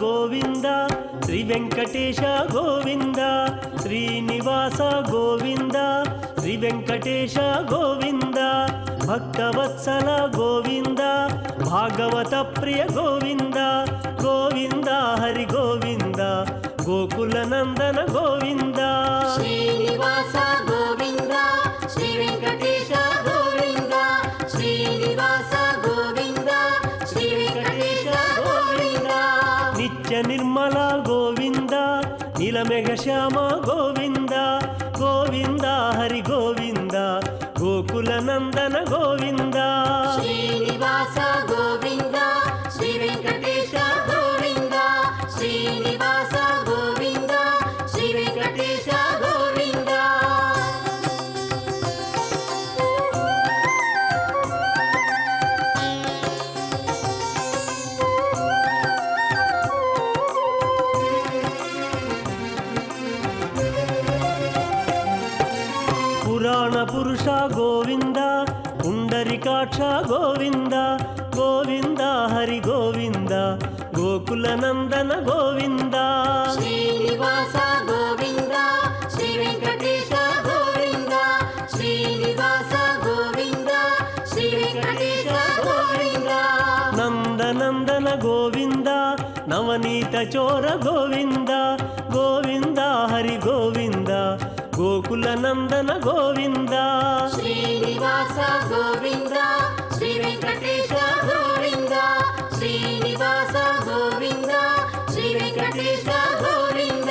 గోవింద శ్రీ వెంకటేశ గోవింద శ్రీనివాస గోవింద శ్రీ వెంకటేశ గోవింద భక్తవత్సల గోవింద భాగవత ప్రియ గోవింద గోవింద హరి గోవింద గోకుల నందన గోవింద శ్రీనివాస గోవింద శ్రీ వెంకటేశ గోవింద శ్రీనివాస గోవింద శ్రీ వెంకటేశ గోవింద నిత్య నిర్మల గోవింద నీలమేఘ శ్యామ గోవింద గోవింద హరి గోవింద గోకుల నందన గోవింద శ్రీనివాస గోవింద శ్రీ వెంకటేశ గోవింద శ్రీనివాస గోవింద శ్రీ వెంకటేశ గోవింద పురాణ పురుష గోవింద పుండరికాక్ష గోవింద గోవింద హరి గోవింద గోకుల నందన గోవింద శ్రీనివాస గోవింద శ్రీ వెంకటేశ గోవింద శ్రీనివాస గోవింద శ్రీ వెంకటేశ గోవింద నందనందన గోవింద నవనీత చోర గోవింద గోవింద హరి గోవింద గోకుల నందన గోవింద శ్రీనివాస గోవింద శ్రీ వెంకటేశ గోవింద శ్రీనివాస గోవింద శ్రీ వెంకటేశ గోవింద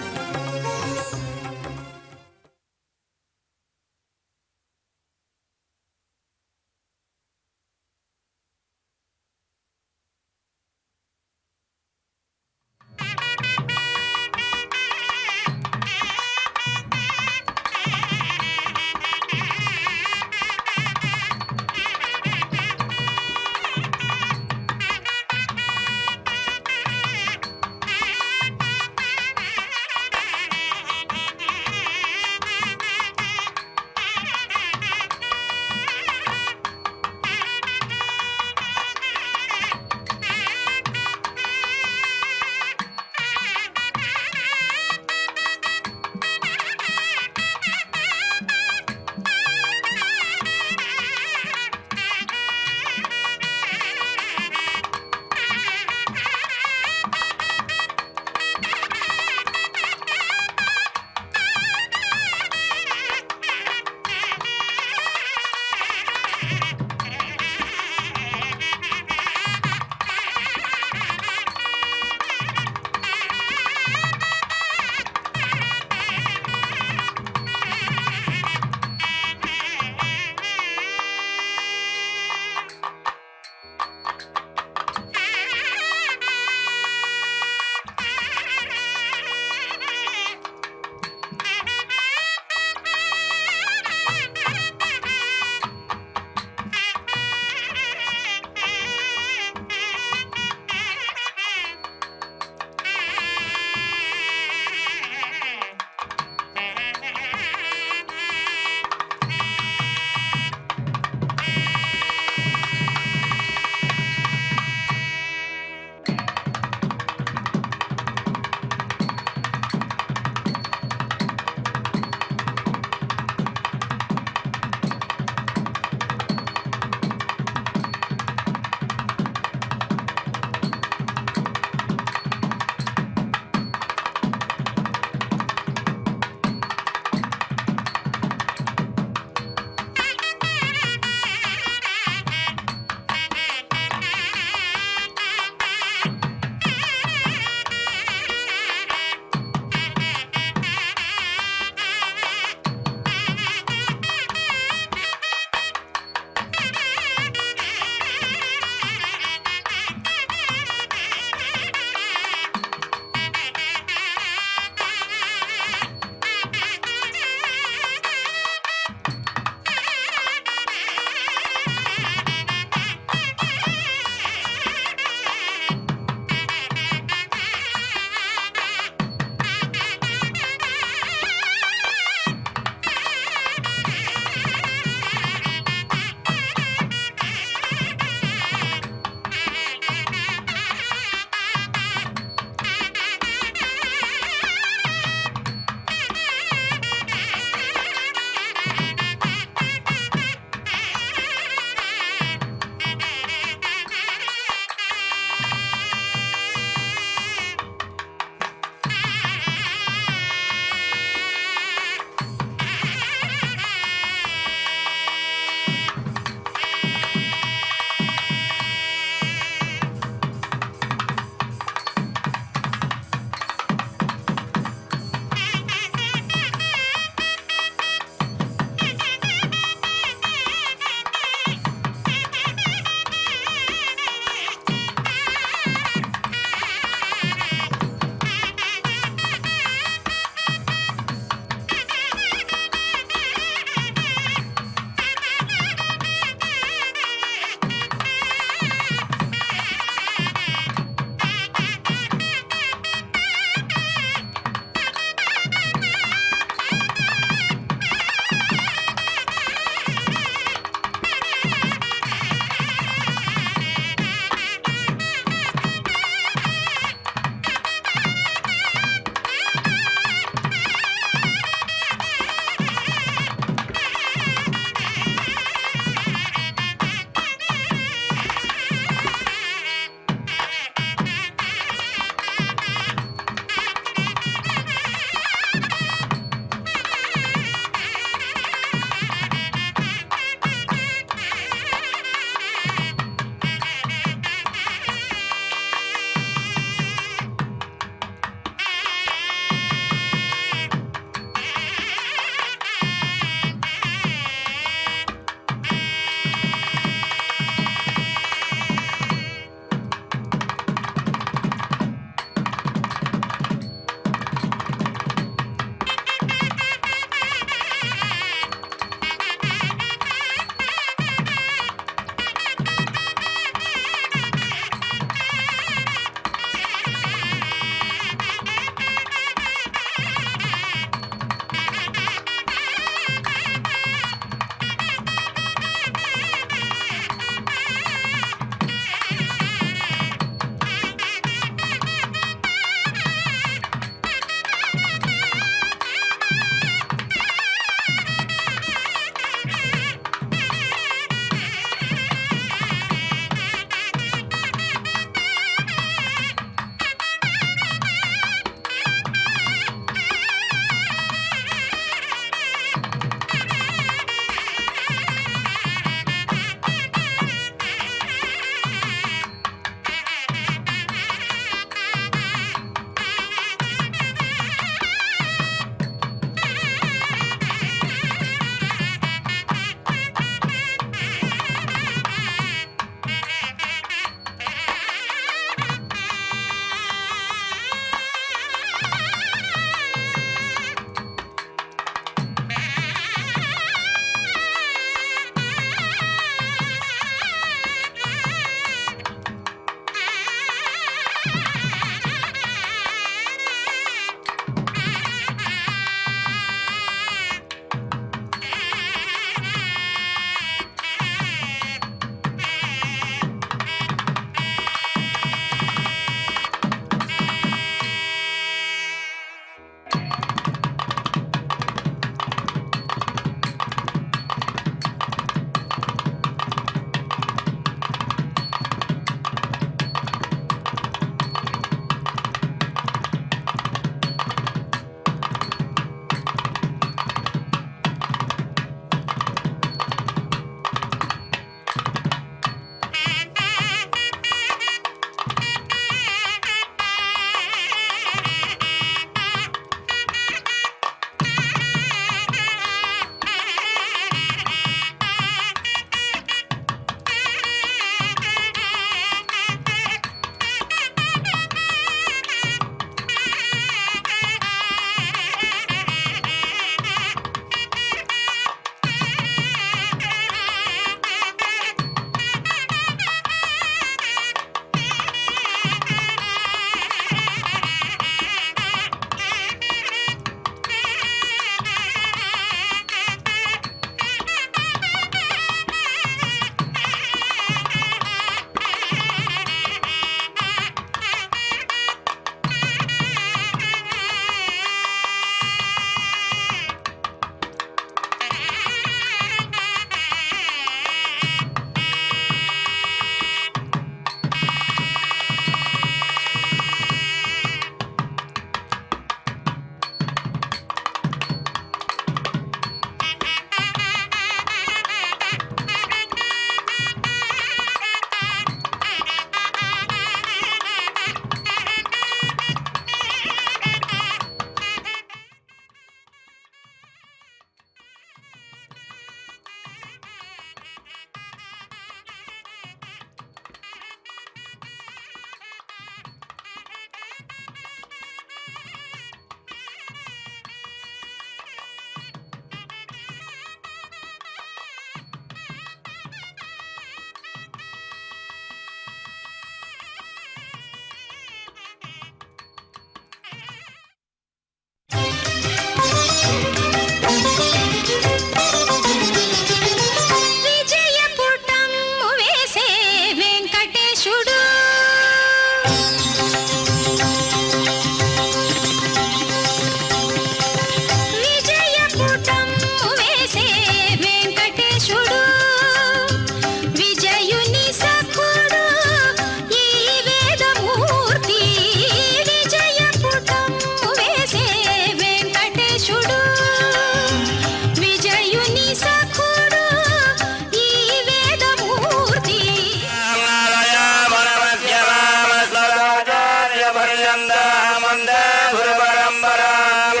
पर्यन्तामन्दे गुरुपरम्पराम्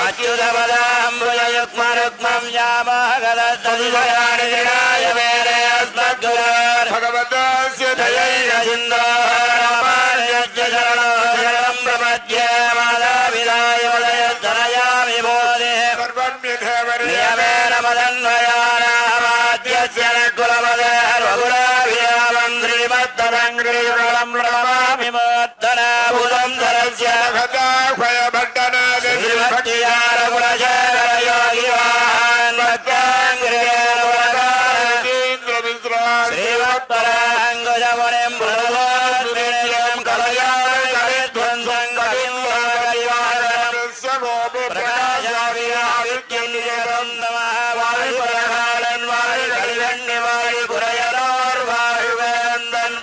अच्युतपदाम्बुजयुग्मरुग्मं यामागदस्तदिवयानि विनाय मेरे अस्मद्गुरोर् भगवतस्य दयैकसिन्धो रामानुजस्य शरणो शरणं प्रपद्ये मातापिताय वदयद्धनयामि बोधे नियमेन मदन्वयानामाद्यस्य न कुलपदे रघुराभिरामं श्रीमद्दरङ्ग्रीवरं रमामि मोद्धनाभुतं धरस्य श्रीभक्तियारगुणशेखरयोगिवान् श्रीमत्पराङ्गुजमुनिं प्रणवोद्विनियं कलयाविध्वंसं प्रकाशाविद्यं नमः वायुपरकालन् वायुकलिवन्निवायु कुरयरोर्वायुवेन्दन्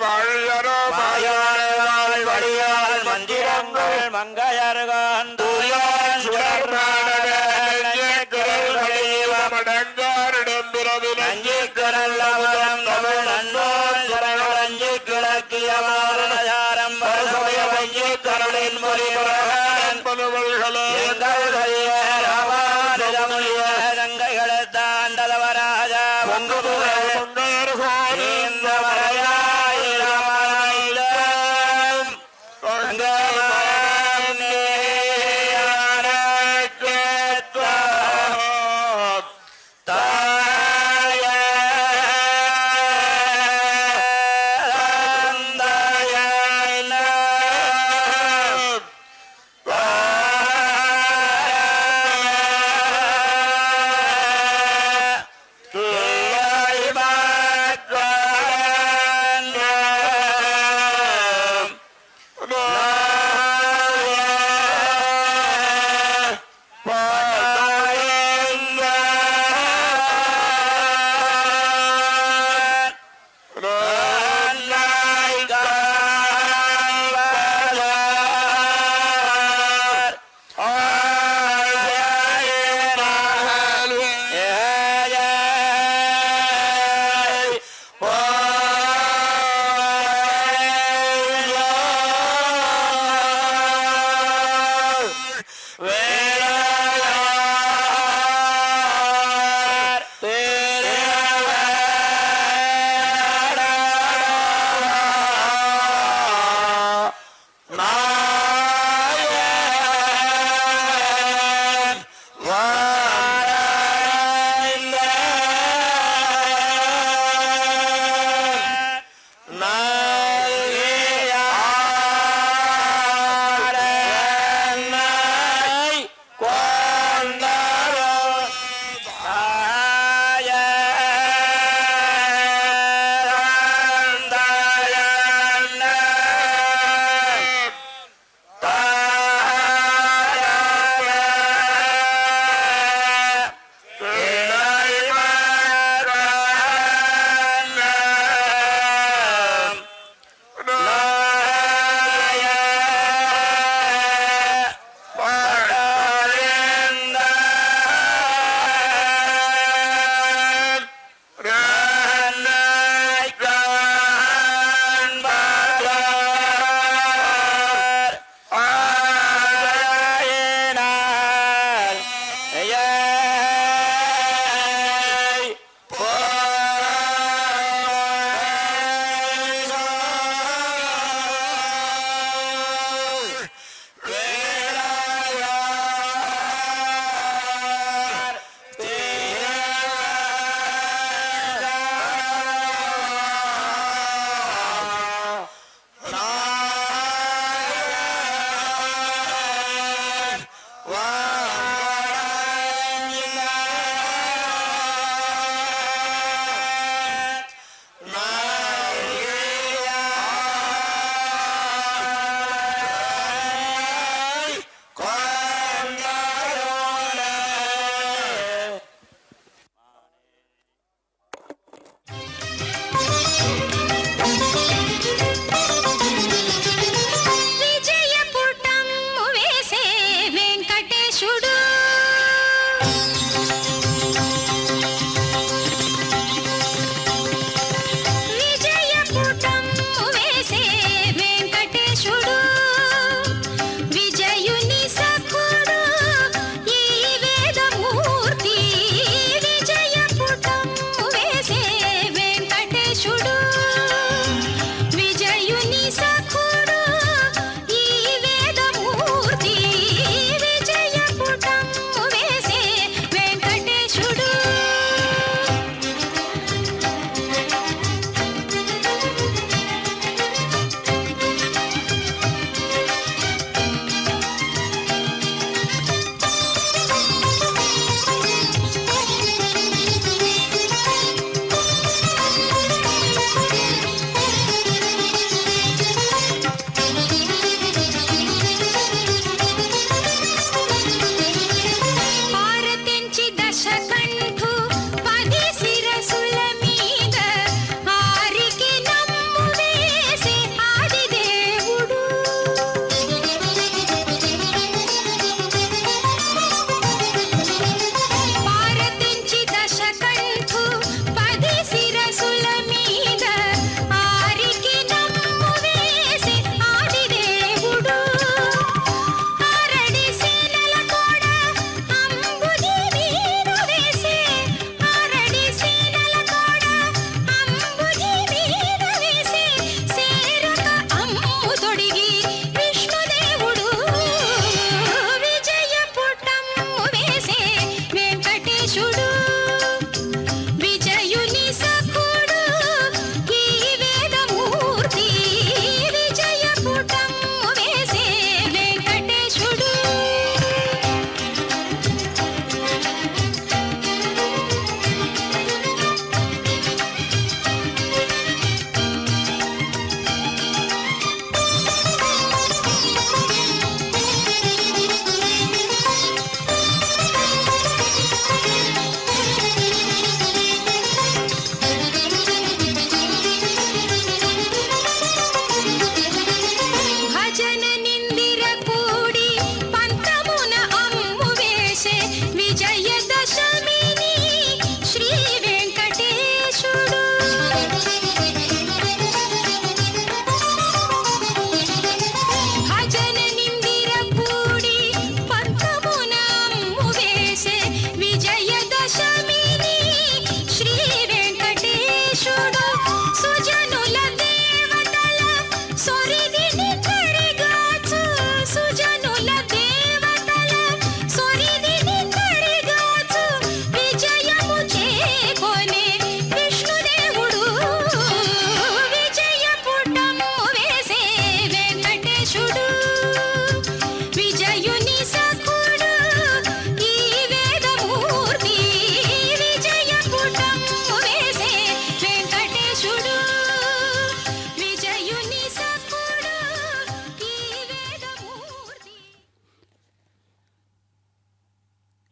வாயான் வடியால் மந்திரங்கள் மங்கையர்கான் தூயான் சுடர்மாடங்கள் நஞ்சிக்குரல்லமுதம் தமிழ் நன்னோர் சரங்கள் அஞ்சி கிழக்கிய மாரணசாரம் பரசமய வஞ்சி கருளின் மொழிபுரகன் எங்கள் கைய ராமானுஜமுனிய கங்கைகளை தாண்டலவராஜா பொங்கு புகழ் இந்த மறையாய் ராமாயுதம்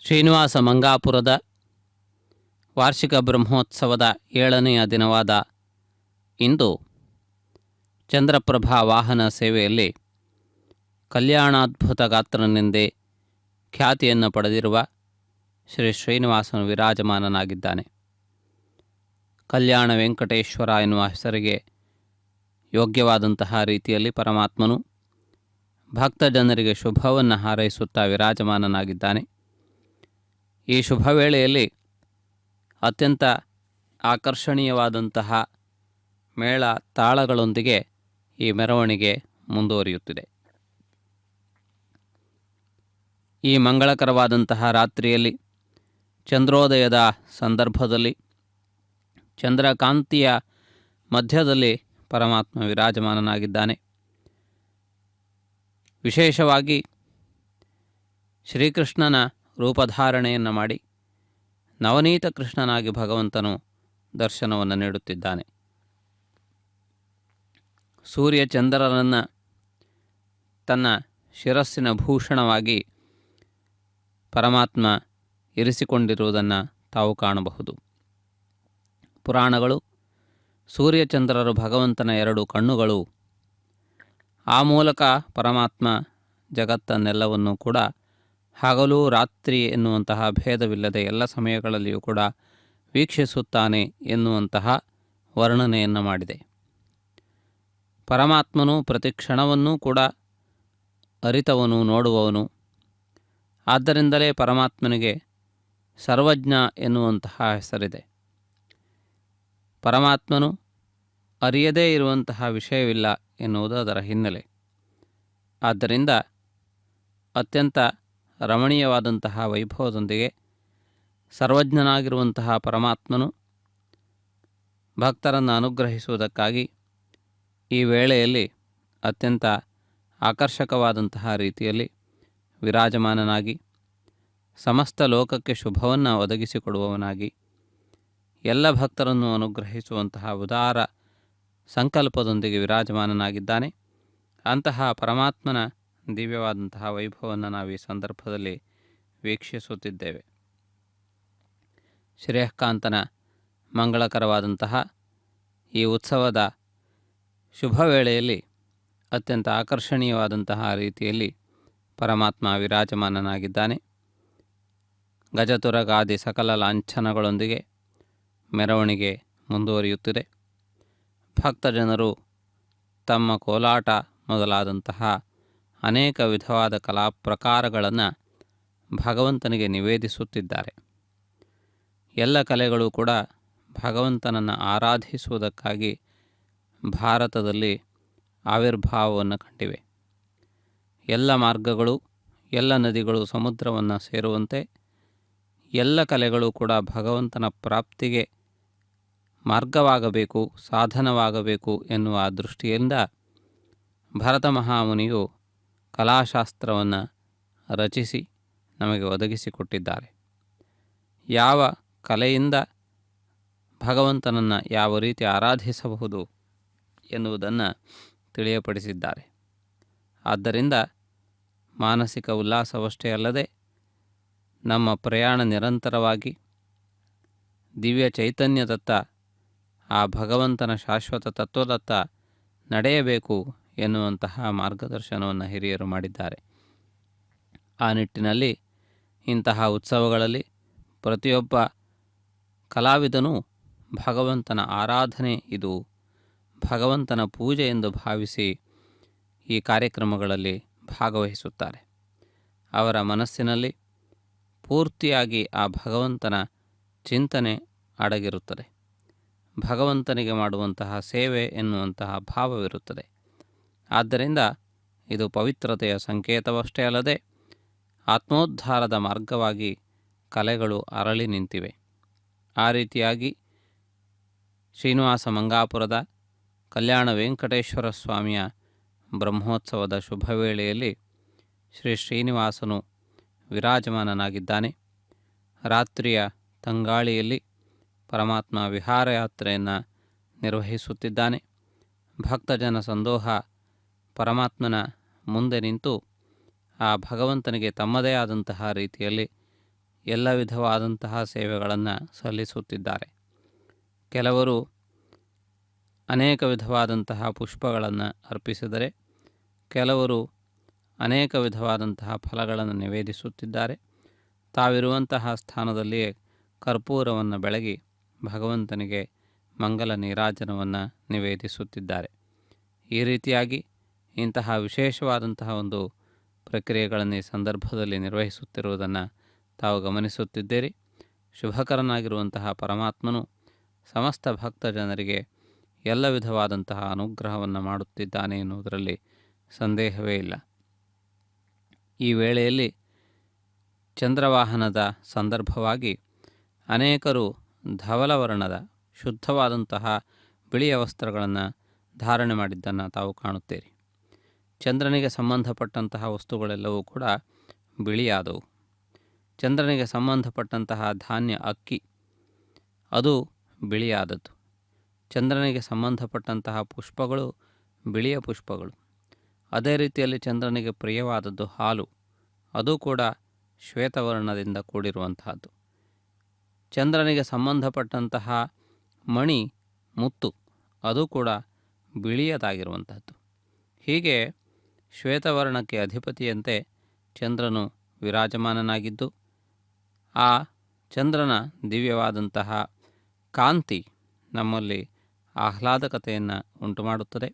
ಶ್ರೀನಿವಾಸ ಮಂಗಾಪುರದ ವಾರ್ಷಿಕ ಬ್ರಹ್ಮೋತ್ಸವದ 7ನೆಯ ದಿನವಾದ ಇಂದು ಚಂದ್ರಪ್ರಭಾ ವಾಹನ ಸೇವೆಯಲ್ಲಿ ಕಲ್ಯಾಣಾದ್ಭುತ ಗಾತ್ರನೆಂದೇ ಖ್ಯಾತಿಯನ್ನು ಪಡೆದಿರುವ ಶ್ರೀ ಶ್ರೀನಿವಾಸನು ವಿರಾಜಮಾನನಾಗಿದ್ದಾನೆ. ಕಲ್ಯಾಣ ವೆಂಕಟೇಶ್ವರ ಎನ್ನುವ ಹೆಸರಿಗೆ ಯೋಗ್ಯವಾದಂತಹ ರೀತಿಯಲ್ಲಿ ಪರಮಾತ್ಮನು ಭಕ್ತಜನರಿಗೆ ಶುಭವನ್ನು ಹಾರೈಸುತ್ತಾ ವಿರಾಜಮಾನನಾಗಿದ್ದಾನೆ. ಈ ಶುಭ ವೇಳೆಯಲ್ಲಿ ಅತ್ಯಂತ ಆಕರ್ಷಣೀಯವಾದಂತಹ ಮೇಳ ತಾಳಗಳೊಂದಿಗೆ ಈ ಮೆರವಣಿಗೆ ಮುಂದುವರಿಯುತ್ತಿದೆ. ಈ ಮಂಗಳಕರವಾದಂತಹ ರಾತ್ರಿಯಲ್ಲಿ ಚಂದ್ರೋದಯದ ಸಂದರ್ಭದಲ್ಲಿ ಚಂದ್ರಕಾಂತಿಯ ಮಧ್ಯದಲ್ಲಿ ಪರಮಾತ್ಮ ವಿರಾಜಮಾನನಾಗಿದ್ದಾನೆ. ವಿಶೇಷವಾಗಿ ಶ್ರೀಕೃಷ್ಣನ ರೂಪಧಾರಣೆಯನ್ನು ಮಾಡಿ ನವನೀತ ಕೃಷ್ಣನಾಗಿ ಭಗವಂತನು ದರ್ಶನವನ್ನು ನೀಡುತ್ತಿದ್ದಾನೆ. ಸೂರ್ಯ ಚಂದ್ರರನ್ನು ತನ್ನ ಶಿರಸ್ಸಿನ ಭೂಷಣವಾಗಿ ಪರಮಾತ್ಮ ಇರಿಸಿಕೊಂಡಿರುವುದನ್ನು ತಾವು ಕಾಣಬಹುದು. ಪುರಾಣಗಳು ಸೂರ್ಯಚಂದ್ರರು ಭಗವಂತನ 2 ಕಣ್ಣುಗಳು, ಆ ಮೂಲಕ ಪರಮಾತ್ಮ ಜಗತ್ತನ್ನೆಲ್ಲವನ್ನೂ ಕೂಡ ಹಗಲು ರಾತ್ರಿ ಎನ್ನುವಂತಹ ಭೇದವಿಲ್ಲದೆ ಎಲ್ಲ ಸಮಯಗಳಲ್ಲಿಯೂ ಕೂಡ ವೀಕ್ಷಿಸುತ್ತಾನೆ ಎನ್ನುವಂತಹ ವರ್ಣನೆಯನ್ನು ಮಾಡಿದೆ. ಪರಮಾತ್ಮನು ಪ್ರತಿ ಕ್ಷಣವನ್ನೂ ಕೂಡ ಅರಿತವನು, ನೋಡುವವನು. ಆದ್ದರಿಂದಲೇ ಪರಮಾತ್ಮನಿಗೆ ಸರ್ವಜ್ಞ ಎನ್ನುವಂತಹ ಹೆಸರಿದೆ. ಪರಮಾತ್ಮನು ಅರಿಯದೇ ಇರುವಂತಹ ವಿಷಯವಿಲ್ಲ ಎನ್ನುವುದು ಅದರ ಹಿನ್ನೆಲೆ. ಆದ್ದರಿಂದ ಅತ್ಯಂತ ರಮಣೀಯವಾದಂತಹ ವೈಭವದೊಂದಿಗೆ ಸರ್ವಜ್ಞನಾಗಿರುವಂತಹ ಪರಮಾತ್ಮನು ಭಕ್ತರನ್ನು ಅನುಗ್ರಹಿಸುವುದಕ್ಕಾಗಿ ಈ ವೇಳೆಯಲ್ಲಿ ಅತ್ಯಂತ ಆಕರ್ಷಕವಾದಂತಹ ರೀತಿಯಲ್ಲಿ ವಿರಾಜಮಾನನಾಗಿ ಸಮಸ್ತ ಲೋಕಕ್ಕೆ ಶುಭವನ್ನು ಒದಗಿಸಿಕೊಡುವವನಾಗಿ ಎಲ್ಲ ಭಕ್ತರನ್ನು ಅನುಗ್ರಹಿಸುವಂತಹ ಉದಾರ ಸಂಕಲ್ಪದೊಂದಿಗೆ ವಿರಾಜಮಾನನಾಗಿದ್ದಾನೆ. ಅಂತಹ ಪರಮಾತ್ಮನ ದಿವ್ಯವಾದಂತಹ ವೈಭವವನ್ನು ನಾವು ಈ ಸಂದರ್ಭದಲ್ಲಿ ವೀಕ್ಷಿಸುತ್ತಿದ್ದೇವೆ. ಶ್ರೇಯಃಕಾಂತನ ಮಂಗಳಕರವಾದಂತಹ ಈ ಉತ್ಸವದ ಶುಭ ವೇಳೆಯಲ್ಲಿ ಅತ್ಯಂತ ಆಕರ್ಷಣೀಯವಾದಂತಹ ರೀತಿಯಲ್ಲಿ ಪರಮಾತ್ಮ ವಿರಾಜಮಾನನಾಗಿದ್ದಾನೆ. ಗಜತುರಗಾದಿ ಸಕಲ ಲಾಂಛನಗಳೊಂದಿಗೆ ಮೆರವಣಿಗೆ ಮುಂದುವರಿಯುತ್ತಿದೆ. ಭಕ್ತಜನರು ತಮ್ಮ ಕೋಲಾಟ ಮೊದಲಾದಂತಹ ಅನೇಕ ವಿಧವಾದ ಕಲಾ ಪ್ರಕಾರಗಳನ್ನು ಭಗವಂತನಿಗೆ ನಿವೇದಿಸುತ್ತಿದ್ದಾರೆ. ಎಲ್ಲ ಕಲೆಗಳು ಕೂಡ ಭಗವಂತನನ್ನು ಆರಾಧಿಸುವುದಕ್ಕಾಗಿ ಭಾರತದಲ್ಲಿ ಆವಿರ್ಭಾವವನ್ನು ಕಂಡಿವೆ. ಎಲ್ಲ ಮಾರ್ಗಗಳು, ಎಲ್ಲ ನದಿಗಳು ಸಮುದ್ರವನ್ನು ಸೇರುವಂತೆ ಎಲ್ಲ ಕಲೆಗಳು ಕೂಡ ಭಗವಂತನ ಪ್ರಾಪ್ತಿಗೆ ಮಾರ್ಗವಾಗಬೇಕು, ಸಾಧನವಾಗಬೇಕು ಎನ್ನುವ ದೃಷ್ಟಿಯಿಂದ ಭರತ ಮಹಾಮುನಿಯು ಕಲಾಶಾಸ್ತ್ರವನ್ನು ರಚಿಸಿ ನಮಗೆ ಒದಗಿಸಿಕೊಟ್ಟಿದ್ದಾರೆ. ಯಾವ ಕಲೆಯಿಂದ ಭಗವಂತನನ್ನು ಯಾವ ರೀತಿ ಆರಾಧಿಸಬಹುದು ಎನ್ನುವುದನ್ನು ತಿಳಿಯಪಡಿಸಿದ್ದಾರೆ. ಆದ್ದರಿಂದ ಮಾನಸಿಕ ಉಲ್ಲಾಸವಷ್ಟೇ ಅಲ್ಲದೆ ನಮ್ಮ ಪ್ರಯಾಣ ನಿರಂತರವಾಗಿ ದಿವ್ಯ ಚೈತನ್ಯದತ್ತ, ಆ ಭಗವಂತನ ಶಾಶ್ವತ ತತ್ವದತ್ತ ನಡೆಯಬೇಕು ಎನ್ನುವಂತಹ ಮಾರ್ಗದರ್ಶನವನ್ನು ಹಿರಿಯರು ಮಾಡಿದ್ದಾರೆ. ಆ ನಿಟ್ಟಿನಲ್ಲಿ ಇಂತಹ ಉತ್ಸವಗಳಲ್ಲಿ ಪ್ರತಿಯೊಬ್ಬ ಕಲಾವಿದನೂ ಭಗವಂತನ ಆರಾಧನೆ, ಇದು ಭಗವಂತನ ಪೂಜೆ ಎಂದು ಭಾವಿಸಿ ಈ ಕಾರ್ಯಕ್ರಮಗಳಲ್ಲಿ ಭಾಗವಹಿಸುತ್ತಾರೆ. ಅವರ ಮನಸ್ಸಿನಲ್ಲಿ ಪೂರ್ತಿಯಾಗಿ ಆ ಭಗವಂತನ ಚಿಂತನೆ ಅಡಗಿರುತ್ತದೆ. ಭಗವಂತನಿಗೆ ಮಾಡುವಂತಹ ಸೇವೆ ಎನ್ನುವಂತಹ ಭಾವವಿರುತ್ತದೆ. ಆದ್ದರಿಂದ ಇದು ಪವಿತ್ರತೆಯ ಸಂಕೇತವಷ್ಟೇ ಅಲ್ಲದೆ ಆತ್ಮೋದ್ಧಾರದ ಮಾರ್ಗವಾಗಿ ಕಲೆಗಳು ಅರಳಿ ನಿಂತಿವೆ. ಆ ರೀತಿಯಾಗಿ ಶ್ರೀನಿವಾಸ ಮಂಗಾಪುರದ ಕಲ್ಯಾಣ ವೆಂಕಟೇಶ್ವರ ಸ್ವಾಮಿಯ ಬ್ರಹ್ಮೋತ್ಸವದ ಶುಭ ವೇಳೆಯಲ್ಲಿ ಶ್ರೀ ಶ್ರೀನಿವಾಸನು ವಿರಾಜಮಾನನಾಗಿದ್ದಾನೆ. ರಾತ್ರಿಯ ತಂಗಾಳಿಯಲ್ಲಿ ಪರಮಾತ್ಮ ವಿಹಾರಯಾತ್ರೆಯನ್ನು ನಿರ್ವಹಿಸುತ್ತಿದ್ದಾನೆ. ಭಕ್ತಜನ ಸಂದೋಹ ಪರಮಾತ್ಮನ ಮುಂದೆ ನಿಂತು ಆ ಭಗವಂತನಿಗೆ ತಮ್ಮದೇ ಆದಂತಹ ರೀತಿಯಲ್ಲಿ ಎಲ್ಲ ವಿಧವಾದಂತಹ ಸೇವೆಗಳನ್ನು ಸಲ್ಲಿಸುತ್ತಿದ್ದಾರೆ. ಕೆಲವರು ಅನೇಕ ವಿಧವಾದಂತಹ ಪುಷ್ಪಗಳನ್ನು ಅರ್ಪಿಸಿದರೆ, ಕೆಲವರು ಅನೇಕ ವಿಧವಾದಂತಹ ಫಲಗಳನ್ನು ನಿವೇದಿಸುತ್ತಿದ್ದಾರೆ. ತಾವಿರುವಂತಹ ಸ್ಥಾನದಲ್ಲಿಯೇ ಕರ್ಪೂರವನ್ನು ಬೆಳಗಿ ಭಗವಂತನಿಗೆ ಮಂಗಲ ನೀರಾಜನವನ್ನು ನಿವೇದಿಸುತ್ತಿದ್ದಾರೆ. ಈ ರೀತಿಯಾಗಿ ಇಂತಹ ವಿಶೇಷವಾದಂತಹ ಒಂದು ಪ್ರಕ್ರಿಯೆಗಳನ್ನು ಈ ಸಂದರ್ಭದಲ್ಲಿ ನಿರ್ವಹಿಸುತ್ತಿರುವುದನ್ನು ತಾವು ಗಮನಿಸುತ್ತಿದ್ದೀರಿ. ಶುಭಕರನಾಗಿರುವಂತಹ ಪರಮಾತ್ಮನು ಸಮಸ್ತ ಭಕ್ತ ಜನರಿಗೆ ಎಲ್ಲ ವಿಧವಾದಂತಹ ಅನುಗ್ರಹವನ್ನು ಮಾಡುತ್ತಿದ್ದಾನೆ ಎನ್ನುವುದರಲ್ಲಿ ಸಂದೇಹವೇ ಇಲ್ಲ. ಈ ವೇಳೆಯಲ್ಲಿ ಚಂದ್ರವಾಹನದ ಸಂದರ್ಭವಾಗಿ ಅನೇಕರು ಧವಲವರ್ಣದ ಶುದ್ಧವಾದಂತಹ ಬಿಳಿಯ ವಸ್ತ್ರಗಳನ್ನು ಧಾರಣೆ ಮಾಡಿದ್ದನ್ನು ತಾವು ಕಾಣುತ್ತೀರಿ. ಚಂದ್ರನಿಗೆ ಸಂಬಂಧಪಟ್ಟಂತಹ ವಸ್ತುಗಳೆಲ್ಲವೂ ಕೂಡ ಬಿಳಿಯಾದವು. ಚಂದ್ರನಿಗೆ ಸಂಬಂಧಪಟ್ಟಂತಹ ಧಾನ್ಯ ಅಕ್ಕಿ ಅದು ಬಿಳಿಯಾದದ್ದು. ಚಂದ್ರನಿಗೆ ಸಂಬಂಧಪಟ್ಟಂತಹ ಪುಷ್ಪಗಳು ಬಿಳಿಯ ಪುಷ್ಪಗಳು. ಅದೇ ರೀತಿಯಲ್ಲಿ ಚಂದ್ರನಿಗೆ ಪ್ರಿಯವಾದದ್ದು ಹಾಲು, ಅದು ಕೂಡ ಶ್ವೇತವರ್ಣದಿಂದ ಕೂಡಿರುವಂತಹದ್ದು. ಚಂದ್ರನಿಗೆ ಸಂಬಂಧಪಟ್ಟಂತಹ ಮಣಿ ಮುತ್ತು, ಅದು ಕೂಡ ಬಿಳಿಯದಾಗಿರುವಂಥದ್ದು. ಹೀಗೆ ಶ್ವೇತವರ್ಣಕ್ಕೆ ಅಧಿಪತಿಯಂತೆ ಚಂದ್ರನು ವಿರಾಜಮಾನನಾಗಿದ್ದು, ಆ ಚಂದ್ರನ ದಿವ್ಯವಾದಂತಹ ಕಾಂತಿ ನಮ್ಮಲ್ಲಿ ಆಹ್ಲಾದಕತೆಯನ್ನು ಉಂಟುಮಾಡುತ್ತದೆ,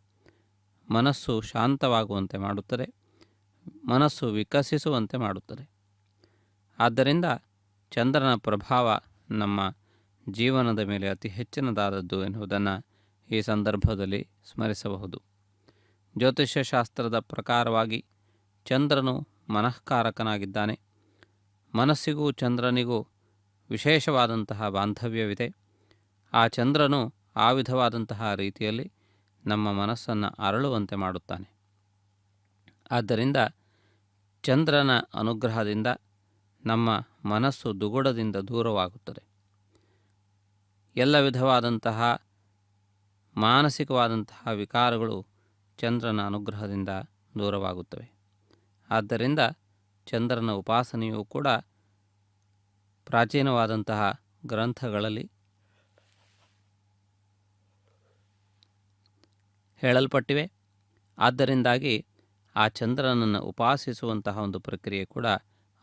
ಮನಸ್ಸು ಶಾಂತವಾಗುವಂತೆ ಮಾಡುತ್ತದೆ, ಮನಸ್ಸು ವಿಕಸಿಸುವಂತೆ ಮಾಡುತ್ತದೆ. ಆದ್ದರಿಂದ ಚಂದ್ರನ ಪ್ರಭಾವ ನಮ್ಮ ಜೀವನದ ಮೇಲೆ ಅತಿ ಹೆಚ್ಚಿನದಾದದ್ದು ಎನ್ನುವುದನ್ನು ಈ ಸಂದರ್ಭದಲ್ಲಿ ಸ್ಮರಿಸಬಹುದು. ಜ್ಯೋತಿಷ್ಯ ಶಾಸ್ತ್ರದ ಪ್ರಕಾರವಾಗಿ ಚಂದ್ರನು ಮನಃಕಾರಕನಾಗಿದ್ದಾನೆ. ಮನಸ್ಸಿಗೂ ಚಂದ್ರನಿಗೂ ವಿಶೇಷವಾದಂತಹ ಬಾಂಧವ್ಯವಿದೆ. ಆ ಚಂದ್ರನು ಆ ವಿಧವಾದಂತಹ ರೀತಿಯಲ್ಲಿ ನಮ್ಮ ಮನಸ್ಸನ್ನು ಅರಳುವಂತೆ ಮಾಡುತ್ತಾನೆ. ಆದ್ದರಿಂದ ಚಂದ್ರನ ಅನುಗ್ರಹದಿಂದ ನಮ್ಮ ಮನಸ್ಸು ದುಗುಡದಿಂದ ದೂರವಾಗುತ್ತದೆ. ಎಲ್ಲ ವಿಧವಾದಂತಹ ಮಾನಸಿಕವಾದಂತಹ ವಿಕಾರಗಳು ಚಂದ್ರನ ಅನುಗ್ರಹದಿಂದ ದೂರವಾಗುತ್ತವೆ. ಆದ್ದರಿಂದ ಚಂದ್ರನ ಉಪಾಸನೆಯೂ ಕೂಡ ಪ್ರಾಚೀನವಾದಂತಹ ಗ್ರಂಥಗಳಲ್ಲಿ ಹೇಳಲ್ಪಟ್ಟಿವೆ. ಆದ್ದರಿಂದಾಗಿ ಆ ಚಂದ್ರನನ್ನು ಉಪಾಸಿಸುವಂತಹ ಒಂದು ಪ್ರಕ್ರಿಯೆ ಕೂಡ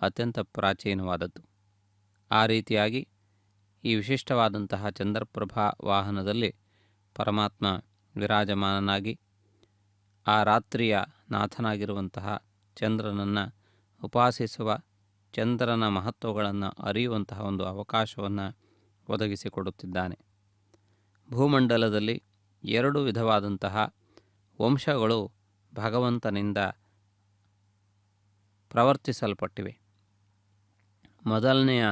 ಅತ್ಯಂತ ಪ್ರಾಚೀನವಾದದ್ದು. ಆ ರೀತಿಯಾಗಿ ಈ ವಿಶಿಷ್ಟವಾದಂತಹ ಚಂದ್ರಪ್ರಭಾ ವಾಹನದಲ್ಲಿ ಪರಮಾತ್ಮ ವಿರಾಜಮಾನನಾಗಿ ಆ ರಾತ್ರಿಯ ನಾಥನಾಗಿರುವಂತಹ ಚಂದ್ರನನ್ನು ಉಪಾಸಿಸುವ, ಚಂದ್ರನ ಮಹತ್ವಗಳನ್ನು ಅರಿಯುವಂತಹ ಒಂದು ಅವಕಾಶವನ್ನು ಒದಗಿಸಿಕೊಡುತ್ತಿದ್ದಾನೆ. ಭೂಮಂಡಲದಲ್ಲಿ 2 ವಿಧವಾದಂತಹ ವಂಶಗಳು ಭಗವಂತನಿಂದ ಪ್ರವರ್ತಿಸಲ್ಪಟ್ಟಿವೆ. ಮೊದಲನೆಯ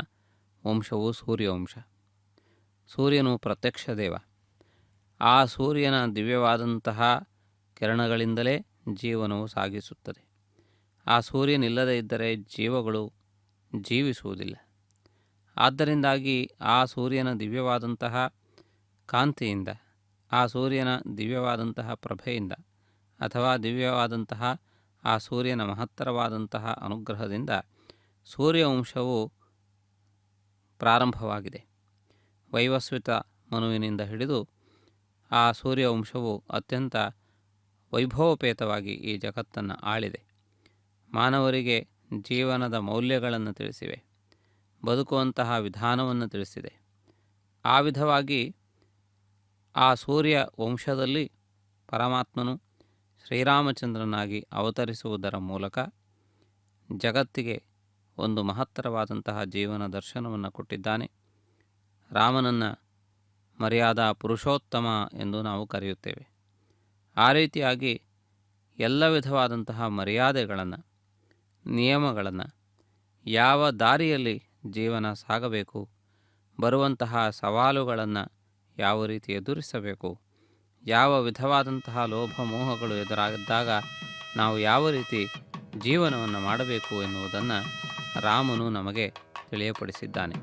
ವಂಶವು ಸೂರ್ಯವಂಶ. ಸೂರ್ಯನು ಪ್ರತ್ಯಕ್ಷ ದೇವ. ಆ ಸೂರ್ಯನ ದಿವ್ಯವಾದಂತಹ ಕಿರಣಗಳಿಂದಲೇ ಜೀವನವು ಸಾಗಿಸುತ್ತದೆ. ಆ ಸೂರ್ಯನಿಲ್ಲದೇ ಇದ್ದರೆ ಜೀವಗಳು ಜೀವಿಸುವುದಿಲ್ಲ. ಆದ್ದರಿಂದಾಗಿ ಆ ಸೂರ್ಯನ ದಿವ್ಯವಾದಂತಹ ಕಾಂತಿಯಿಂದ, ಆ ಸೂರ್ಯನ ದಿವ್ಯವಾದಂತಹ ಪ್ರಭೆಯಿಂದ ಅಥವಾ ದಿವ್ಯವಾದಂತಹ ಆ ಸೂರ್ಯನ ಮಹತ್ತರವಾದಂತಹ ಅನುಗ್ರಹದಿಂದ ಸೂರ್ಯವಂಶವು ಪ್ರಾರಂಭವಾಗಿದೆ. ವೈವಸ್ವಿತ ಮನುವಿನಿಂದ ಹಿಡಿದು ಆ ಸೂರ್ಯವಂಶವು ಅತ್ಯಂತ ವೈಭವಪೇತವಾಗಿ ಈ ಜಗತ್ತನ್ನು ಆಳಿದೆ. ಮಾನವರಿಗೆ ಜೀವನದ ಮೌಲ್ಯಗಳನ್ನು ತಿಳಿಸಿವೆ, ಬದುಕುವಂತಹ ವಿಧಾನವನ್ನು ತಿಳಿಸಿದೆ. ಆ ವಿಧವಾಗಿ ಆ ಸೂರ್ಯ ವಂಶದಲ್ಲಿ ಪರಮಾತ್ಮನು ಶ್ರೀರಾಮಚಂದ್ರನಾಗಿ ಅವತರಿಸುವುದರ ಮೂಲಕ ಜಗತ್ತಿಗೆ ಒಂದು ಮಹತ್ತರವಾದಂತಹ ಜೀವನ ದರ್ಶನವನ್ನು ಕೊಟ್ಟಿದ್ದಾನೆ. ರಾಮನನ್ನು ಮರ್ಯಾದಾ ಪುರುಷೋತ್ತಮ ಎಂದು ನಾವು ಕರೆಯುತ್ತೇವೆ. ಆ ರೀತಿಯಾಗಿ ಎಲ್ಲ ವಿಧವಾದಂತಹ ಮರ್ಯಾದೆಗಳನ್ನು, ನಿಯಮಗಳನ್ನು, ಯಾವ ದಾರಿಯಲ್ಲಿ ಜೀವನ ಸಾಗಬೇಕು, ಬರುವಂತಹ ಸವಾಲುಗಳನ್ನು ಯಾವ ರೀತಿ ಎದುರಿಸಬೇಕು, ಯಾವ ವಿಧವಾದಂತಹ ಲೋಭ ಮೋಹಗಳು ಎದುರಾಗಿದ್ದಾಗ ನಾವು ಯಾವ ರೀತಿ ಜೀವನವನ್ನು ಮಾಡಬೇಕು ಎನ್ನುವುದನ್ನು ರಾಮನು ನಮಗೆ ತಿಳಿಯಪಡಿಸಿದ್ದಾನೆ.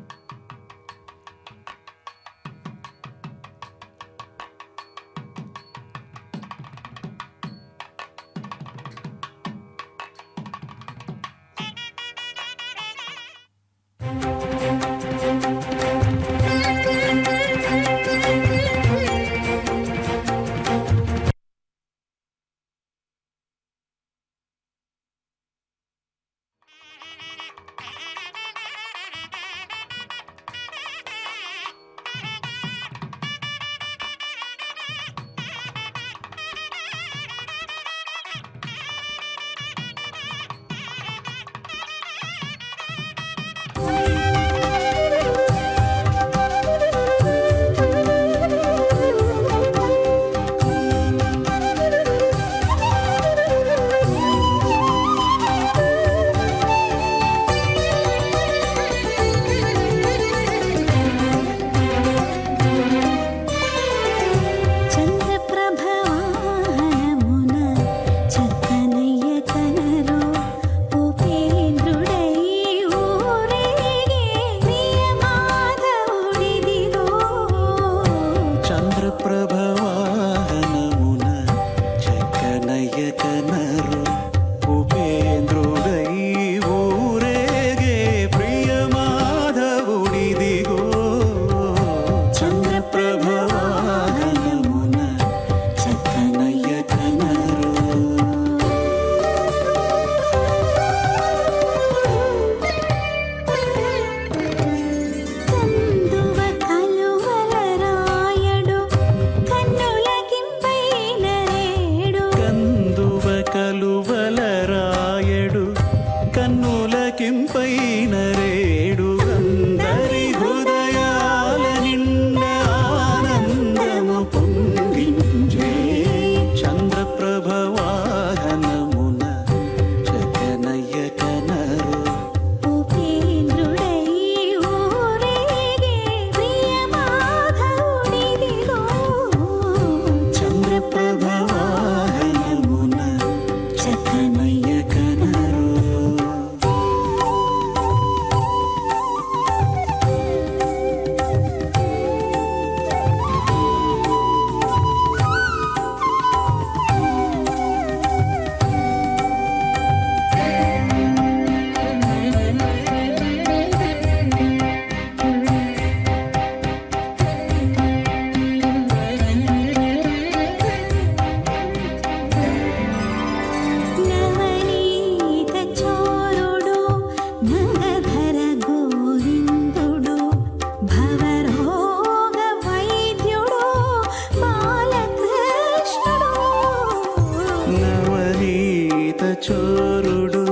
చోరుడు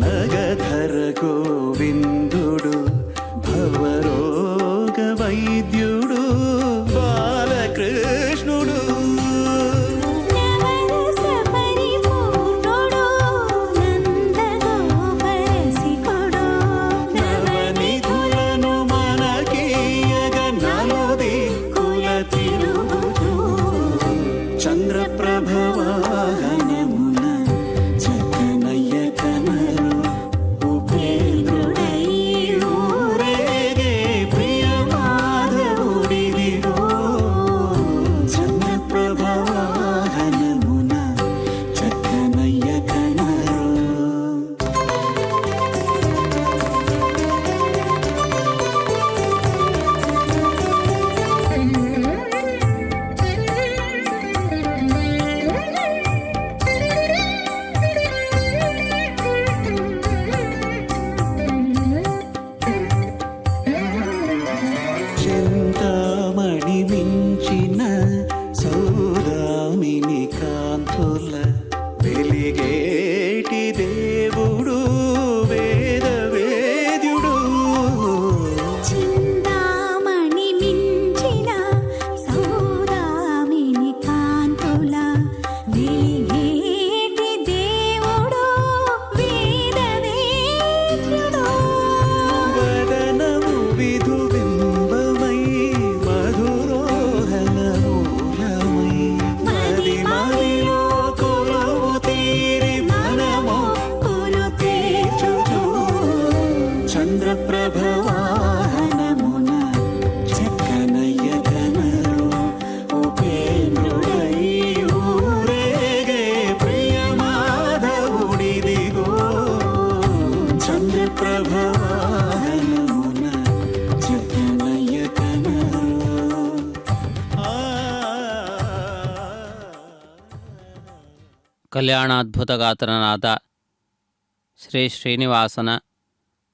నగధర గోవిందుడు భవరోగ వైద్యుడు బాలకృష్ణుడు నవరస పరిపూర్ణుడు నందగోపరసికుడు నవనిధులను మనకీయగ నలుదిక్కుల తిరుగుచు చంద్రప్రభవాహనమున చక్కనయ్య కనరు ఉపేంద్రుడై ఊరేగే ప్రియ మాధవుడిదిగో చంద్రప్రభవాహనమున చక్కనయ్య కనరు చింతామణి మించిన సౌదామిని కాంతుల వెలిగేటి దేవుడు వేద వేద్యుడు చింతామణి మించిన సౌదామిని కాంతుల వెలిగేటి దేవుడు వేదవేద్యుడు వదనము విధు బింబమై మధురోహన మూలమై మది మదిలో కొలువు తీరి మనము కొలు తీర్చుచు చంద్రప్రభవాహనమున చక్కనయ్య కనరు ఉపేంద్రుడై ఊరేగే ప్రియ మాధవుడిదిగో చంద్రప్రభవాహనమున చక్కనయ్య కనరు ಕಲ್ಯಾಣಾದ್ಭುತಗಾತ್ರನಾದ ಶ್ರೀ ಶ್ರೀನಿವಾಸನ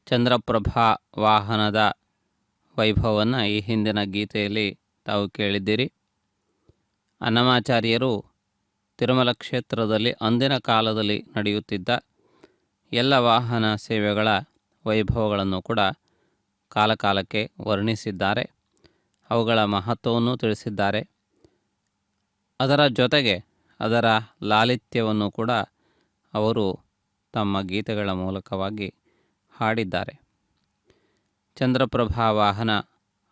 ಚಂದ್ರಪ್ರಭಾ ವಾಹನದ ವೈಭವವನ್ನು ಈ ಹಿಂದಿನ ಗೀತೆಯಲ್ಲಿ ತಾವು ಕೇಳಿದ್ದೀರಿ. ಅನ್ನಮಾಚಾರ್ಯರು ತಿರುಮಲ ಕ್ಷೇತ್ರದಲ್ಲಿ ಅಂದಿನ ಕಾಲದಲ್ಲಿ ನಡೆಯುತ್ತಿದ್ದ ಎಲ್ಲ ವಾಹನ ಸೇವೆಗಳ ವೈಭವಗಳನ್ನು ಕೂಡ ಕಾಲಕಾಲಕ್ಕೆ ವರ್ಣಿಸಿದ್ದಾರೆ. ಅವುಗಳ ಮಹತ್ವವನ್ನು ತಿಳಿಸಿದ್ದಾರೆ. ಅದರ ಜೊತೆಗೆ ಅದರ ಲಾಲಿತ್ಯವನ್ನು ಕೂಡ ಅವರು ತಮ್ಮ ಗೀತೆಗಳ ಮೂಲಕವಾಗಿ ಹಾಡಿದ್ದಾರೆ. ಚಂದ್ರಪ್ರಭಾ ವಾಹನ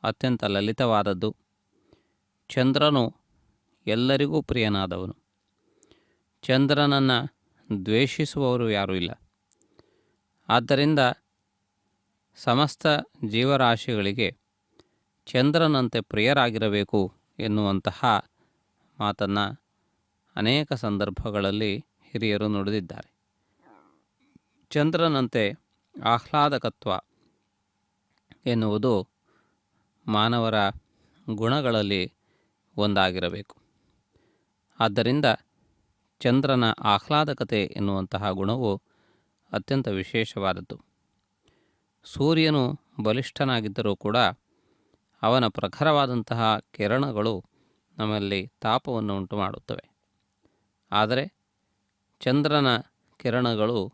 ಅತ್ಯಂತ ಲಲಿತವಾದದ್ದು. ಚಂದ್ರನು ಎಲ್ಲರಿಗೂ ಪ್ರಿಯನಾದವನು. ಚಂದ್ರನನ್ನು ದ್ವೇಷಿಸುವವರು ಯಾರೂ ಇಲ್ಲ. ಆದ್ದರಿಂದ ಸಮಸ್ತ ಜೀವರಾಶಿಗಳಿಗೆ ಚಂದ್ರನಂತೆ ಪ್ರಿಯರಾಗಿರಬೇಕು ಎನ್ನುವಂತಹ ಮಾತನ್ನು ಅನೇಕ ಸಂದರ್ಭಗಳಲ್ಲಿ ಹಿರಿಯರು ನುಡಿದಿದ್ದಾರೆ. ಚಂದ್ರನಂತೆ ಆಹ್ಲಾದಕತ್ವ ಎನ್ನುವುದು ಮಾನವರ ಗುಣಗಳಲ್ಲಿ ಒಂದಾಗಿರಬೇಕು. ಆದ್ದರಿಂದ ಚಂದ್ರನ ಆಹ್ಲಾದಕತೆ ಎನ್ನುವಂತಹ ಗುಣವು ಅತ್ಯಂತ ವಿಶೇಷವಾದದ್ದು. ಸೂರ್ಯನು ಬಲಿಷ್ಠನಾಗಿದ್ದರೂ ಕೂಡ ಅವನ ಪ್ರಖರವಾದಂತಹ ಕಿರಣಗಳು ನಮ್ಮಲ್ಲಿ ತಾಪವನ್ನು ಉಂಟು ಮಾಡುತ್ತವೆ. ಆದರೆ ಚಂದ್ರನ ಕಿರಣಗಳು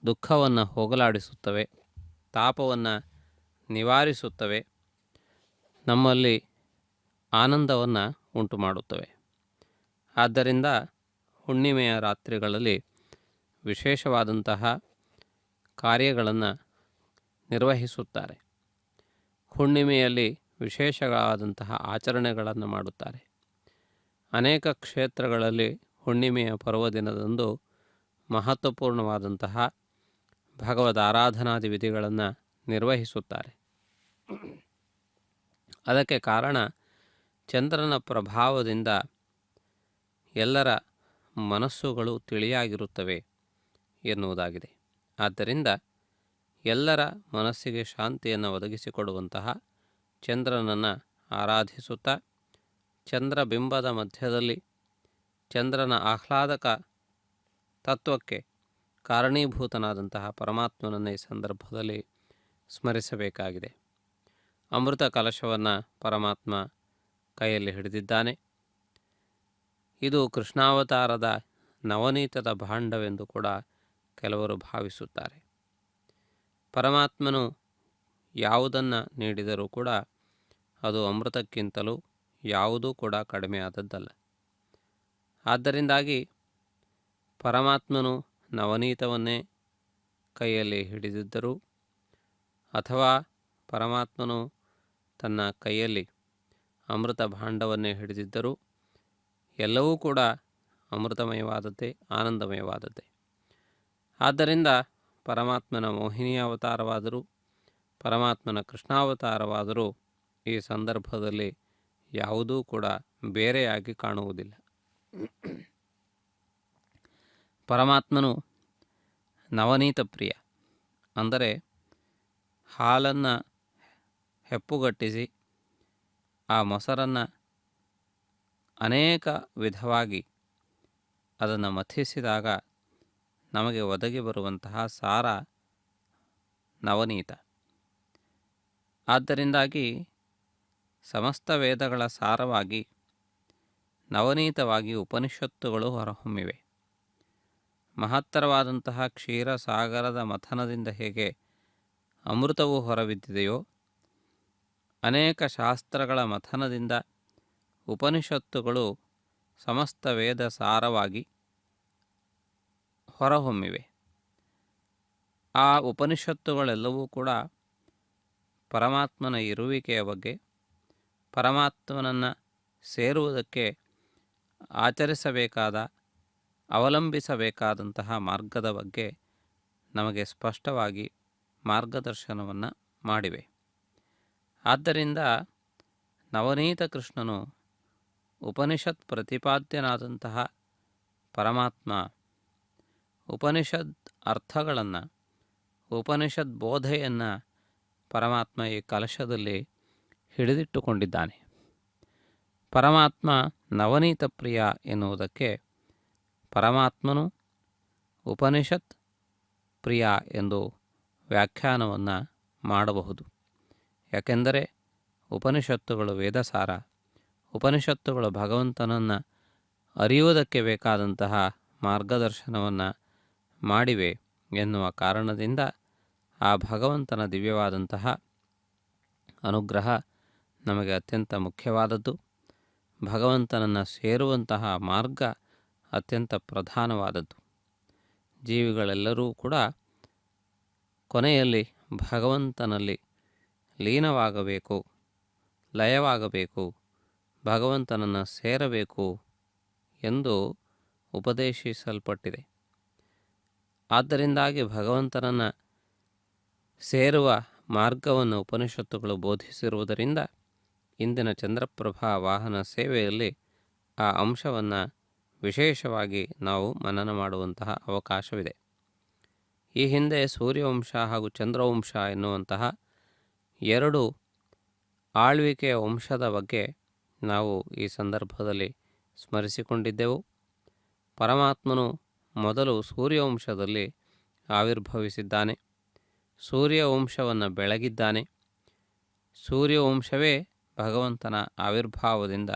ದುಃಖವನ್ನು ಹೋಗಲಾಡಿಸುತ್ತವೆ, ತಾಪವನ್ನು ನಿವಾರಿಸುತ್ತವೆ, ನಮ್ಮಲ್ಲಿ ಆನಂದವನ್ನು ಉಂಟು ಮಾಡುತ್ತವೆ. ಆದ್ದರಿಂದ ಹುಣ್ಣಿಮೆಯ ರಾತ್ರಿಗಳಲ್ಲಿ ವಿಶೇಷವಾದಂತಹ ಕಾರ್ಯಗಳನ್ನು ನಿರ್ವಹಿಸುತ್ತಾರೆ. ಹುಣ್ಣಿಮೆಯಲ್ಲಿ ವಿಶೇಷವಾದಂತಹ ಆಚರಣೆಗಳನ್ನು ಮಾಡುತ್ತಾರೆ. ಅನೇಕ ಕ್ಷೇತ್ರಗಳಲ್ಲಿ ಹುಣ್ಣಿಮೆಯ ಪರ್ವದಿನದಂದು ಮಹತ್ವಪೂರ್ಣವಾದಂತಹ ಭಗವದ್ ಆರಾಧನಾದಿ ವಿಧಿಗಳನ್ನು ನಿರ್ವಹಿಸುತ್ತಾರೆ. ಅದಕ್ಕೆ ಕಾರಣ ಚಂದ್ರನ ಪ್ರಭಾವದಿಂದ ಎಲ್ಲರ ಮನಸ್ಸುಗಳು ತಿಳಿಯಾಗಿರುತ್ತವೆ ಎನ್ನುವುದಾಗಿದೆ. ಆದ್ದರಿಂದ ಎಲ್ಲರ ಮನಸ್ಸಿಗೆ ಶಾಂತಿಯನ್ನು ಒದಗಿಸಿಕೊಡುವಂತಹ ಚಂದ್ರನನ್ನು ಆರಾಧಿಸುತ್ತಾ ಚಂದ್ರಬಿಂಬದ ಮಧ್ಯದಲ್ಲಿ ಚಂದ್ರನ ಆಹ್ಲಾದಕ ತತ್ವಕ್ಕೆ ಕಾರಣೀಭೂತನಾದಂತಹ ಪರಮಾತ್ಮನನ್ನು ಈ ಸಂದರ್ಭದಲ್ಲಿ ಸ್ಮರಿಸಬೇಕಾಗಿದೆ. ಅಮೃತ ಕಲಶವನ್ನು ಪರಮಾತ್ಮ ಕೈಯಲ್ಲಿ ಹಿಡಿದಿದ್ದಾನೆ. ಇದು ಕೃಷ್ಣಾವತಾರದ ನವನೀತದ ಭಾಂಡವೆಂದು ಕೂಡ ಕೆಲವರು ಭಾವಿಸುತ್ತಾರೆ. ಪರಮಾತ್ಮನು ಯಾವುದನ್ನು ನೀಡಿದರೂ ಕೂಡ ಅದು ಅಮೃತಕ್ಕಿಂತಲೂ ಯಾವುದೂ ಕೂಡ ಕಡಿಮೆಯಾದದ್ದಲ್ಲ. ಆದ್ದರಿಂದಾಗಿ ಪರಮಾತ್ಮನು ನವನೀತವನ್ನೇ ಕೈಯಲ್ಲಿ ಹಿಡಿದಿದ್ದರೂ ಅಥವಾ ಪರಮಾತ್ಮನು ತನ್ನ ಕೈಯಲ್ಲಿ ಅಮೃತ ಭಾಂಡವನ್ನೇ ಹಿಡಿದಿದ್ದರೂ ಎಲ್ಲವೂ ಕೂಡ ಅಮೃತಮಯವಾದದ್ದೇ, ಆನಂದಮಯವಾದದ್ದೇ. ಆದ್ದರಿಂದ ಪರಮಾತ್ಮನ ಮೋಹಿನಿ ಅವತಾರವಾದರೂ ಪರಮಾತ್ಮನ ಕೃಷ್ಣಾವತಾರವಾದರೂ ಈ ಸಂದರ್ಭದಲ್ಲಿ ಯಾವುದೂ ಕೂಡ ಬೇರೆಯಾಗಿ ಕಾಣುವುದಿಲ್ಲ. ಪರಮಾತ್ಮನು ನವನೀತ ಪ್ರಿಯ, ಅಂದರೆ ಹಾಲನ್ನು ಹೆಪ್ಪುಗಟ್ಟಿಸಿ ಆ ಮೊಸರನ್ನು ಅನೇಕ ವಿಧವಾಗಿ ಅದನ್ನು ಮಥಿಸಿದಾಗ ನಮಗೆ ಒದಗಿ ಬರುವಂತಹ ಸಾರ ನವನೀತ. ಆದ್ದರಿಂದಾಗಿ ಸಮಸ್ತ ವೇದಗಳ ಸಾರವಾಗಿ ನವನೀತವಾಗಿ ಉಪನಿಷತ್ತುಗಳು ಹೊರಹೊಮ್ಮಿವೆ. ಮಹತ್ತರವಾದಂತಹ ಕ್ಷೀರಸಾಗರದ ಮಥನದಿಂದ ಹೇಗೆ ಅಮೃತವು ಹೊರಬಿದ್ದಿದೆಯೋ, ಅನೇಕ ಶಾಸ್ತ್ರಗಳ ಮಥನದಿಂದ ಉಪನಿಷತ್ತುಗಳು ಸಮಸ್ತ ವೇದ ಸಾರವಾಗಿ ಹೊರಹೊಮ್ಮಿವೆ. ಆ ಉಪನಿಷತ್ತುಗಳೆಲ್ಲವೂ ಕೂಡ ಪರಮಾತ್ಮನ ಇರುವಿಕೆಯ ಬಗ್ಗೆ, ಪರಮಾತ್ಮನನ್ನು ಸೇರುವುದಕ್ಕೆ ಆಚರಿಸಬೇಕಾದ, ಅವಲಂಬಿಸಬೇಕಾದಂತಹ ಮಾರ್ಗದ ಬಗ್ಗೆ ನಮಗೆ ಸ್ಪಷ್ಟವಾಗಿ ಮಾರ್ಗದರ್ಶನವನ್ನು ಮಾಡಿವೆ. ಆದ್ದರಿಂದ ನವನೀತ ಕೃಷ್ಣನು ಉಪನಿಷತ್ ಪ್ರತಿಪಾದ್ಯನಾದಂತಹ ಪರಮಾತ್ಮ ಉಪನಿಷದ್ ಅರ್ಥಗಳನ್ನು, ಉಪನಿಷದ್ ಬೋಧೆಯನ್ನು ಪರಮಾತ್ಮ ಈ ಕಲಶದಲ್ಲಿ ಹಿಡಿದಿಟ್ಟುಕೊಂಡಿದ್ದಾನೆ. ಪರಮಾತ್ಮ ನವನೀತ ಪ್ರಿಯ ಎನ್ನುವುದಕ್ಕೆ ಪರಮಾತ್ಮನು ಉಪನಿಷತ್ ಪ್ರಿಯ ಎಂದು ವ್ಯಾಖ್ಯಾನವನ್ನು ಮಾಡಬಹುದು. ಯಾಕೆಂದರೆ ಉಪನಿಷತ್ತುಗಳು ವೇದಸಾರ, ಉಪನಿಷತ್ತುಗಳು ಭಗವಂತನನ್ನು ಅರಿಯುವುದಕ್ಕೆ ಬೇಕಾದಂತಹ ಮಾರ್ಗದರ್ಶನವನ್ನು ಮಾಡಿವೆ ಎನ್ನುವ ಕಾರಣದಿಂದ ಆ ಭಗವಂತನ ದಿವ್ಯವಾದಂತಹ ಅನುಗ್ರಹ ನಮಗೆ ಅತ್ಯಂತ ಮುಖ್ಯವಾದದ್ದು. ಭಗವಂತನನ್ನು ಸೇರುವಂತಹ ಮಾರ್ಗ ಅತ್ಯಂತ ಪ್ರಧಾನವಾದದ್ದು. ಜೀವಿಗಳೆಲ್ಲರೂ ಕೂಡ ಕೊನೆಯಲ್ಲಿ ಭಗವಂತನಲ್ಲಿ ಲೀನವಾಗಬೇಕು, ಲಯವಾಗಬೇಕು, ಭಗವಂತನನ್ನು ಸೇರಬೇಕು ಎಂದು ಉಪದೇಶಿಸಲ್ಪಟ್ಟಿದೆ. ಆದ್ದರಿಂದಾಗಿ ಭಗವಂತನನ್ನು ಸೇರುವ ಮಾರ್ಗವನ್ನು ಉಪನಿಷತ್ತುಗಳು ಬೋಧಿಸಿರುವುದರಿಂದ ಇಂದಿನ ಚಂದ್ರಪ್ರಭಾ ವಾಹನ ಸೇವೆಯಲ್ಲಿ ಆ ಅಂಶವನ್ನು ವಿಶೇಷವಾಗಿ ನಾವು ಮನನ ಮಾಡುವಂತಹ ಅವಕಾಶವಿದೆ. ಈ ಹಿಂದೆ ಸೂರ್ಯವಂಶ ಹಾಗೂ ಚಂದ್ರವಂಶ ಎನ್ನುವಂತಹ ಎರಡು ಆಳ್ವಿಕೆಯ ವಂಶದ ಬಗ್ಗೆ ನಾವು ಈ ಸಂದರ್ಭದಲ್ಲಿ ಸ್ಮರಿಸಿಕೊಂಡಿದ್ದೆವು. ಪರಮಾತ್ಮನು ಮೊದಲು ಸೂರ್ಯವಂಶದಲ್ಲಿ ಆವಿರ್ಭವಿಸಿದ್ದಾನೆ, ಸೂರ್ಯವಂಶವನ್ನು ಬೆಳಗಿದ್ದಾನೆ. ಸೂರ್ಯವಂಶವೇ ಭಗವಂತನ ಆವಿರ್ಭಾವದಿಂದ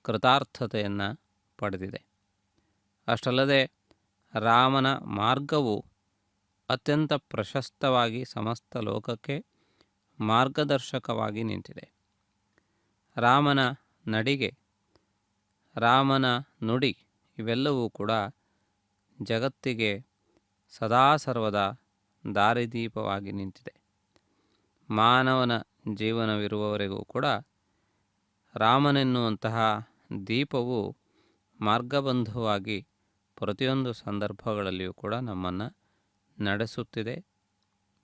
ಕೃತಾರ್ಥತೆಯನ್ನು ಪಡೆದಿದೆ. ಅಷ್ಟಲ್ಲದೆ ರಾಮನ ಮಾರ್ಗವು ಅತ್ಯಂತ ಪ್ರಶಸ್ತವಾಗಿ ಸಮಸ್ತ ಲೋಕಕ್ಕೆ ಮಾರ್ಗದರ್ಶಕವಾಗಿ ನಿಂತಿದೆ. ರಾಮನ ನಡಿಗೆ, ರಾಮನ ನುಡಿ ಇವೆಲ್ಲವೂ ಕೂಡ ಜಗತ್ತಿಗೆ ಸದಾ ಸರ್ವದಾ ದಾರಿದೀಪವಾಗಿ ನಿಂತಿದೆ. ಮಾನವನ ಜೀವನವಿರುವವರೆಗೂ ಕೂಡ ರಾಮನೆನ್ನುವಂತಹ ದೀಪವು ಮಾರ್ಗಬಂಧುವಾಗಿ ಪ್ರತಿಯೊಂದು ಸಂದರ್ಭಗಳಲ್ಲಿಯೂ ಕೂಡ ನಮ್ಮನ್ನು ನಡೆಸುತ್ತಿದೆ,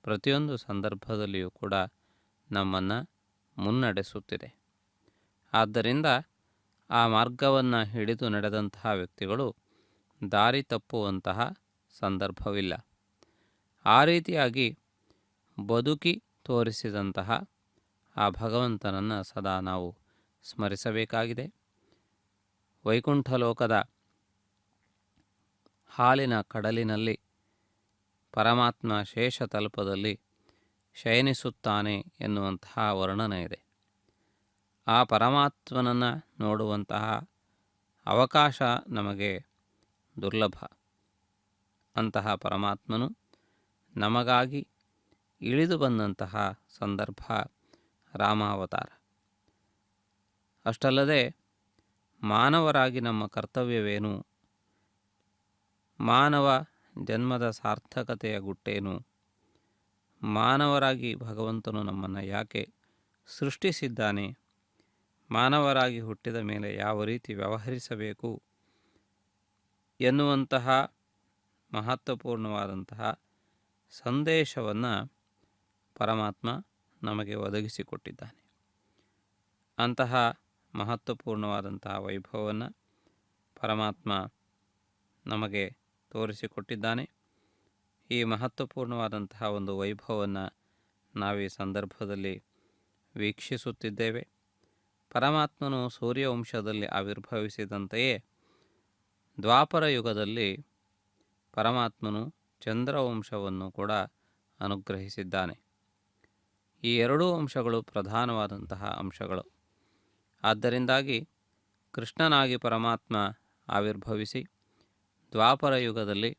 ಪ್ರತಿಯೊಂದು ಸಂದರ್ಭದಲ್ಲಿಯೂ ಕೂಡ ನಮ್ಮನ್ನು ಮುನ್ನಡೆಸುತ್ತಿದೆ. ಆದ್ದರಿಂದ ಆ ಮಾರ್ಗವನ್ನು ಹಿಡಿದು ನಡೆದಂತಹ ವ್ಯಕ್ತಿಗಳು ದಾರಿ ತಪ್ಪುವಂತಹ ಸಂದರ್ಭವಿಲ್ಲ. ಆ ರೀತಿಯಾಗಿ ಬದುಕಿ ತೋರಿಸಿದಂತಹ ಆ ಭಗವಂತನನ್ನು ಸದಾ ನಾವು ಸ್ಮರಿಸಬೇಕಾಗಿದೆ. ವೈಕುಂಠ ಲೋಕದ ಹಾಲಿನ ಕಡಲಿನಲ್ಲಿ ಪರಮಾತ್ಮ ಶೇಷತಲ್ಪದಲ್ಲಿ ಶಯನಿಸುತ್ತಾನೆ ಎನ್ನುವಂತಹ ವರ್ಣನೆ ಇದೆ. ಆ ಪರಮಾತ್ಮನನ್ನು ನೋಡುವಂತಹ ಅವಕಾಶ ನಮಗೆ ದುರ್ಲಭ. ಅಂತಹ ಪರಮಾತ್ಮನು ನಮಗಾಗಿ ಇಳಿದು ಬಂದಂತಹ ಸಂದರ್ಭ ರಾಮಾವತಾರ. ಅಷ್ಟಲ್ಲದೆ ಮಾನವರಾಗಿ ನಮ್ಮ ಕರ್ತವ್ಯವೇನು, ಮಾನವ ಜನ್ಮದ ಸಾರ್ಥಕತೆಯ ಗುಟ್ಟೇನು, ಮಾನವರಾಗಿ ಭಗವಂತನು ನಮ್ಮನ್ನು ಯಾಕೆ ಸೃಷ್ಟಿಸಿದ್ದಾನೆ, ಮಾನವರಾಗಿ ಹುಟ್ಟಿದ ಮೇಲೆ ಯಾವ ರೀತಿ ವ್ಯವಹರಿಸಬೇಕು ಎನ್ನುವಂತಹ ಮಹತ್ವಪೂರ್ಣವಾದಂತಹ ಸಂದೇಶವನ್ನು ಪರಮಾತ್ಮ ನಮಗೆ ಒದಗಿಸಿಕೊಟ್ಟಿದ್ದಾನೆ. ಅಂತಹ ಮಹತ್ವಪೂರ್ಣವಾದಂತಹ ವೈಭವವನ್ನು ಪರಮಾತ್ಮ ನಮಗೆ ತೋರಿಸಿಕೊಟ್ಟಿದ್ದಾನೆ. ಈ ಮಹತ್ವಪೂರ್ಣವಾದಂತಹ ಒಂದು ವೈಭವವನ್ನು ನಾವು ಈ ಸಂದರ್ಭದಲ್ಲಿ ವೀಕ್ಷಿಸುತ್ತಿದ್ದೇವೆ. ಪರಮಾತ್ಮನು ಸೂರ್ಯವಂಶದಲ್ಲಿ ಆವಿರ್ಭವಿಸಿದಂತೆಯೇ ದ್ವಾಪರ ಯುಗದಲ್ಲಿ ಪರಮಾತ್ಮನು ಚಂದ್ರವಂಶವನ್ನು ಕೂಡ ಅನುಗ್ರಹಿಸಿದ್ದಾನೆ. ಈ ಎರಡೂ ಅಂಶಗಳು ಪ್ರಧಾನವಾದಂತಹ ಅಂಶಗಳು. ಆದ್ದರಿಂದಾಗಿ ಕೃಷ್ಣನಾಗಿ ಪರಮಾತ್ಮ ಆವಿರ್ಭವಿಸಿ ದ್ವಾಪರ ಯುಗದಲ್ಲಿ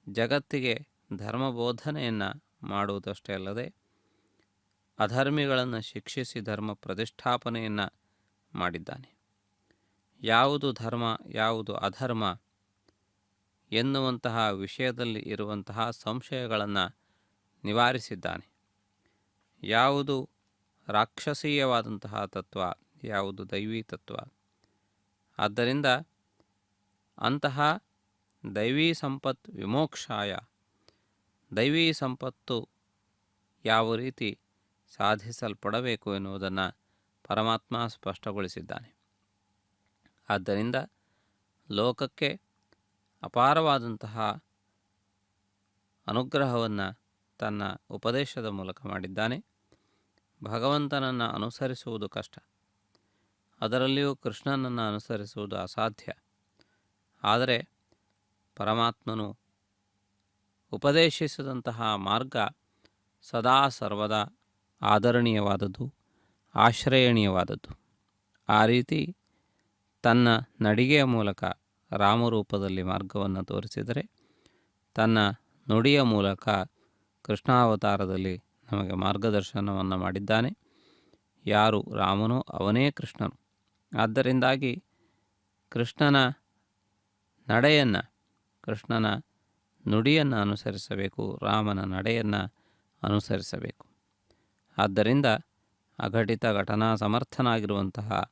ಜಗತ್ತಿಗೆ ಧರ್ಮಬೋಧನೆಯನ್ನು ಮಾಡುವುದಷ್ಟೇ ಅಲ್ಲದೆ ಅಧರ್ಮಿಗಳನ್ನು ಶಿಕ್ಷಿಸಿ ಧರ್ಮ ಪ್ರತಿಷ್ಠಾಪನೆಯನ್ನು ಮಾಡಿದ್ದಾನೆ. ಯಾವುದು ಧರ್ಮ ಯಾವುದು ಅಧರ್ಮ ಎನ್ನುವಂತಹ ವಿಷಯದಲ್ಲಿ ಇರುವಂತಹ ಸಂಶಯಗಳನ್ನು ನಿವಾರಿಸಿದ್ದಾನೆ. ಯಾವುದು ರಾಕ್ಷಸೀಯವಾದಂತಹ ತತ್ವ, ಯಾವುದು ದೈವೀ ತತ್ವ. ಆದ್ದರಿಂದ ಅಂತಹ ದೈವೀ ಸಂಪತ್ ವಿಮೋಕ್ಷಾಯ, ದೈವೀ ಸಂಪತ್ತು ಯಾವ ರೀತಿ ಸಾಧಿಸಲ್ಪಡಬೇಕು ಎನ್ನುವುದನ್ನು ಪರಮಾತ್ಮ ಸ್ಪಷ್ಟಗೊಳಿಸಿದ್ದಾನೆ. ಆದ್ದರಿಂದ ಲೋಕಕ್ಕೆ ಅಪಾರವಾದಂತಹ ಅನುಗ್ರಹವನ್ನು ತನ್ನ ಉಪದೇಶದ ಮೂಲಕ ಮಾಡಿದ್ದಾನೆ. ಭಗವಂತನನ್ನು ಅನುಸರಿಸುವುದು ಕಷ್ಟ, ಅದರಲ್ಲಿಯೂ ಕೃಷ್ಣನನ್ನು ಅನುಸರಿಸುವುದು ಅಸಾಧ್ಯ. ಆದರೆ ಪರಮಾತ್ಮನು ಉಪದೇಶಿಸಿದಂತಹ ಮಾರ್ಗ ಸದಾ ಸರ್ವದಾ ಆದರಣೀಯವಾದದ್ದು, ಆಶ್ರಯಣೀಯವಾದದ್ದು. ಆ ರೀತಿ ತನ್ನ ನಡಿಗೆಯ ಮೂಲಕ ರಾಮರೂಪದಲ್ಲಿ ಮಾರ್ಗವನ್ನು ತೋರಿಸಿದರೆ, ತನ್ನ ನುಡಿಯ ಮೂಲಕ ಕೃಷ್ಣಾವತಾರದಲ್ಲಿ ನಮಗೆ ಮಾರ್ಗದರ್ಶನವನ್ನು ಮಾಡಿದ್ದಾನೆ. ಯಾರು ರಾಮನೋ ಅವನೇ ಕೃಷ್ಣನು. ಆದ್ದರಿಂದಾಗಿ ಕೃಷ್ಣನ ನಡೆಯನ್ನು, ಕೃಷ್ಣನ ನುಡಿಯನ್ನು ಅನುಸರಿಸಬೇಕು, ರಾಮನ ನಡೆಯನ್ನು ಅನುಸರಿಸಬೇಕು. ಆದ್ದರಿಂದ ಅಘಟಿತ ಘಟನಾ ಸಮರ್ಥನಾಗಿರುವಂತಹ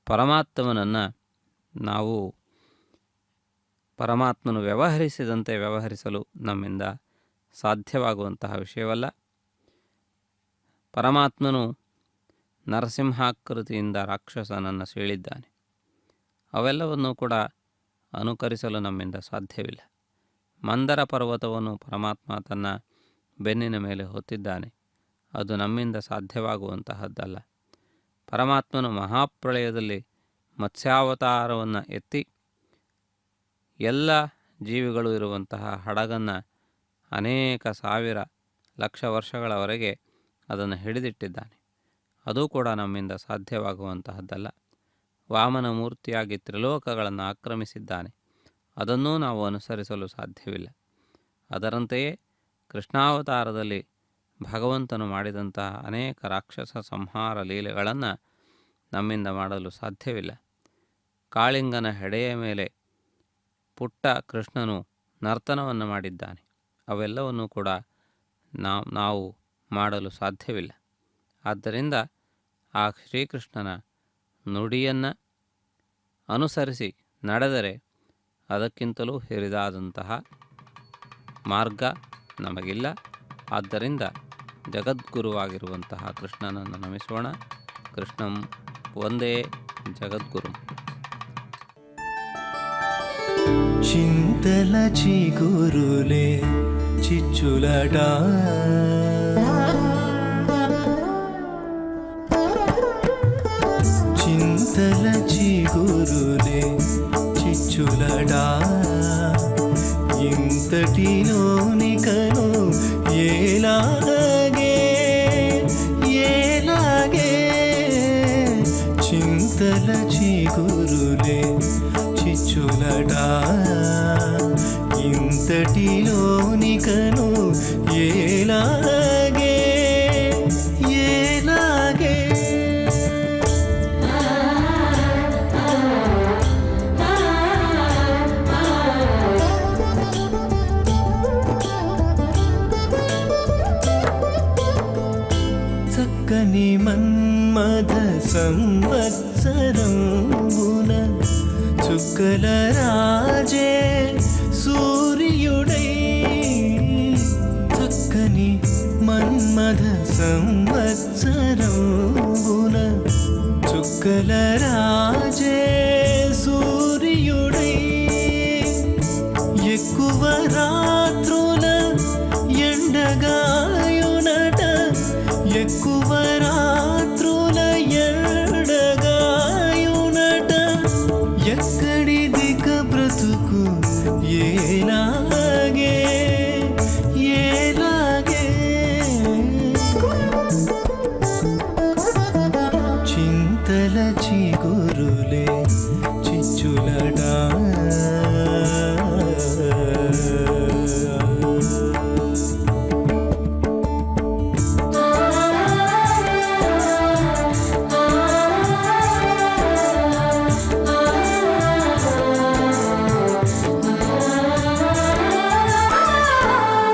ಪರಮಾತ್ಮನನ್ನು ನಾವು ಪರಮಾತ್ಮನು ವ್ಯವಹರಿಸಿದಂತೆ ವ್ಯವಹರಿಸಲು ನಮ್ಮಿಂದ ಸಾಧ್ಯವಾಗುವಂತಹ ವಿಷಯವಲ್ಲ. ಪರಮಾತ್ಮನು ನರಸಿಂಹಾಕೃತಿಯಿಂದ ರಾಕ್ಷಸನನ್ನು ಸೀಳಿದ್ದಾನೆ. ಅವೆಲ್ಲವನ್ನೂ ಕೂಡ ಅನುಕರಿಸಲು ನಮ್ಮಿಂದ ಸಾಧ್ಯವಿಲ್ಲ. ಮಂದರ ಪರ್ವತವನ್ನು ಪರಮಾತ್ಮ ತನ್ನ ಬೆನ್ನಿನ ಮೇಲೆ ಹೊತ್ತಿದ್ದಾನೆ. ಅದು ನಮ್ಮಿಂದ ಸಾಧ್ಯವಾಗುವಂತಹದ್ದಲ್ಲ. ಪರಮಾತ್ಮನು ಮಹಾಪ್ರಳಯದಲ್ಲಿ ಮತ್ಸ್ಯಾವತಾರವನ್ನು ಎತ್ತಿ ಎಲ್ಲ ಜೀವಿಗಳು ಇರುವಂತಹ ಹಡಗನ್ನು ಅನೇಕ ಸಾವಿರ ಲಕ್ಷ ವರ್ಷಗಳವರೆಗೆ ಅದನ್ನು ಹಿಡಿದಿಟ್ಟಿದ್ದಾನೆ. ಅದು ಕೂಡ ನಮ್ಮಿಂದ ಸಾಧ್ಯವಾಗುವಂತಹದ್ದಲ್ಲ. ವಾಮನ ಮೂರ್ತಿಯಾಗಿ ತ್ರಿಲೋಕಗಳನ್ನು ಆಕ್ರಮಿಸಿದ್ದಾನೆ. ಅದನ್ನೂ ನಾವು ಅನುಸರಿಸಲು ಸಾಧ್ಯವಿಲ್ಲ. ಅದರಂತೆಯೇ ಕೃಷ್ಣಾವತಾರದಲ್ಲಿ ಭಗವಂತನು ಮಾಡಿದಂತಹ ಅನೇಕ ರಾಕ್ಷಸ ಸಂಹಾರ ಲೀಲೆಗಳನ್ನು ನಮ್ಮಿಂದ ಮಾಡಲು ಸಾಧ್ಯವಿಲ್ಲ. ಕಾಳಿಂಗನ ಹೆಡೆಯ ಮೇಲೆ ಪುಟ್ಟ ಕೃಷ್ಣನು ನರ್ತನವನ್ನು ಮಾಡಿದ್ದಾನೆ. ಅವೆಲ್ಲವನ್ನೂ ಕೂಡ ನಾವು ಮಾಡಲು ಸಾಧ್ಯವಿಲ್ಲ. ಆದ್ದರಿಂದ ಆ ಶ್ರೀಕೃಷ್ಣನ ನುಡಿಯನ್ನು ಅನುಸರಿಸಿ ನಡೆದರೆ ಅದಕ್ಕಿಂತಲೂ ಹಿರಿದಾದಂತಹ ಮಾರ್ಗ ನಮಗಿಲ್ಲ. ಆದ್ದರಿಂದ ಜಗದ್ಗುರುವಾಗಿರುವಂತಹ ಕೃಷ್ಣನನ್ನು ನಮಿಸೋಣ. ಕೃಷ್ಣಂ ವಂದೇ ಜಗದ್ಗುರುಂ. చింతల చిగురులే చిచ్చులడా చింతల చిగురులే చిచ్చులడా ఇంతటిలోనికను ఏలాగే చింతల చిగురులే చిచ్చుల చిచ్చులడా ఇంతటిలోనికను ఏలాగే ఏలాగే చక్కని మన్మథ సంవత్సరంబున చుక్కల రాజే సూర్యుడై చక్కని మన్మథ సంవత్సరంబున చుక్కల రాజే సూర్యుడై ఎక్కువ రాత్రుల ఎండగాయునట ఎక్కువ రాత్రుల ఎండగాయునట ఎక్కడిదిక బ్రతుకు ఏలాగే ఏలాగే చింతల చిగురులే చిచ్చులడా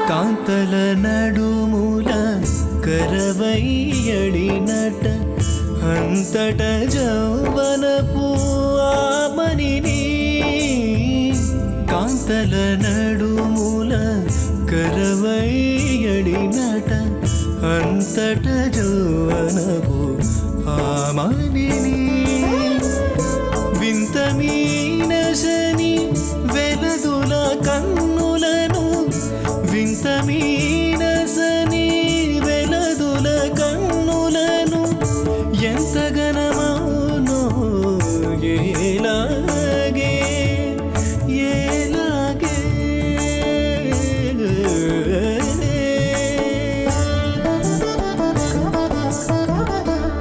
కాంతల నడుముల కరవయ్యడినట అంతట జౌవనపు ఆమనిని కాంతల నడుముల కరవయ్యడినట అంతట జౌవనపు ఆమనిని వింత మీనశని వెలదుల కన్నులను వింత మీనసని వెలదుల కన్నులను ఎంత గణమౌనో ఏలాగే ఏలాగే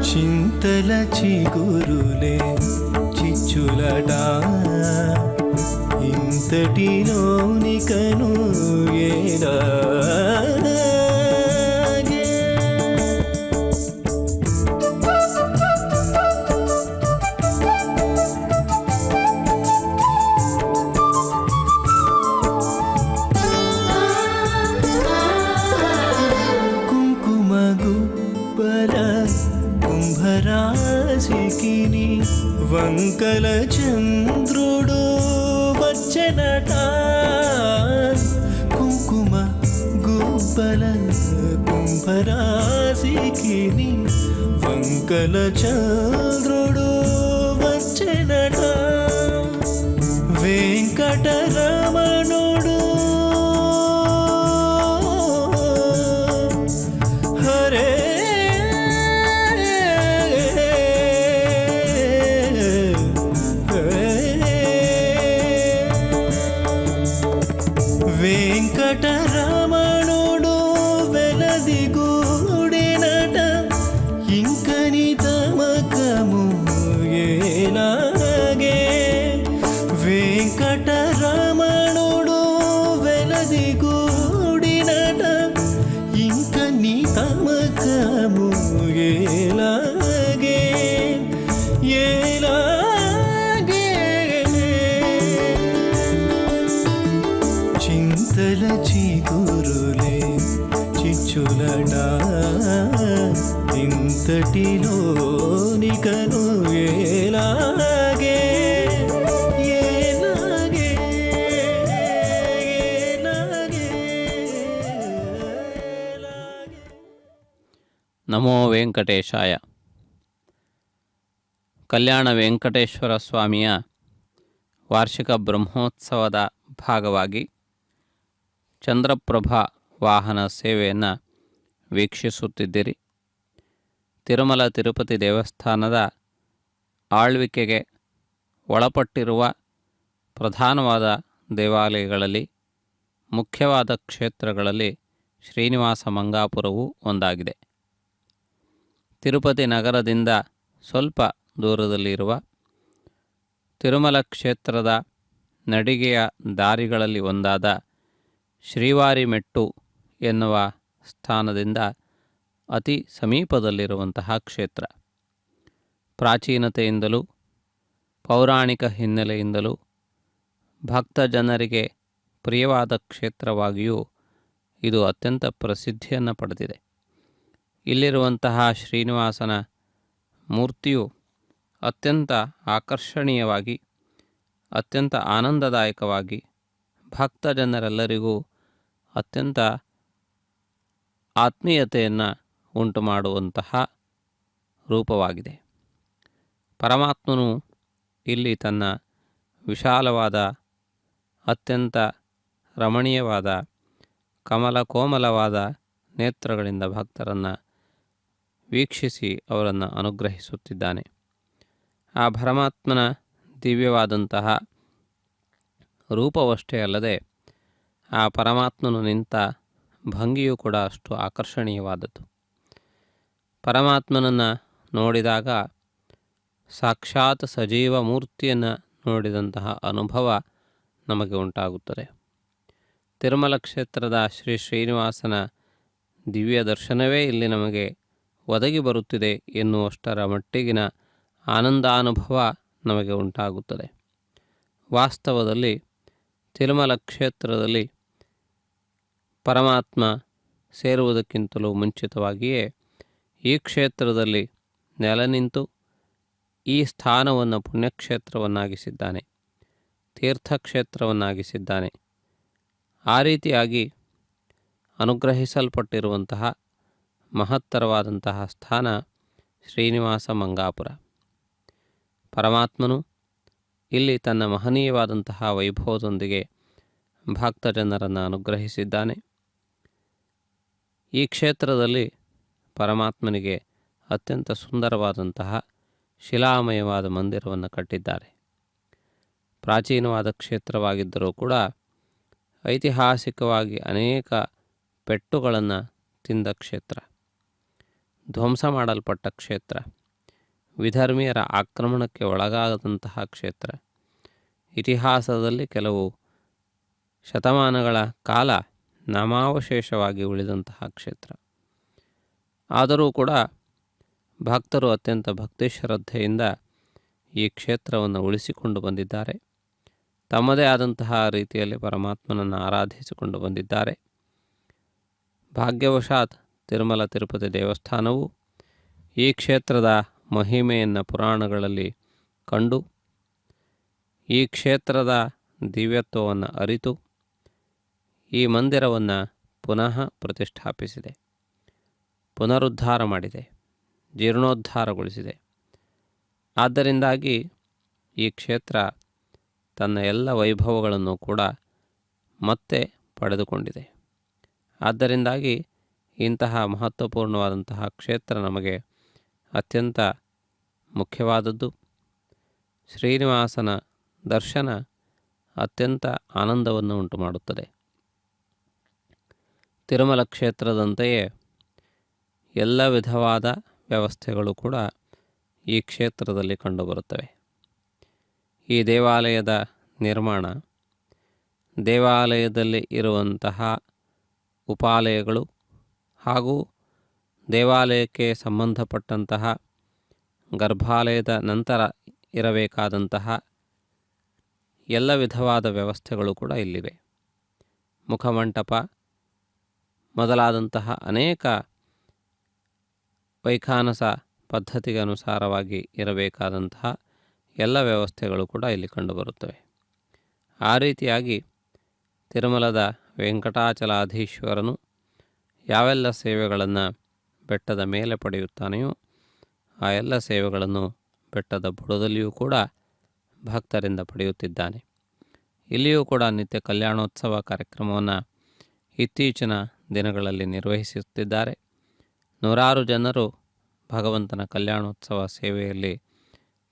చింతల చిగురులే చిచ్చులడా ఇంతటిలోనికను ఏలాగే కుంకుమ గుబ్బల కుంభరాశికిని వంకల చంద్రుడు వచ్చెనట కుంకుమ గుబ్బల కుంభరాశికిని వంకల చంద్రుడు వచ్చెనట వెంకటరమణుడు హరే వెంకటరమణుడు వెలదిగూడినట ఇంకని తమకము ఏలాగే వెంకటరమణుడు వెలదిగూడినట ఇంకని తమకము ఏలాగే ఏలాగే చింతల చిగురులే చిచ్చులడా ఇంతటిలోనికను ఏలాగే ఏలాగే ఏలాగే ఏలాగే. నమో వెంకటేశాಯ. ಕಲ್ಯಾಣ ವೆಂಕಟೇಶ್ವರ ಸ್ವಾಮಿಯ ವಾರ್ಷಿಕ ಬ್ರಹ್ಮೋತ್ಸವದ ಭಾಗವಾಗಿ ಚಂದ್ರಪ್ರಭಾ ವಾಹನ ಸೇವೆಯನ್ನು ವೀಕ್ಷಿಸುತ್ತಿದ್ದೀರಿ. ತಿರುಮಲ ತಿರುಪತಿ ದೇವಸ್ಥಾನದ ಆಳ್ವಿಕೆಗೆ ಒಳಪಟ್ಟಿರುವ ಪ್ರಧಾನವಾದ ದೇವಾಲಯಗಳಲ್ಲಿ ಮುಖ್ಯವಾದ ಕ್ಷೇತ್ರಗಳಲ್ಲಿ ಶ್ರೀನಿವಾಸ ಮಂಗಾಪುರವು ಒಂದಾಗಿದೆ. ತಿರುಪತಿ ನಗರದಿಂದ ಸ್ವಲ್ಪ ದೂರದಲ್ಲಿರುವ ತಿರುಮಲ ಕ್ಷೇತ್ರದ ನಡಿಗೆಯ ದಾರಿಗಳಲ್ಲಿ ಒಂದಾದ ಶ್ರೀವಾರಿಮೆಟ್ಟು ಎನ್ನುವ ಸ್ಥಾನದಿಂದ ಅತಿ ಸಮೀಪದಲ್ಲಿರುವಂತಹ ಕ್ಷೇತ್ರ. ಪ್ರಾಚೀನತೆಯಿಂದಲೂ ಪೌರಾಣಿಕ ಹಿನ್ನೆಲೆಯಿಂದಲೂ ಭಕ್ತ ಜನರಿಗೆ ಪ್ರಿಯವಾದ ಕ್ಷೇತ್ರವಾಗಿಯೂ ಇದು ಅತ್ಯಂತ ಪ್ರಸಿದ್ಧಿಯನ್ನು ಪಡೆದಿದೆ. ಇಲ್ಲಿರುವಂತಹ ಶ್ರೀನಿವಾಸನ ಮೂರ್ತಿಯು ಅತ್ಯಂತ ಆಕರ್ಷಣೀಯವಾಗಿ, ಅತ್ಯಂತ ಆನಂದದಾಯಕವಾಗಿ, ಭಕ್ತ ಜನರೆಲ್ಲರಿಗೂ ಅತ್ಯಂತ ಆತ್ಮೀಯತೆಯನ್ನು ಉಂಟು ಮಾಡುವಂತಹ ರೂಪವಾಗಿದೆ. ಪರಮಾತ್ಮನು ಇಲ್ಲಿ ತನ್ನ ವಿಶಾಲವಾದ, ಅತ್ಯಂತ ರಮಣೀಯವಾದ, ಕಮಲಕೋಮಲವಾದ ನೇತ್ರಗಳಿಂದ ಭಕ್ತರನ್ನು ವೀಕ್ಷಿಸಿ ಅವರನ್ನು ಅನುಗ್ರಹಿಸುತ್ತಿದ್ದಾನೆ. ಆ ಪರಮಾತ್ಮನ ದಿವ್ಯವಾದಂತಹ ರೂಪವಷ್ಟೇ ಅಲ್ಲದೆ ಆ ಪರಮಾತ್ಮನು ನಿಂತ ಭಂಗಿಯೂ ಕೂಡ ಅಷ್ಟು ಆಕರ್ಷಣೀಯವಾದದ್ದು. ಪರಮಾತ್ಮನನ್ನು ನೋಡಿದಾಗ ಸಾಕ್ಷಾತ್ ಸಜೀವ ಮೂರ್ತಿಯನ್ನು ನೋಡಿದಂತಹ ಅನುಭವ ನಮಗೆ ಉಂಟಾಗುತ್ತದೆ. ತಿರುಮಲ ಕ್ಷೇತ್ರದ ಶ್ರೀ ಶ್ರೀನಿವಾಸನ ದಿವ್ಯ ದರ್ಶನವೇ ಇಲ್ಲಿ ನಮಗೆ ಒದಗಿ ಬರುತ್ತಿದೆ ಎನ್ನುವಷ್ಟರ ಮಟ್ಟಿಗಿನ ಆನಂದಾನುಭವ ನಮಗೆ ಉಂಟಾಗುತ್ತದೆ. ವಾಸ್ತವದಲ್ಲಿ ತಿರುಮಲ ಕ್ಷೇತ್ರದಲ್ಲಿ ಪರಮಾತ್ಮ ಸೇರುವುದಕ್ಕಿಂತಲೂ ಮುಂಚಿತವಾಗಿಯೇ ಈ ಕ್ಷೇತ್ರದಲ್ಲಿ ನೆಲೆ ನಿಂತು ಈ ಸ್ಥಾನವನ್ನು ಪುಣ್ಯಕ್ಷೇತ್ರವನ್ನಾಗಿಸಿದ್ದಾನೆ, ತೀರ್ಥಕ್ಷೇತ್ರವನ್ನಾಗಿಸಿದ್ದಾನೆ. ಆ ರೀತಿಯಾಗಿ ಅನುಗ್ರಹಿಸಲ್ಪಟ್ಟಿರುವಂತಹ ಮಹತ್ತರವಾದಂತಹ ಸ್ಥಾನ ಶ್ರೀನಿವಾಸ ಮಂಗಾಪುರ. ಪರಮಾತ್ಮನು ಇಲ್ಲಿ ತನ್ನ ಮಹನೀಯವಾದಂತಹ ವೈಭವದೊಂದಿಗೆ ಭಕ್ತ ಜನರನ್ನು ಅನುಗ್ರಹಿಸಿದ್ದಾನೆ. ಈ ಕ್ಷೇತ್ರದಲ್ಲಿ ಪರಮಾತ್ಮನಿಗೆ ಅತ್ಯಂತ ಸುಂದರವಾದಂತಹ ಶಿಲಾಮಯವಾದ ಮಂದಿರವನ್ನು ಕಟ್ಟಿದ್ದಾರೆ. ಪ್ರಾಚೀನವಾದ ಕ್ಷೇತ್ರವಾಗಿದ್ದರೂ ಕೂಡ ಐತಿಹಾಸಿಕವಾಗಿ ಅನೇಕ ಪೆಟ್ಟುಗಳನ್ನು ತಿಂದ ಕ್ಷೇತ್ರ, ಧ್ವಂಸ ಮಾಡಲ್ಪಟ್ಟ ಕ್ಷೇತ್ರ, ವಿಧರ್ಮೀಯರ ಆಕ್ರಮಣಕ್ಕೆ ಒಳಗಾದಂತಹ ಕ್ಷೇತ್ರ, ಇತಿಹಾಸದಲ್ಲಿ ಕೆಲವು ಶತಮಾನಗಳ ಕಾಲ ನಾಮಾವಶೇಷವಾಗಿ ಉಳಿದಂತಹ ಕ್ಷೇತ್ರ. ಆದರೂ ಕೂಡ ಭಕ್ತರು ಅತ್ಯಂತ ಭಕ್ತಿ ಶ್ರದ್ಧೆಯಿಂದ ಈ ಕ್ಷೇತ್ರವನ್ನು ಉಳಿಸಿಕೊಂಡು ಬಂದಿದ್ದಾರೆ. ತಮ್ಮದೇ ಆದಂತಹ ರೀತಿಯಲ್ಲಿ ಪರಮಾತ್ಮನನ್ನು ಆರಾಧಿಸಿಕೊಂಡು ಬಂದಿದ್ದಾರೆ. ಭಾಗ್ಯವಶಾತ್ ತಿರುಮಲ ತಿರುಪತಿ ದೇವಸ್ಥಾನವು ಈ ಕ್ಷೇತ್ರದ ಮಹಿಮೆಯನ್ನು ಪುರಾಣಗಳಲ್ಲಿ ಕಂಡು ಈ ಕ್ಷೇತ್ರದ ದಿವ್ಯತ್ವವನ್ನು ಅರಿತು ಈ ಮಂದಿರವನ್ನು ಪುನಃ ಪ್ರತಿಷ್ಠಾಪಿಸಿದೆ, ಪುನರುದ್ಧಾರ ಮಾಡಿದೆ, ಜೀರ್ಣೋದ್ಧಾರಗೊಳಿಸಿದೆ. ಆದ್ದರಿಂದಾಗಿ ಈ ಕ್ಷೇತ್ರ ತನ್ನ ಎಲ್ಲ ವೈಭವಗಳನ್ನು ಕೂಡ ಮತ್ತೆ ಪಡೆದುಕೊಂಡಿದೆ. ಆದ್ದರಿಂದಾಗಿ ಇಂತಹ ಮಹತ್ವಪೂರ್ಣವಾದಂತಹ ಕ್ಷೇತ್ರ ನಮಗೆ ಅತ್ಯಂತ ಮುಖ್ಯವಾದದ್ದು. ಶ್ರೀನಿವಾಸನ ದರ್ಶನ ಅತ್ಯಂತ ಆನಂದವನ್ನು ಉಂಟು ಮಾಡುತ್ತದೆ. ತಿರುಮಲ ಕ್ಷೇತ್ರದಂತೆಯೇ ಎಲ್ಲ ವಿಧವಾದ ವ್ಯವಸ್ಥೆಗಳು ಕೂಡ ಈ ಕ್ಷೇತ್ರದಲ್ಲಿ ಕಂಡುಬರುತ್ತವೆ. ಈ ದೇವಾಲಯದ ನಿರ್ಮಾಣ, ದೇವಾಲಯದಲ್ಲಿ ಇರುವಂತಹ ಉಪಾಲಯಗಳು ಹಾಗೂ ದೇವಾಲಯಕ್ಕೆ ಸಂಬಂಧಪಟ್ಟಂತಹ ಗರ್ಭಾಲಯದ ನಂತರ ಇರಬೇಕಾದಂತಹ ಎಲ್ಲ ವಿಧವಾದ ವ್ಯವಸ್ಥೆಗಳು ಕೂಡ ಇಲ್ಲಿವೆ. ಮುಖಮಂಟಪ ಮೊದಲಾದಂತಹ ಅನೇಕ ವೈಖಾನಸ ಪದ್ಧತಿಗೆ ಅನುಸಾರವಾಗಿ ಇರಬೇಕಾದಂತಹ ಎಲ್ಲ ವ್ಯವಸ್ಥೆಗಳು ಕೂಡ ಇಲ್ಲಿ ಕಂಡುಬರುತ್ತವೆ. ಆ ರೀತಿಯಾಗಿ ತಿರುಮಲದ ವೆಂಕಟಾಚಲಾಧೀಶ್ವರನು ಯಾವೆಲ್ಲ ಸೇವೆಗಳನ್ನು ಬೆಟ್ಟದ ಮೇಲೆ ಪಡೆಯುತ್ತಾನೆಯೋ ಆ ಎಲ್ಲ ಸೇವೆಗಳನ್ನು ಬೆಟ್ಟದ ಬುಡದಲ್ಲಿಯೂ ಕೂಡ ಭಕ್ತರಿಂದ ಪಡೆಯುತ್ತಿದ್ದಾನೆ. ಇಲ್ಲಿಯೂ ಕೂಡ ನಿತ್ಯ ಕಲ್ಯಾಣೋತ್ಸವ ಕಾರ್ಯಕ್ರಮವನ್ನು ಇತ್ತೀಚಿನ ದಿನಗಳಲ್ಲಿ ನಿರ್ವಹಿಸುತ್ತಿದ್ದಾರೆ. ನೂರಾರು ಜನರು ಭಗವಂತನ ಕಲ್ಯಾಣೋತ್ಸವ ಸೇವೆಯಲ್ಲಿ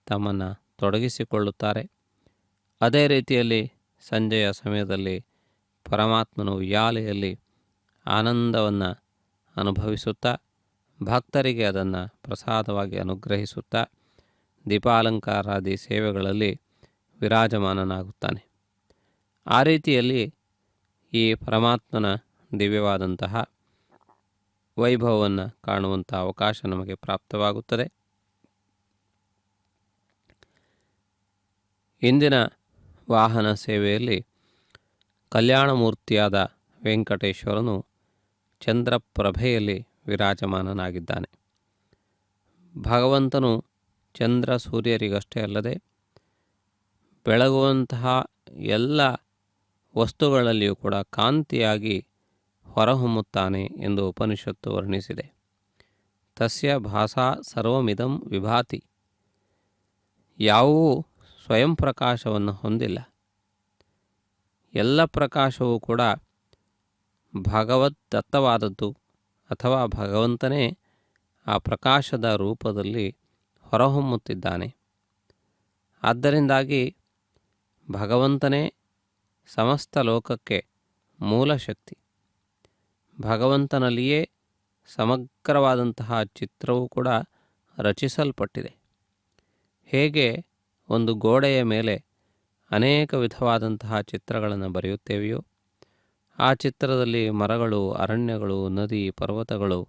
ತಮ್ಮನ್ನು ತೊಡಗಿಸಿಕೊಳ್ಳುತ್ತಾರೆ. ಅದೇ ರೀತಿಯಲ್ಲಿ ಸಂಜೆಯ ಸಮಯದಲ್ಲಿ ಪರಮಾತ್ಮನು ಉಯ್ಯಾಲೆಯಲ್ಲಿ ಆನಂದವನ್ನು ಅನುಭವಿಸುತ್ತಾ ಭಕ್ತರಿಗೆ ಅದನ್ನು ಪ್ರಸಾದವಾಗಿ ಅನುಗ್ರಹಿಸುತ್ತಾ ದೀಪಾಲಂಕಾರಾದಿ ಸೇವೆಗಳಲ್ಲಿ ವಿರಾಜಮಾನನಾಗುತ್ತಾನೆ. ಆ ರೀತಿಯಲ್ಲಿ ಈ ಪರಮಾತ್ಮನ ದಿವ್ಯವಾದಂತಹ ವೈಭವವನ್ನು ಕಾಣುವಂಥ ಅವಕಾಶ ನಮಗೆ ಪ್ರಾಪ್ತವಾಗುತ್ತದೆ. ಇಂದಿನ ವಾಹನ ಸೇವೆಯಲ್ಲಿ ಕಲ್ಯಾಣಮೂರ್ತಿಯಾದ ವೆಂಕಟೇಶ್ವರನು ಚಂದ್ರಪ್ರಭೆಯಲ್ಲಿ ವಿರಾಜಮಾನನಾಗಿದ್ದಾನೆ. ಭಗವಂತನು ಚಂದ್ರ ಸೂರ್ಯರಿಗಷ್ಟೇ ಅಲ್ಲದೆ ಬೆಳಗುವಂತಹ ಎಲ್ಲ ವಸ್ತುಗಳಲ್ಲಿಯೂ ಕೂಡ ಕಾಂತಿಯಾಗಿ ಹೊರಹೊಮ್ಮುತ್ತಾನೆ ಎಂದು ಉಪನಿಷತ್ತು ವರ್ಣಿಸಿದೆ. ತಸ್ಯ ಭಾಸಾ ಸರ್ವಮಿದಂ ವಿಭಾತಿ. ಯಾವುವೂ ಸ್ವಯಂ ಪ್ರಕಾಶವನ್ನು ಹೊಂದಿಲ್ಲ. ಎಲ್ಲ ಪ್ರಕಾಶವೂ ಕೂಡ ಭಗವತ್ ದತ್ತವಾದದ್ದು ಅಥವಾ ಭಗವಂತನೇ ಆ ಪ್ರಕಾಶದ ರೂಪದಲ್ಲಿ ಹೊರಹೊಮ್ಮುತ್ತಿದ್ದಾನೆ. ಆದ್ದರಿಂದಾಗಿ ಭಗವಂತನೇ ಸಮಸ್ತ ಲೋಕಕ್ಕೆ ಮೂಲ ಶಕ್ತಿ. ಭಗವಂತನಲ್ಲಿಯೇ ಸಮಗ್ರವಾದಂತಹ ಚಿತ್ರವೂ ಕೂಡ ರಚಿಸಲ್ಪಟ್ಟಿದೆ. ಹೇಗೆ ಒಂದು ಗೋಡೆಯ ಮೇಲೆ ಅನೇಕ ವಿಧವಾದಂತಹ ಚಿತ್ರಗಳನ್ನು ಬರೆಯುತ್ತೇವೆಯೋ, ಆ ಚಿತ್ರದಲ್ಲಿ ಮರಗಳು, ಅರಣ್ಯಗಳು, ನದಿ, ಪರ್ವತಗಳು,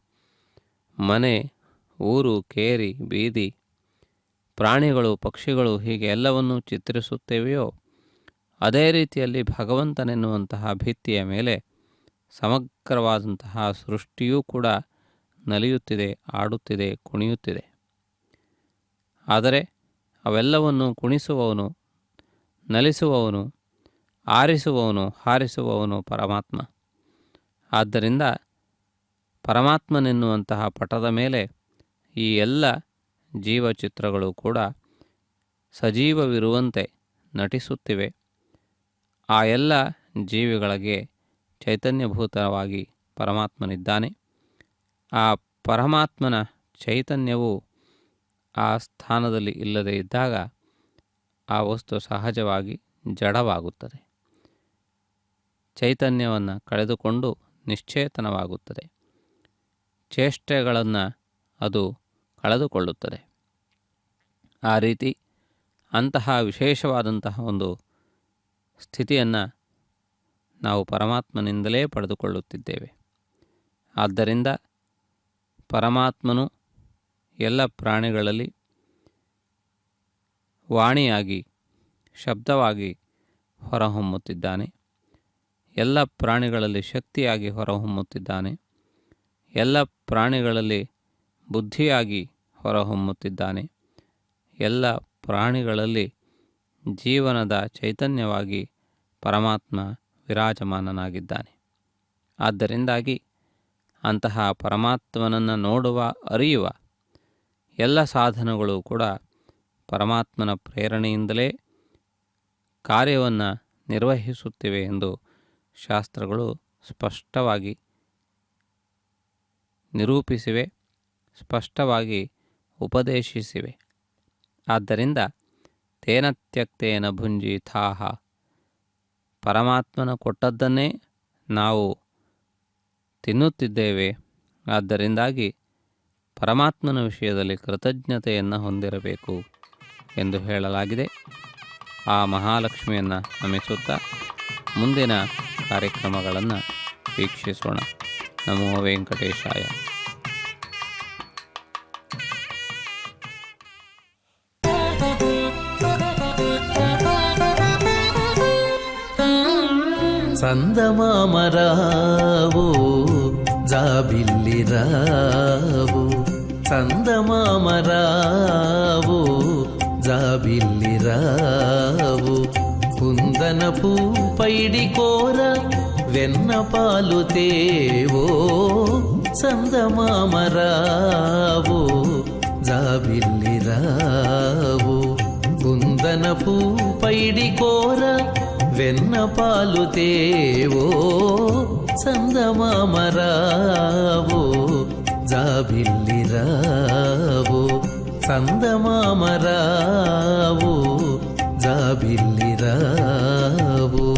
ಮನೆ, ಊರು, ಕೇರಿ, ಬೀದಿ, ಪ್ರಾಣಿಗಳು, ಪಕ್ಷಿಗಳು ಹೀಗೆ ಎಲ್ಲವನ್ನೂ ಚಿತ್ರಿಸುತ್ತೇವೆಯೋ, ಅದೇ ರೀತಿಯಲ್ಲಿ ಭಗವಂತನೆನ್ನುವಂತಹ ಭಿತ್ತಿಯ ಮೇಲೆ ಸಮಗ್ರವಾದಂತಹ ಸೃಷ್ಟಿಯೂ ಕೂಡ ನಲಿಯುತ್ತಿದೆ, ಆಡುತ್ತಿದೆ, ಕುಣಿಯುತ್ತಿದೆ. ಆದರೆ ಅವೆಲ್ಲವನ್ನು ಕುಣಿಸುವವನು, ನಲಿಸುವವನು, ಆರಿಸುವವನು, ಹಾರಿಸುವವನು ಪರಮಾತ್ಮ. ಆದ್ದರಿಂದ ಪರಮಾತ್ಮನೆನ್ನುವಂತಹ ಪಟದ ಮೇಲೆ ಈ ಎಲ್ಲ ಜೀವಚಿತ್ರಗಳು ಕೂಡ ಸಜೀವವಿರುವಂತೆ ನಟಿಸುತ್ತಿವೆ. ಆ ಎಲ್ಲ ಜೀವಿಗಳಿಗೆ ಚೈತನ್ಯಭೂತವಾಗಿ ಪರಮಾತ್ಮನಿದ್ದಾನೆ. ಆ ಪರಮಾತ್ಮನ ಚೈತನ್ಯವು ಆ ಸ್ಥಾನದಲ್ಲಿ ಇಲ್ಲದೇ ಇದ್ದಾಗ ಆ ವಸ್ತು ಸಹಜವಾಗಿ ಜಡವಾಗುತ್ತದೆ. ಚೈತನ್ಯವನ್ನು ಕಳೆದುಕೊಂಡು ನಿಶ್ಚೇತನವಾಗುತ್ತದೆ. ಚೇಷ್ಟೆಗಳನ್ನು ಅದು ಕಳೆದುಕೊಳ್ಳುತ್ತದೆ. ಆ ರೀತಿ ಅಂತಹ ವಿಶೇಷವಾದಂತಹ ಒಂದು ಸ್ಥಿತಿಯನ್ನು ನಾವು ಪರಮಾತ್ಮನಿಂದಲೇ ಪಡೆದುಕೊಳ್ಳುತ್ತಿದ್ದೇವೆ. ಆದ್ದರಿಂದ ಪರಮಾತ್ಮನು ಎಲ್ಲ ಪ್ರಾಣಿಗಳಲ್ಲಿ ವಾಣಿಯಾಗಿ, ಶಬ್ದವಾಗಿ ಹೊರಹೊಮ್ಮುತ್ತಿದ್ದಾನೆ. ಎಲ್ಲ ಪ್ರಾಣಿಗಳಲ್ಲಿ ಶಕ್ತಿಯಾಗಿ ಹೊರಹೊಮ್ಮುತ್ತಿದ್ದಾನೆ. ಎಲ್ಲ ಪ್ರಾಣಿಗಳಲ್ಲಿ ಬುದ್ಧಿಯಾಗಿ ಹೊರಹೊಮ್ಮುತ್ತಿದ್ದಾನೆ. ಎಲ್ಲ ಪ್ರಾಣಿಗಳಲ್ಲಿ ಜೀವನದ ಚೈತನ್ಯವಾಗಿ ಪರಮಾತ್ಮ ವಿರಾಜಮಾನನಾಗಿದ್ದಾನೆ. ಆದ್ದರಿಂದಾಗಿ ಅಂತಹ ಪರಮಾತ್ಮನನ್ನು ನೋಡುವ, ಅರಿಯುವ ಎಲ್ಲ ಸಾಧನಗಳು ಕೂಡ ಪರಮಾತ್ಮನ ಪ್ರೇರಣೆಯಿಂದಲೇ ಕಾರ್ಯವನ್ನು ನಿರ್ವಹಿಸುತ್ತಿವೆ ಎಂದು ಶಾಸ್ತ್ರಗಳು ಸ್ಪಷ್ಟವಾಗಿ ನಿರೂಪಿಸಿವೆ, ಸ್ಪಷ್ಟವಾಗಿ ಉಪದೇಶಿಸಿವೆ. ಆದ್ದರಿಂದ ತೇನ ತ್ಯಕ್ತೇನ ಭುಂಜಿಥಾಹ, ಪರಮಾತ್ಮನ ಕೊಟ್ಟದ್ದನ್ನೇ ನಾವು ತಿನ್ನುತ್ತಿದ್ದೇವೆ. ಆದ್ದರಿಂದಾಗಿ ಪರಮಾತ್ಮನ ವಿಷಯದಲ್ಲಿ ಕೃತಜ್ಞತೆಯನ್ನು ಹೊಂದಿರಬೇಕು ಎಂದು ಹೇಳಲಾಗಿದೆ. ಆ ಮಹಾಲಕ್ಷ್ಮಿಯನ್ನು ನಮಿಸುತ್ತಾ ಮುಂದಿನ ಕಾರ್ಯಕ್ರಮಗಳನ್ನು ವೀಕ್ಷಿಸೋಣ. ನಮೋ ವೆಂಕಟೇಶಾಯ. చందమామరావు జాబిల్లిరావు, చందమామరావు జాబిల్లిరావు, కుందనపు పైడి కోర వెన్న పాలు తేవో, చందమామరావు జాబిల్లిరావు, కుందనపు పైడి కోర వెన్న పాలు తేవో, చందమామరావు జాబిల్లిరావు, చందమామరావు జాబిల్లిరావు.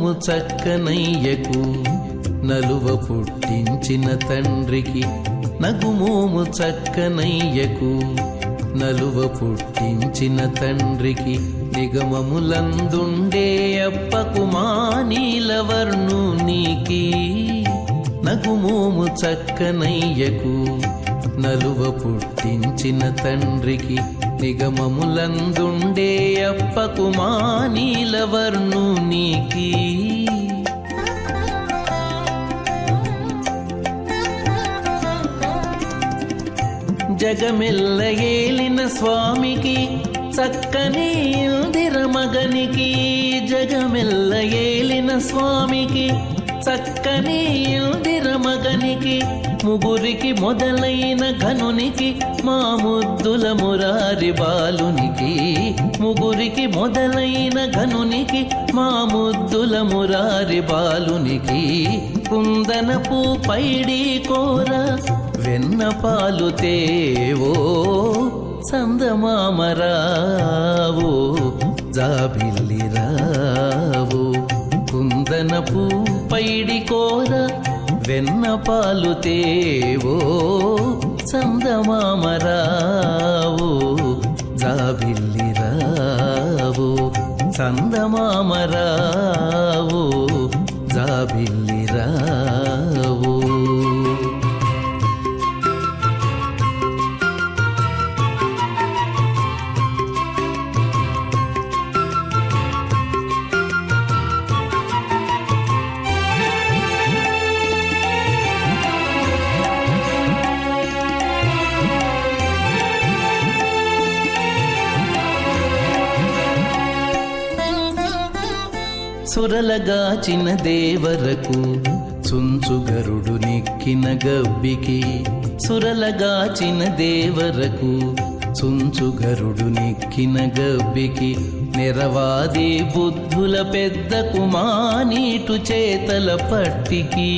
మోము చక్కనయ్యకు నలువ పుట్టించిన తండ్రికి నగుమోము చక్కనయ్యకు నలువ పుట్టించిన తండ్రికి నిగమములందుండే అప్పకు మానీలవర్ణునికి నగుమోము చక్కనయ్యకు నలువ పుట్టించిన తండ్రికి నిగమములందుండే అప్పకు మానీలవర్ణునికి జగమెల్ల ఏలిన స్వామికి చక్కని ఇందిర మగనికి జగమెల్ల ఏలిన స్వామికి చక్కని ఇందిర మగనికి ముగురికి మొదలైన ఘనునికి మా ముద్దుల మురారి బాలునికి ముగురికి మొదలైన ఘనునికి మా ముద్దుల మురారి బాలునికి కుందనపు పైడి కోర వెన్న పాలు తేవో సందమామరావో జాబిల్లిరావో కుందనపు పైడి కోర వెన్న పాలు తేవో సందమామరావో జాబిల్లిరావో సందమామరావో జాబిల్లిరావో సురలగాచిన దేవరకు చుంచుగరుడు నెక్కిన గబ్బికి సురలగాచిన దేవరకు చుంచుగరుడు నెక్కిన గబ్బికి నెరవాది బుద్ధుల పెద్దకు మానీటు చేతల పట్టికి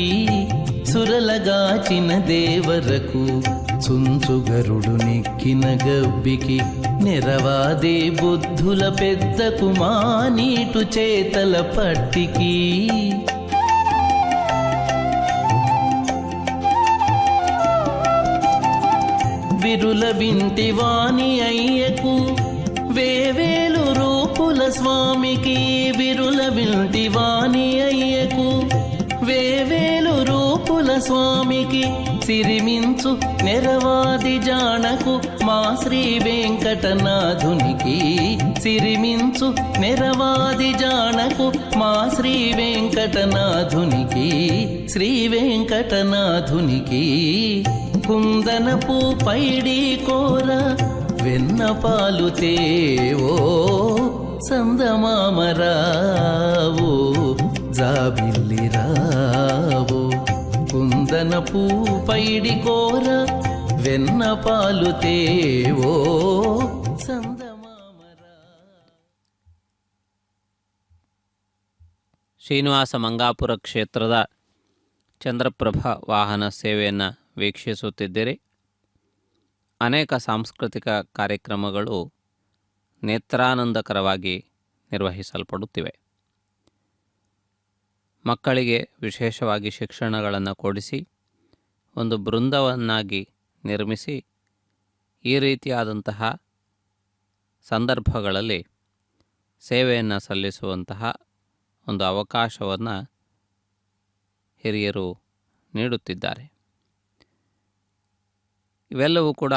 సురలగాచిన దేవరకు చుంచుగరుడు నెక్కిన గబ్బికి నెరవాదే బుద్ధుల పెద్దకు మానీటు చేతల పట్టికి విరుల వింటి వాణి అయ్యకు వేవేలు రూపుల స్వామికి విరుల వింటి వాణి అయ్యకు వేవేలు రూపుల స్వామికి సిరిమించు నెరవాది జానకు మా శ్రీ వెంకటనాథునికి సిరిమించు నెరవాది జానకు మా శ్రీ వెంకటనాథునికి శ్రీ వెంకటనాథునికి కుందనపు పైడి కోర వెన్న పాలు తేవో సందమామరావో జాబిల్లిరావో కుందనపు పైడి కోర వెన్న పాలు తేవో సందమామరా. ಶ್ರೀನಿವಾಸ ಮಂಗಾಪುರ ಕ್ಷೇತ್ರದ ಚಂದ್ರಪ್ರಭ ವಾಹನ ಸೇವೆಯನ್ನು ವೀಕ್ಷಿಸುತ್ತಿದ್ದೀರಿ. ಅನೇಕ ಸಾಂಸ್ಕೃತಿಕ ಕಾರ್ಯಕ್ರಮಗಳು ನೇತ್ರಾನಂದಕರವಾಗಿ ನಿರ್ವಹಿಸಲ್ಪಡುತ್ತಿವೆ. ಮಕ್ಕಳಿಗೆ ವಿಶೇಷವಾಗಿ ಶಿಕ್ಷಣಗಳನ್ನು ಕೊಡಿಸಿ ಒಂದು ಬೃಂದವನ್ನಾಗಿ ನಿರ್ಮಿಸಿ ಈ ರೀತಿಯಾದಂತಹ ಸಂದರ್ಭಗಳಲ್ಲಿ ಸೇವೆಯನ್ನು ಸಲ್ಲಿಸುವಂತಹ ಒಂದು ಅವಕಾಶವನ್ನು ಹಿರಿಯರು ನೀಡುತ್ತಿದ್ದಾರೆ. ಇವೆಲ್ಲವೂ ಕೂಡ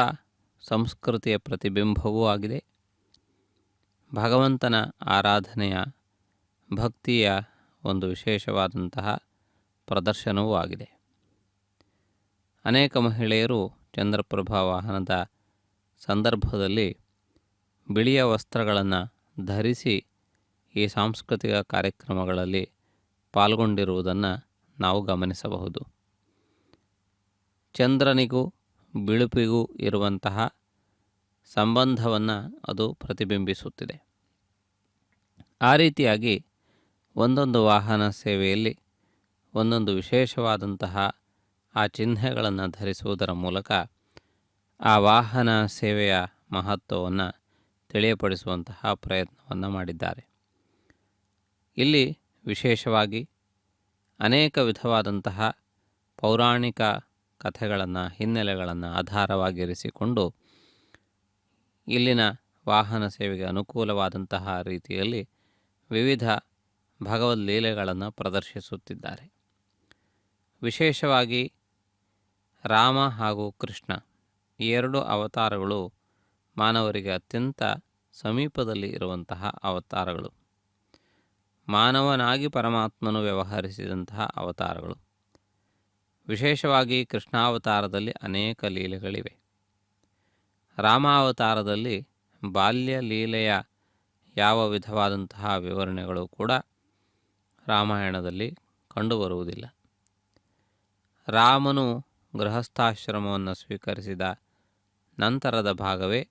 ಸಂಸ್ಕೃತಿಯ ಪ್ರತಿಬಿಂಬವೂ ಆಗಿದೆ. ಭಗವಂತನ ಆರಾಧನೆಯ ಭಕ್ತಿಯ ಒಂದು ವಿಶೇಷವಾದಂತಹ ಪ್ರದರ್ಶನವೂ ಆಗಿದೆ. ಅನೇಕ ಮಹಿಳೆಯರು ಚಂದ್ರಪ್ರಭಾ ವಾಹನದ ಸಂದರ್ಭದಲ್ಲಿ ಬಿಳಿಯ ವಸ್ತ್ರಗಳನ್ನು ಧರಿಸಿ ಈ ಸಾಂಸ್ಕೃತಿಕ ಕಾರ್ಯಕ್ರಮಗಳಲ್ಲಿ ಪಾಲ್ಗೊಂಡಿರುವುದನ್ನು ನಾವು ಗಮನಿಸಬಹುದು. ಚಂದ್ರನಿಗೂ ಬಿಳುಪಿಗೂ ಇರುವಂತಹ ಸಂಬಂಧವನ್ನು ಅದು ಪ್ರತಿಬಿಂಬಿಸುತ್ತಿದೆ. ಆ ರೀತಿಯಾಗಿ ಒಂದೊಂದು ವಾಹನ ಸೇವೆಯಲ್ಲಿ ಒಂದೊಂದು ವಿಶೇಷವಾದಂತಹ ಆ ಚಿಹ್ನೆಗಳನ್ನು ಧರಿಸುವುದರ ಮೂಲಕ ಆ ವಾಹನ ಸೇವೆಯ ಮಹತ್ವವನ್ನು ತಿಳಿಯಪಡಿಸುವಂತಹ ಪ್ರಯತ್ನವನ್ನು ಮಾಡಿದ್ದಾರೆ. ಇಲ್ಲಿ ವಿಶೇಷವಾಗಿ ಅನೇಕ ವಿಧವಾದಂತಹ ಪೌರಾಣಿಕ ಕಥೆಗಳನ್ನು, ಹಿನ್ನೆಲೆಗಳನ್ನು ಆಧಾರವಾಗಿರಿಸಿಕೊಂಡು ಇಲ್ಲಿನ ವಾಹನ ಸೇವೆಗೆ ಅನುಕೂಲವಾದಂತಹ ರೀತಿಯಲ್ಲಿ ವಿವಿಧ ಭಗವದ್ ಲೀಲೆಗಳನ್ನು ಪ್ರದರ್ಶಿಸುತ್ತಿದ್ದಾರೆ. ವಿಶೇಷವಾಗಿ ರಾಮ ಹಾಗೂ ಕೃಷ್ಣ ಈ ಎರಡು ಅವತಾರಗಳು ಮಾನವರಿಗೆ ಅತ್ಯಂತ ಸಮೀಪದಲ್ಲಿ ಇರುವಂತಹ ಅವತಾರಗಳು. ಮಾನವನಾಗಿ ಪರಮಾತ್ಮನು ವ್ಯವಹರಿಸಿದಂತಹ ಅವತಾರಗಳು. ವಿಶೇಷವಾಗಿ ಕೃಷ್ಣಾವತಾರದಲ್ಲಿ ಅನೇಕ ಲೀಲೆಗಳಿವೆ. ರಾಮಾವತಾರದಲ್ಲಿ ಬಾಲ್ಯ ಲೀಲೆಯ ಯಾವ ವಿಧವಾದಂತಹ ವಿವರಣೆಗಳು ಕೂಡ ರಾಮಾಯಣದಲ್ಲಿ ಕಂಡುಬರುವುದಿಲ್ಲ. ರಾಮನು ಗೃಹಸ್ಥಾಶ್ರಮವನ್ನು ಸ್ವೀಕರಿಸಿದ ನಂತರದ ಭಾಗವೇ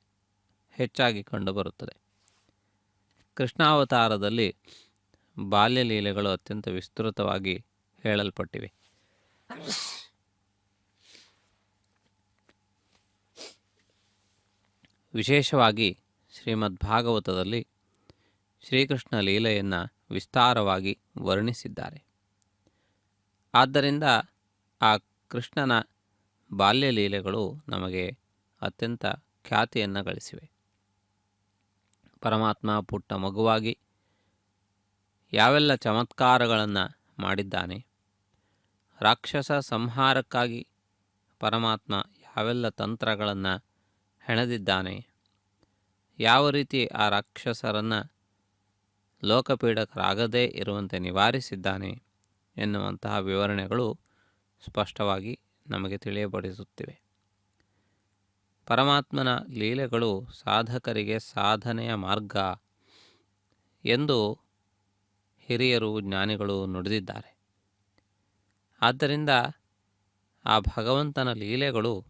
ಹೆಚ್ಚಾಗಿ ಕಂಡುಬರುತ್ತದೆ. ಕೃಷ್ಣಾವತಾರದಲ್ಲಿ ಬಾಲ್ಯ ಲೀಲೆಗಳು ಅತ್ಯಂತ ವಿಸ್ತೃತವಾಗಿ ಹೇಳಲ್ಪಟ್ಟಿವೆ. ವಿಶೇಷವಾಗಿ ಶ್ರೀಮದ್ಭಾಗವತದಲ್ಲಿ ಶ್ರೀಕೃಷ್ಣ ಲೀಲೆಯನ್ನು ವಿಸ್ತಾರವಾಗಿ ವರ್ಣಿಸಿದ್ದಾರೆ. ಆದ್ದರಿಂದ ಆ ಕೃಷ್ಣನ ಬಾಲ್ಯ ಲೀಲೆಗಳು ನಮಗೆ ಅತ್ಯಂತ ಖ್ಯಾತಿಯನ್ನು ಗಳಿಸಿವೆ. ಪರಮಾತ್ಮ ಪುಟ್ಟ ಮಗುವಾಗಿ ಯಾವೆಲ್ಲ ಚಮತ್ಕಾರಗಳನ್ನು ಮಾಡಿದ್ದಾನೆ, ರಾಕ್ಷಸ ಸಂಹಾರಕ್ಕಾಗಿ ಪರಮಾತ್ಮ ಯಾವೆಲ್ಲ ತಂತ್ರಗಳನ್ನು ಹೆಣೆದಿದ್ದಾನೆ, ಯಾವ ರೀತಿ ಆ ರಾಕ್ಷಸರನ್ನು ಲೋಕಪೀಡಕರಾಗದೇ ಇರುವಂತೆ ನಿವಾರಿಸಿದ್ದಾನೆ ಎನ್ನುವಂತಹ ವಿವರಣೆಗಳು ಸ್ಪಷ್ಟವಾಗಿ ನಮಗೆ ತಿಳಿಯಪಡಿಸುತ್ತಿವೆ. ಪರಮಾತ್ಮನ ಲೀಲೆಗಳು ಸಾಧಕರಿಗೆ ಸಾಧನೆಯ ಮಾರ್ಗ ಎಂದು ಹಿರಿಯರು, ಜ್ಞಾನಿಗಳು ನುಡಿದಿದ್ದಾರೆ. ಆದ್ದರಿಂದ ಆ ಭಗವಂತನ ಲೀಲೆಗಳು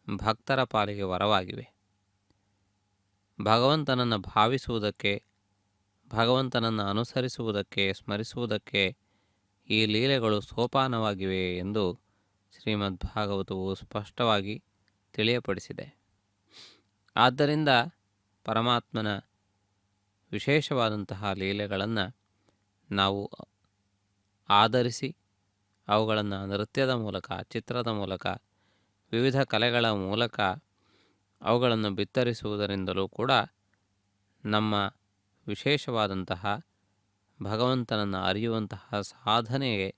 ಭಕ್ತರ ಪಾಲಿಗೆ ವರವಾಗಿವೆ. ಭಗವಂತನನ್ನು ಭಾವಿಸುವುದಕ್ಕೆ, ಭಗವಂತನನ್ನು ಅನುಸರಿಸುವುದಕ್ಕೆ, ಸ್ಮರಿಸುವುದಕ್ಕೆ ಈ ಲೀಲೆಗಳು ಸೋಪಾನವಾಗಿವೆ ಎಂದು ಶ್ರೀಮದ್ಭಾಗವತವು ಸ್ಪಷ್ಟವಾಗಿ ತಿಳಿಯಪಡಿಸಿದೆ. ಆದ್ದರಿಂದ ಪರಮಾತ್ಮನ ವಿಶೇಷವಾದಂತಹ ಲೀಲೆಗಳನ್ನು ನಾವು ಆಧರಿಸಿ ಅವುಗಳನ್ನು ನೃತ್ಯದ ಮೂಲಕ, ಚಿತ್ರದ ಮೂಲಕ, ವಿವಿಧ ಕಲೆಗಳ ಮೂಲಕ ಅವುಗಳನ್ನು ಬಿತ್ತರಿಸುವುದರಿಂದಲೂ ಕೂಡ ನಮ್ಮ ವಿಶೇಷವಾದಂತಹ ಭಗವಂತನನ್ನು ಅರಿಯುವಂತಹ ಸಾಧನೆಗೆ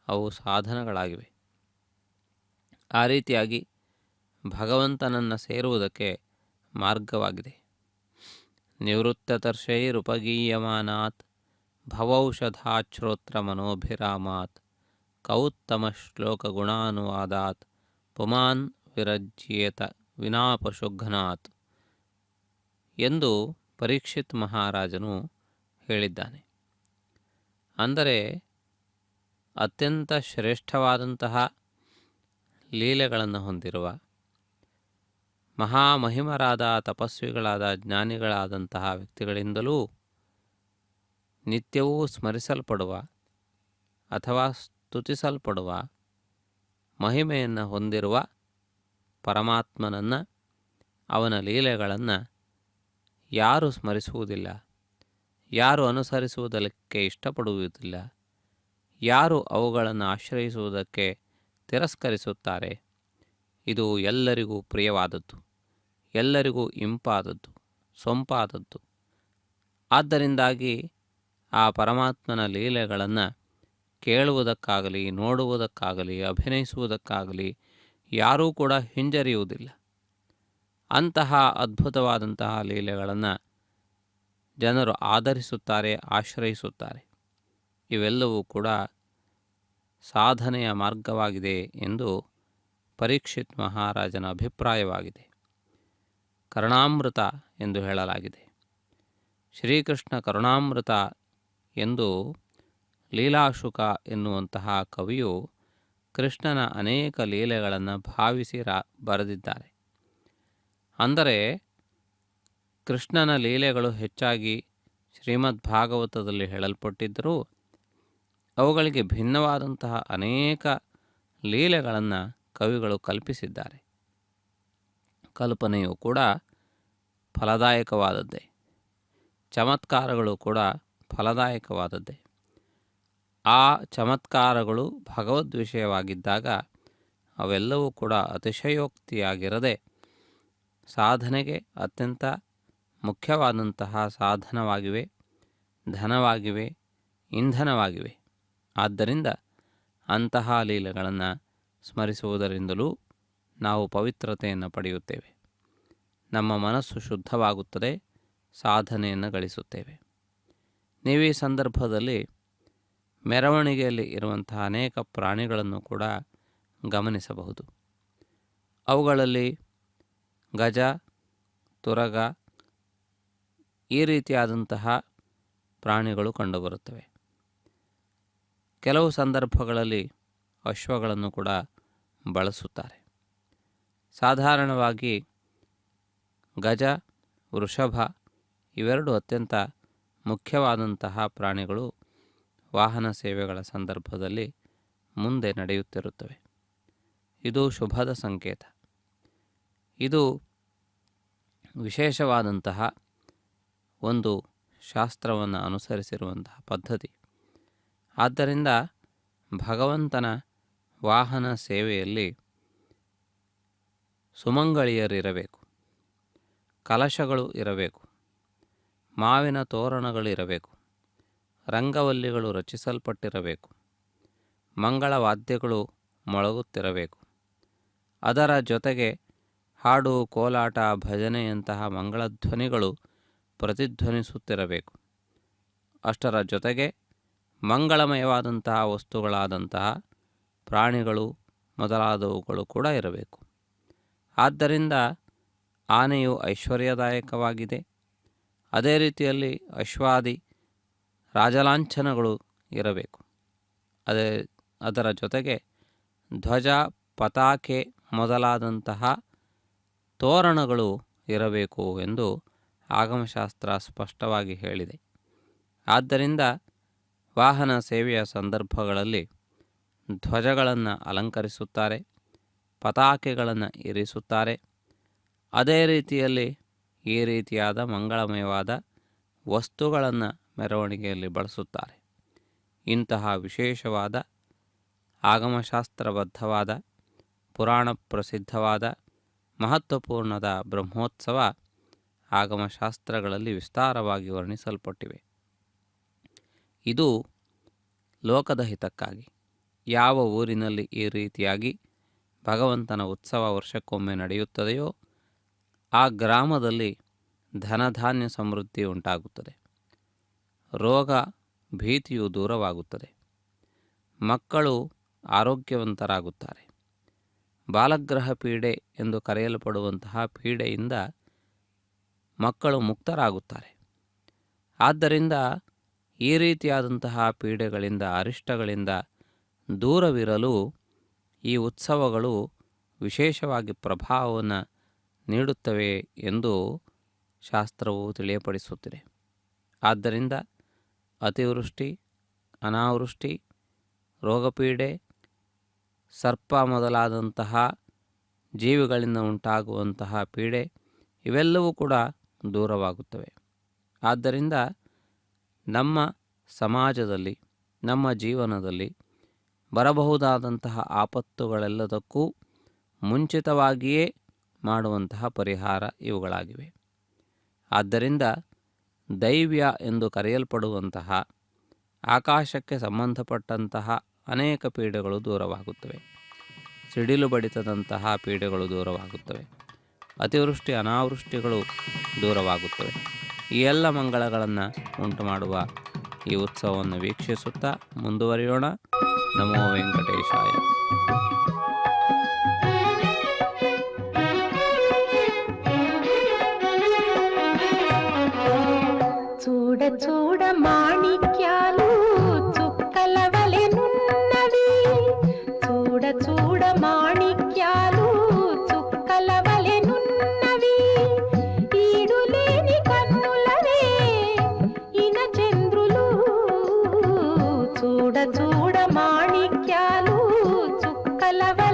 ಅವು ಸಾಧನಗಳಾಗಿವೆ. ಆ ರೀತಿಯಾಗಿ ಭಗವಂತನನ್ನು ಸೇರುವುದಕ್ಕೆ ಮಾರ್ಗವಾಗಿದೆ. ನಿವೃತ್ತತರ್ಷೈರುಪಗೀಯಮಾನಾತ್ ಭವೌಷಧಾಚ್ಛ್ರೋತ್ರ ಮನೋಭಿರಾಮಾತ್ ಕೌತ್ತಮ ಶ್ಲೋಕ ಗುಣಾನುವಾದಾತ್ ಪುಮಾನ್ ವಿರಜ್ಯೇತ ವಿನಾಪಶುಘ್ನಾತ್ ಎಂದು ಪರೀಕ್ಷಿತ್ ಮಹಾರಾಜನು ಹೇಳಿದ್ದಾನೆ. ಅಂದರೆ ಅತ್ಯಂತ ಶ್ರೇಷ್ಠವಾದಂತಹ ಲೀಲೆಗಳನ್ನು ಹೊಂದಿರುವ ಮಹಾಮಹಿಮರಾದ, ತಪಸ್ವಿಗಳಾದ, ಜ್ಞಾನಿಗಳಾದಂತಹ ವ್ಯಕ್ತಿಗಳಿಂದಲೂ ನಿತ್ಯವೂ ಸ್ಮರಿಸಲ್ಪಡುವ ಅಥವಾ ಸ್ತುತಿಸಲ್ಪಡುವ ಮಹಿಮೆಯನ್ನು ಹೊಂದಿರುವ ಪರಮಾತ್ಮನನ್ನು, ಅವನ ಲೀಲೆಗಳನ್ನು ಯಾರು ಸ್ಮರಿಸುವುದಿಲ್ಲ, ಯಾರು ಅನುಸರಿಸುವುದಕ್ಕೆ ಇಷ್ಟಪಡುವುದಿಲ್ಲ, ಯಾರು ಅವುಗಳನ್ನು ಆಶ್ರಯಿಸುವುದಕ್ಕೆ ತಿರಸ್ಕರಿಸುತ್ತಾರೆ, ಇದು ಎಲ್ಲರಿಗೂ ಪ್ರಿಯವಾದದ್ದು, ಎಲ್ಲರಿಗೂ ಇಂಪಾದದ್ದು, ಸೊಂಪಾದದ್ದು. ಆದ್ದರಿಂದಾಗಿ ಆ ಪರಮಾತ್ಮನ ಲೀಲೆಗಳನ್ನು ಕೇಳುವುದಕ್ಕಾಗಲಿ, ನೋಡುವುದಕ್ಕಾಗಲಿ, ಅಭಿನಯಿಸುವುದಕ್ಕಾಗಲಿ ಯಾರೂ ಕೂಡ ಹಿಂಜರಿಯುವುದಿಲ್ಲ. ಅಂತಹ ಅದ್ಭುತವಾದಂತಹ ಲೀಲೆಗಳನ್ನು ಜನರು ಆಧರಿಸುತ್ತಾರೆ, ಆಶ್ರಯಿಸುತ್ತಾರೆ. ಇವೆಲ್ಲವೂ ಕೂಡ ಸಾಧನೆಯ ಮಾರ್ಗವಾಗಿದೆ ಎಂದು ಪರೀಕ್ಷಿತ್ ಮಹಾರಾಜನ ಅಭಿಪ್ರಾಯವಾಗಿದೆ. ಕರುಣಾಮೃತ ಎಂದು ಹೇಳಲಾಗಿದೆ. ಶ್ರೀಕೃಷ್ಣ ಕರುಣಾಮೃತ ಎಂದು ಲೀಲಾಶುಕ ಎನ್ನುವಂತಹ ಕವಿಯು ಕೃಷ್ಣನ ಅನೇಕ ಲೀಲೆಗಳನ್ನು ಭಾವಿಸಿ ಬರೆದಿದ್ದಾರೆ. ಅಂದರೆ ಕೃಷ್ಣನ ಲೀಲೆಗಳು ಹೆಚ್ಚಾಗಿ ಶ್ರೀಮದ್ಭಾಗವತದಲ್ಲಿ ಹೇಳಲ್ಪಟ್ಟಿದ್ದರೂ ಅವುಗಳಿಗೆ ಭಿನ್ನವಾದಂತಹ ಅನೇಕ ಲೀಲೆಗಳನ್ನು ಕವಿಗಳು ಕಲ್ಪಿಸಿದ್ದಾರೆ. ಕಲ್ಪನೆಯು ಕೂಡ ಫಲದಾಯಕವಾದದ್ದೇ, ಚಮತ್ಕಾರಗಳು ಕೂಡ ಫಲದಾಯಕವಾದದ್ದೇ. ಆ ಚಮತ್ಕಾರಗಳು ಭಗವದ್ ವಿಷಯವಾಗಿದ್ದಾಗ ಅವೆಲ್ಲವೂ ಕೂಡ ಅತಿಶಯೋಕ್ತಿಯಾಗಿರದೆ ಸಾಧನೆಗೆ ಅತ್ಯಂತ ಮುಖ್ಯವಾದಂತಹ ಸಾಧನವಾಗಿವೆ, ಧನವಾಗಿವೆ, ಇಂಧನವಾಗಿವೆ. ಆದ್ದರಿಂದ ಅಂತಹ ಲೀಲೆಗಳನ್ನು ಸ್ಮರಿಸುವುದರಿಂದಲೂ ನಾವು ಪವಿತ್ರತೆಯನ್ನು ಪಡೆಯುತ್ತೇವೆ. ನಮ್ಮ ಮನಸ್ಸು ಶುದ್ಧವಾಗುತ್ತದೆ, ಸಾಧನೆಯನ್ನು ಗಳಿಸುತ್ತೇವೆ. ನೀವು ಈ ಸಂದರ್ಭದಲ್ಲಿ ಮೆರವಣಿಗೆಯಲ್ಲಿ ಇರುವಂತಹ ಅನೇಕ ಪ್ರಾಣಿಗಳನ್ನು ಕೂಡ ಗಮನಿಸಬಹುದು. ಅವುಗಳಲ್ಲಿ ಗಜ, ತುರಗ ಈ ರೀತಿಯಾದಂತಹ ಪ್ರಾಣಿಗಳು ಕಂಡುಬರುತ್ತವೆ. ಕೆಲವು ಸಂದರ್ಭಗಳಲ್ಲಿ ಅಶ್ವಗಳನ್ನು ಕೂಡ ಬಳಸುತ್ತಾರೆ. ಸಾಧಾರಣವಾಗಿ ಗಜ, ವೃಷಭ ಇವೆರಡು ಅತ್ಯಂತ ಮುಖ್ಯವಾದಂತಹ ಪ್ರಾಣಿಗಳು ವಾಹನ ಸೇವೆಗಳ ಸಂದರ್ಭದಲ್ಲಿ ಮುಂದೆ ನಡೆಯುತ್ತಿರುತ್ತವೆ. ಇದು ಶುಭದ ಸಂಕೇತ. ಇದು ವಿಶೇಷವಾದಂತಹ ಒಂದು ಶಾಸ್ತ್ರವನ್ನು ಅನುಸರಿಸಿರುವಂತಹ ಪದ್ಧತಿ. ಆದ್ದರಿಂದ ಭಗವಂತನ ವಾಹನ ಸೇವೆಯಲ್ಲಿ ಸುಮಂಗಳಿಯರಿರಬೇಕು, ಕಲಶಗಳು ಇರಬೇಕು, ಮಾವಿನ ತೋರಣಗಳಿರಬೇಕು, ರಂಗವಲ್ಲಿಗಳು ರಚಿಸಲ್ಪಟ್ಟಿರಬೇಕು, ಮಂಗಳವಾದ್ಯಗಳು ಮೊಳಗುತ್ತಿರಬೇಕು. ಅದರ ಜೊತೆಗೆ ಹಾಡು, ಕೋಲಾಟ, ಭಜನೆಯಂತಹ ಮಂಗಳಧ್ವನಿಗಳು ಪ್ರತಿಧ್ವನಿಸುತ್ತಿರಬೇಕು. ಅಷ್ಟರ ಜೊತೆಗೆ ಮಂಗಳಮಯವಾದಂತಹ ವಸ್ತುಗಳಾದಂತಹ ಪ್ರಾಣಿಗಳು ಮೊದಲಾದವುಗಳು ಕೂಡ ಇರಬೇಕು. ಆದ್ದರಿಂದ ಆನೆಯು ಐಶ್ವರ್ಯದಾಯಕವಾಗಿದೆ. ಅದೇ ರೀತಿಯಲ್ಲಿ ಅಶ್ವಾದಿ ರಾಜಲಾಂಛನಗಳು ಇರಬೇಕು. ಅದರ ಜೊತೆಗೆ ಧ್ವಜ, ಪತಾಕೆ ಮೊದಲಾದಂತಹ ತೋರಣಗಳು ಇರಬೇಕು ಎಂದು ಆಗಮಶಾಸ್ತ್ರ ಸ್ಪಷ್ಟವಾಗಿ ಹೇಳಿದೆ. ಆದ್ದರಿಂದ ವಾಹನ ಸೇವೆಯ ಸಂದರ್ಭಗಳಲ್ಲಿ ಧ್ವಜಗಳನ್ನು ಅಲಂಕರಿಸುತ್ತಾರೆ, ಪತಾಕೆಗಳನ್ನು ಇರಿಸುತ್ತಾರೆ. ಅದೇ ರೀತಿಯಲ್ಲಿ ಈ ರೀತಿಯಾದ ಮಂಗಳಮಯವಾದ ವಸ್ತುಗಳನ್ನು ಮೆರವಣಿಗೆಯಲ್ಲಿ ಬಳಸುತ್ತಾರೆ. ಇಂತಹ ವಿಶೇಷವಾದ ಆಗಮಶಾಸ್ತ್ರಬದ್ಧವಾದ ಪುರಾಣ ಪ್ರಸಿದ್ಧವಾದ ಮಹತ್ವಪೂರ್ಣದ ಬ್ರಹ್ಮೋತ್ಸವ ಆಗಮಶಾಸ್ತ್ರಗಳಲ್ಲಿ ವಿಸ್ತಾರವಾಗಿ ವರ್ಣಿಸಲ್ಪಟ್ಟಿವೆ. ಇದು ಲೋಕದ ಹಿತಕ್ಕಾಗಿ. ಯಾವ ಊರಿನಲ್ಲಿ ಈ ರೀತಿಯಾಗಿ ಭಗವಂತನ ಉತ್ಸವ ವರ್ಷಕ್ಕೊಮ್ಮೆ ನಡೆಯುತ್ತದೆಯೋ ಆ ಗ್ರಾಮದಲ್ಲಿ ಧನಧಾನ್ಯ ಸಮೃದ್ಧಿ ಉಂಟಾಗುತ್ತದೆ, ರೋಗ ಭೀತಿಯು ದೂರವಾಗುತ್ತದೆ, ಮಕ್ಕಳು ಆರೋಗ್ಯವಂತರಾಗುತ್ತಾರೆ. ಬಾಲಗ್ರಹ ಪೀಡೆ ಎಂದು ಕರೆಯಲ್ಪಡುವಂತಹ ಪೀಡೆಯಿಂದ ಮಕ್ಕಳು ಮುಕ್ತರಾಗುತ್ತಾರೆ. ಆದ್ದರಿಂದ ಈ ರೀತಿಯಾದಂತಹ ಪೀಡೆಗಳಿಂದ, ಅರಿಷ್ಟಗಳಿಂದ ದೂರವಿರಲು ಈ ಉತ್ಸವಗಳು ವಿಶೇಷವಾಗಿ ಪ್ರಭಾವವನ್ನು ನೀಡುತ್ತವೆ ಎಂದು ಶಾಸ್ತ್ರವು ತಿಳಿಯಪಡಿಸುತ್ತಿದೆ. ಆದ್ದರಿಂದ ಅತಿವೃಷ್ಟಿ, ಅನಾವೃಷ್ಟಿ, ರೋಗಪೀಡೆ, ಸರ್ಪ ಮೊದಲಾದಂತಹ ಜೀವಿಗಳಿಂದ ಉಂಟಾಗುವಂತಹ ಪೀಡೆ ಇವೆಲ್ಲವೂ ಕೂಡ ದೂರವಾಗುತ್ತವೆ. ಆದ್ದರಿಂದ ನಮ್ಮ ಸಮಾಜದಲ್ಲಿ, ನಮ್ಮ ಜೀವನದಲ್ಲಿ ಬರಬಹುದಾದಂತಹ ಆಪತ್ತುಗಳೆಲ್ಲದಕ್ಕೂ ಮುಂಚಿತವಾಗಿಯೇ ಮಾಡುವಂತಹ ಪರಿಹಾರ ಇವುಗಳಾಗಿವೆ. ಆದ್ದರಿಂದ ದೈವ್ಯ ಎಂದು ಕರೆಯಲ್ಪಡುವಂತಹ ಆಕಾಶಕ್ಕೆ ಸಂಬಂಧಪಟ್ಟಂತಹ ಅನೇಕ ಪೀಡೆಗಳು ದೂರವಾಗುತ್ತವೆ. ಸಿಡಿಲು ಬಡಿತದಂತಹ ಪೀಡೆಗಳು ದೂರವಾಗುತ್ತವೆ. ಅತಿವೃಷ್ಟಿ, ಅನಾವೃಷ್ಟಿಗಳು ದೂರವಾಗುತ್ತವೆ. ಈ ಎಲ್ಲ ಮಂಗಳಗಳನ್ನು ಉಂಟು ಮಾಡುವ ಈ ಉತ್ಸವವನ್ನು ವೀಕ್ಷಿಸುತ್ತಾ ಮುಂದುವರಿಯೋಣ. ನಮೋ ವೆಂಕಟೇಶಾಯ. చూడ చూడ మాణిక్యాలు చుక్కలవలెనున్నవి, చూడ చూడ మాణిక్యాలు చుక్కలవలెనున్నవి, ఈడులేని కన్నులవే ఇన చంద్రులు, చూడ చూడ మాణిక్యాలు చుక్కలవ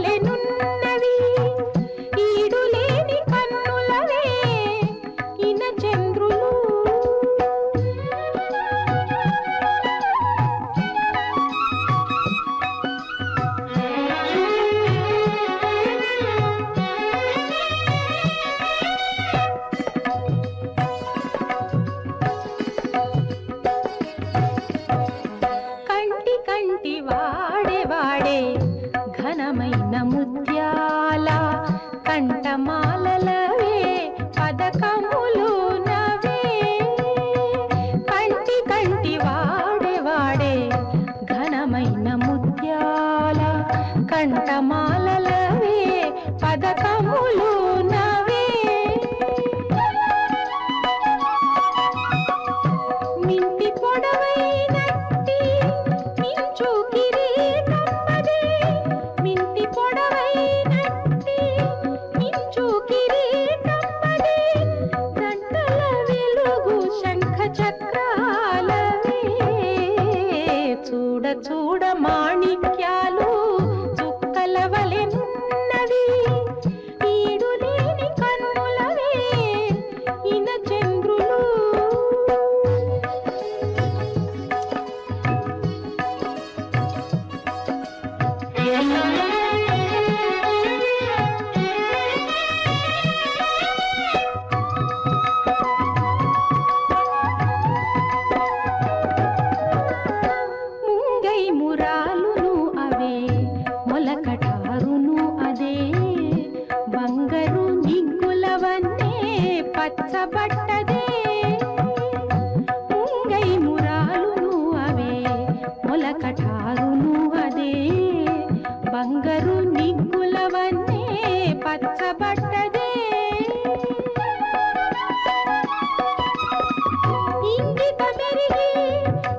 పచ్చబట్టదే ముంగై మురాలును అవే మొలకటారును అదే బంగారు నిగ్గులవన్నే పచ్చబట్టదే ఇంగిత మెరిగి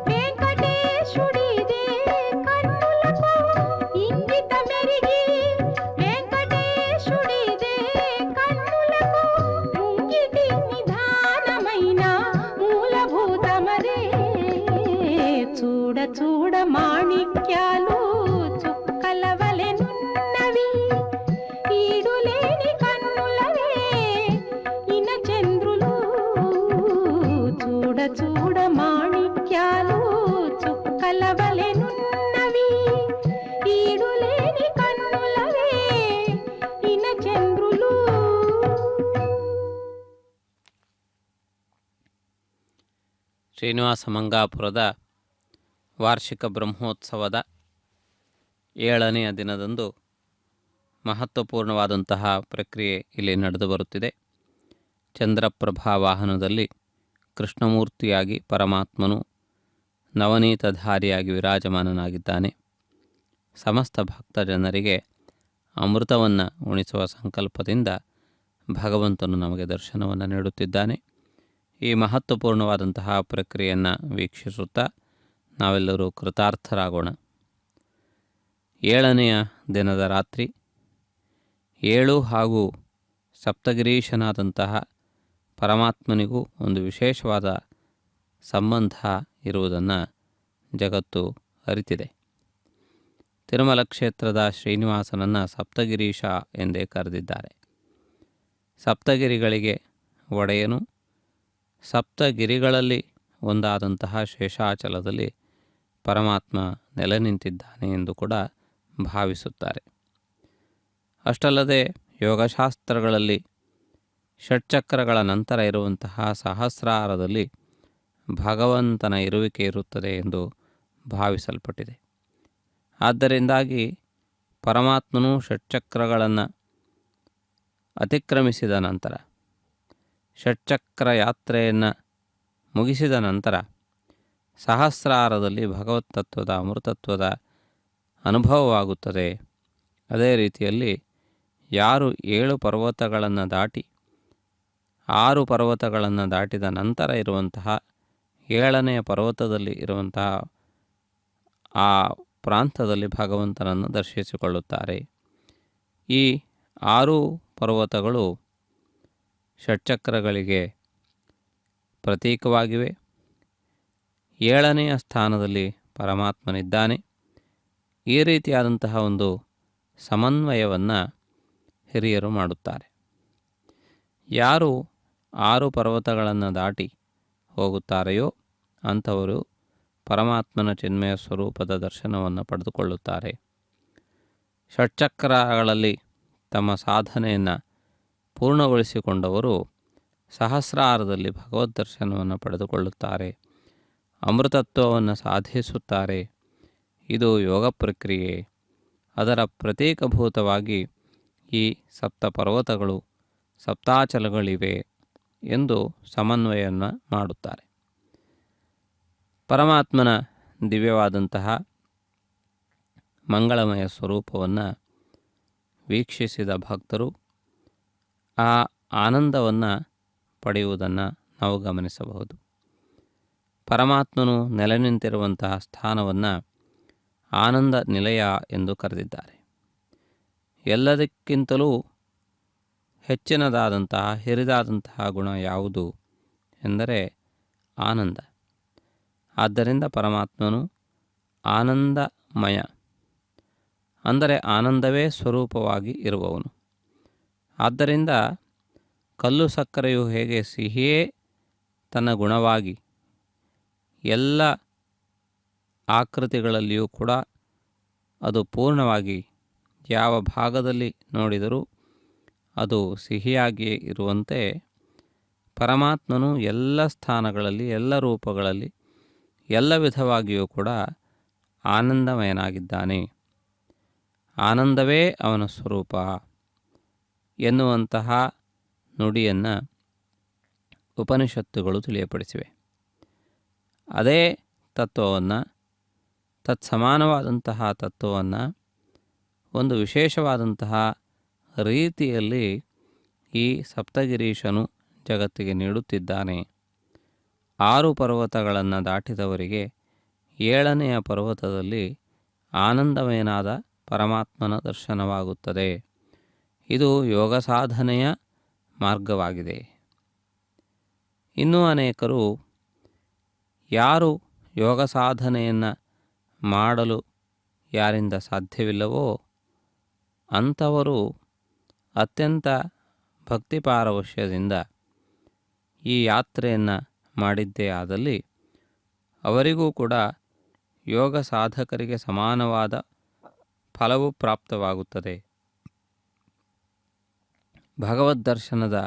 వెంకటేశుడిదే కన్నులకు ఇంగిత మెరిగి వెంకటేశుడిదే కన్నులకు ముంగిటి నిధానమైన మూలభూతమదే చూడ చూడ మాణిక్యాలు చుక్కల వలెనున్నవి ఈడులేని కన్నులవే ఇన చంద్రులు చూడ చూడ మాణిక్యాలు చుక్కల వలెనున్నవి ఈడులేని కన్నులవే ఇన చంద్రులు. ಶ್ರೀನಿವಾಸ ಮಂಗಾಪುರದ ವಾರ್ಷಿಕ ಬ್ರಹ್ಮೋತ್ಸವದ 7ನೆಯ ದಿನದಂದು ಮಹತ್ವಪೂರ್ಣವಾದಂತಹ ಪ್ರಕ್ರಿಯೆ ಇಲ್ಲಿ ನಡೆದು ಬರುತ್ತಿದೆ. ಚಂದ್ರಪ್ರಭಾ ವಾಹನದಲ್ಲಿ ಕೃಷ್ಣಮೂರ್ತಿಯಾಗಿ ಪರಮಾತ್ಮನು ನವನೀತಧಾರಿಯಾಗಿ ವಿರಾಜಮಾನನಾಗಿದ್ದಾನೆ. ಸಮಸ್ತ ಭಕ್ತ ಜನರಿಗೆ ಅಮೃತವನ್ನು ಉಣಿಸುವ ಸಂಕಲ್ಪದಿಂದ ಭಗವಂತನು ನಮಗೆ ದರ್ಶನವನ್ನು ನೀಡುತ್ತಿದ್ದಾನೆ. ಈ ಮಹತ್ವಪೂರ್ಣವಾದಂತಹ ಪ್ರಕ್ರಿಯೆಯನ್ನು ವೀಕ್ಷಿಸುತ್ತಾ ನಾವೆಲ್ಲರೂ ಕೃತಾರ್ಥರಾಗೋಣ. 7ನೆಯ ದಿನದ ರಾತ್ರಿ 7 ಹಾಗೂ ಸಪ್ತಗಿರೀಶನಾದಂತಹ ಪರಮಾತ್ಮನಿಗೂ ಒಂದು ವಿಶೇಷವಾದ ಸಂಬಂಧ ಇರುವುದನ್ನು ಜಗತ್ತು ಅರಿತಿದೆ. ತಿರುಮಲ ಕ್ಷೇತ್ರದ ಶ್ರೀನಿವಾಸನನ್ನು ಸಪ್ತಗಿರೀಶ ಎಂದೇ ಕರೆದಿದ್ದಾರೆ. ಸಪ್ತಗಿರಿಗಳಿಗೆ ಒಡೆಯನು, ಸಪ್ತಗಿರಿಗಳಲ್ಲಿ ಒಂದಾದಂತಹ ಶೇಷಾಚಲದಲ್ಲಿ ಪರಮಾತ್ಮ ನೆಲೆ ನಿಂತಿದ್ದಾನೆ ಎಂದು ಕೂಡ ಭಾವಿಸುತ್ತಾರೆ. ಅಷ್ಟಲ್ಲದೆ ಯೋಗಶಾಸ್ತ್ರಗಳಲ್ಲಿ ಷಟ್ಚಕ್ರಗಳ ನಂತರ ಇರುವಂತಹ ಸಹಸ್ರಾರದಲ್ಲಿ ಭಗವಂತನ ಇರುವಿಕೆ ಇರುತ್ತದೆ ಎಂದು ಭಾವಿಸಲ್ಪಟ್ಟಿದೆ. ಆದ್ದರಿಂದಾಗಿ ಪರಮಾತ್ಮನು ಷಟ್ಚಕ್ರಗಳನ್ನು ಅತಿಕ್ರಮಿಸಿದ ನಂತರ, ಷಟ್ಚಕ್ರ ಯಾತ್ರೆಯನ್ನು ಮುಗಿಸಿದ ನಂತರ ಸಹಸ್ರಾರದಲ್ಲಿ ಭಗವತ್ ತತ್ವದ ಅಮೃತತ್ವದ ಅನುಭವವಾಗುತ್ತದೆ. ಅದೇ ರೀತಿಯಲ್ಲಿ ಯಾರು 7 ಪರ್ವತಗಳನ್ನು ದಾಟಿ 6 ಪರ್ವತಗಳನ್ನು ದಾಟಿದ ನಂತರ ಇರುವಂತಹ 7ನೆಯ ಪರ್ವತದಲ್ಲಿ ಇರುವಂತಹ ಆ ಪ್ರಾಂತದಲ್ಲಿ ಭಗವಂತನನ್ನು ದರ್ಶಿಸಿಕೊಳ್ಳುತ್ತಾರೆ. ಈ 6 ಪರ್ವತಗಳು ಷಟ್ಚಕ್ರಗಳಿಗೆ ಪ್ರತೀಕವಾಗಿವೆ. 7ನೆಯ ಸ್ಥಾನದಲ್ಲಿ ಪರಮಾತ್ಮನಿದ್ದಾನೆ. ಈ ರೀತಿಯಾದಂತಹ ಒಂದು ಸಮನ್ವಯವನ್ನು ಹಿರಿಯರು ಮಾಡುತ್ತಾರೆ. ಯಾರು 6 ಪರ್ವತಗಳನ್ನು ದಾಟಿ ಹೋಗುತ್ತಾರೆಯೋ ಅಂಥವರು ಪರಮಾತ್ಮನ ಚಿನ್ಮಯ ಸ್ವರೂಪದ ದರ್ಶನವನ್ನು ಪಡೆದುಕೊಳ್ಳುತ್ತಾರೆ. ಷಟ್ಚಕ್ರಗಳಲ್ಲಿ ತಮ್ಮ ಸಾಧನೆಯನ್ನು ಪೂರ್ಣಗೊಳಿಸಿಕೊಂಡವರು ಸಹಸ್ರಾರದಲ್ಲಿ ಭಗವದ್ ದರ್ಶನವನ್ನು ಪಡೆದುಕೊಳ್ಳುತ್ತಾರೆ, ಅಮೃತತ್ವವನ್ನು ಸಾಧಿಸುತ್ತಾರೆ. ಇದು ಯೋಗ ಪ್ರಕ್ರಿಯೆ. ಅದರ ಪ್ರತೀಕಭೂತವಾಗಿ ಈ 7 ಪರ್ವತಗಳು, ಸಪ್ತಾಚಲಗಳಿವೆ ಎಂದು ಸಮನ್ವಯವನ್ನು ಮಾಡುತ್ತಾರೆ. ಪರಮಾತ್ಮನ ದಿವ್ಯವಾದಂತಹ ಮಂಗಳಮಯ ಸ್ವರೂಪವನ್ನು ವೀಕ್ಷಿಸಿದ ಭಕ್ತರು ಆ ಆನಂದವನ್ನು ಪಡೆಯುವುದನ್ನು ನಾವು ಗಮನಿಸಬಹುದು. ಪರಮಾತ್ಮನು ನೆಲೆ ನಿಂತಿರುವಂತಹ ಸ್ಥಾನವನ್ನು ಆನಂದ ನಿಲಯ ಎಂದು ಕರೆದಿದ್ದಾರೆ. ಎಲ್ಲದಕ್ಕಿಂತಲೂ ಹೆಚ್ಚಿನದಾದಂತಹ ಹಿರಿದಾದಂತಹ ಗುಣ ಯಾವುದು ಎಂದರೆ ಆನಂದ. ಆದ್ದರಿಂದ ಪರಮಾತ್ಮನು ಆನಂದಮಯ, ಅಂದರೆ ಆನಂದವೇ ಸ್ವರೂಪವಾಗಿ ಇರುವವನು. ಆದ್ದರಿಂದ ಕಲ್ಲು ಸಕ್ಕರೆಯು ಹೇಗೆ ಸಿಹಿಯೇ ತನ್ನ ಗುಣವಾಗಿ ಎಲ್ಲ ಆಕೃತಿಗಳಲ್ಲಿಯೂ ಕೂಡ ಅದು ಪೂರ್ಣವಾಗಿ ಯಾವ ಭಾಗದಲ್ಲಿ ನೋಡಿದರೂ ಅದು ಸಿಹಿಯಾಗಿಯೇ ಇರುವಂತೆ ಪರಮಾತ್ಮನು ಎಲ್ಲ ಸ್ಥಾನಗಳಲ್ಲಿ, ಎಲ್ಲ ರೂಪಗಳಲ್ಲಿ, ಎಲ್ಲ ವಿಧವಾಗಿಯೂ ಕೂಡ ಆನಂದಮಯನಾಗಿದ್ದಾನೆ. ಆನಂದವೇ ಅವನ ಸ್ವರೂಪ ಎನ್ನುವಂತಹ ನುಡಿಯನ್ನು ಉಪನಿಷತ್ತುಗಳು ತಿಳಿಯಪಡಿಸಿವೆ. ಅದೇ ತತ್ವವನ್ನು, ತತ್ಸಮಾನವಾದಂತಹ ತತ್ವವನ್ನು ಒಂದು ವಿಶೇಷವಾದಂತಹ ರೀತಿಯಲ್ಲಿ ಈ ಸಪ್ತಗಿರೀಶನು ಜಗತ್ತಿಗೆ ನೀಡುತ್ತಿದ್ದಾನೆ. 6 ಪರ್ವತಗಳನ್ನು ದಾಟಿದವರಿಗೆ 7ನೆಯ ಪರ್ವತದಲ್ಲಿ ಆನಂದಮಯನಾದ ಪರಮಾತ್ಮನ ದರ್ಶನವಾಗುತ್ತದೆ. ಇದು ಯೋಗ ಸಾಧನೆಯ ಮಾರ್ಗವಾಗಿದೆ. ಇನ್ನೂ ಅನೇಕರು ಯಾರು ಯೋಗ ಸಾಧನೆಯನ್ನು ಮಾಡಲು ಯಾರಿಂದ ಸಾಧ್ಯವಿಲ್ಲವೋ ಅಂಥವರು ಅತ್ಯಂತ ಭಕ್ತಿಪಾರವಶ್ಯದಿಂದ ಈ ಯಾತ್ರೆಯನ್ನು ಮಾಡಿದ್ದೇ ಆದಲ್ಲಿ ಅವರಿಗೂ ಕೂಡ ಯೋಗ ಸಾಧಕರಿಗೆ ಸಮಾನವಾದ ಫಲವು ಪ್ರಾಪ್ತವಾಗುತ್ತದೆ. ಭಗವದ್ ದರ್ಶನದ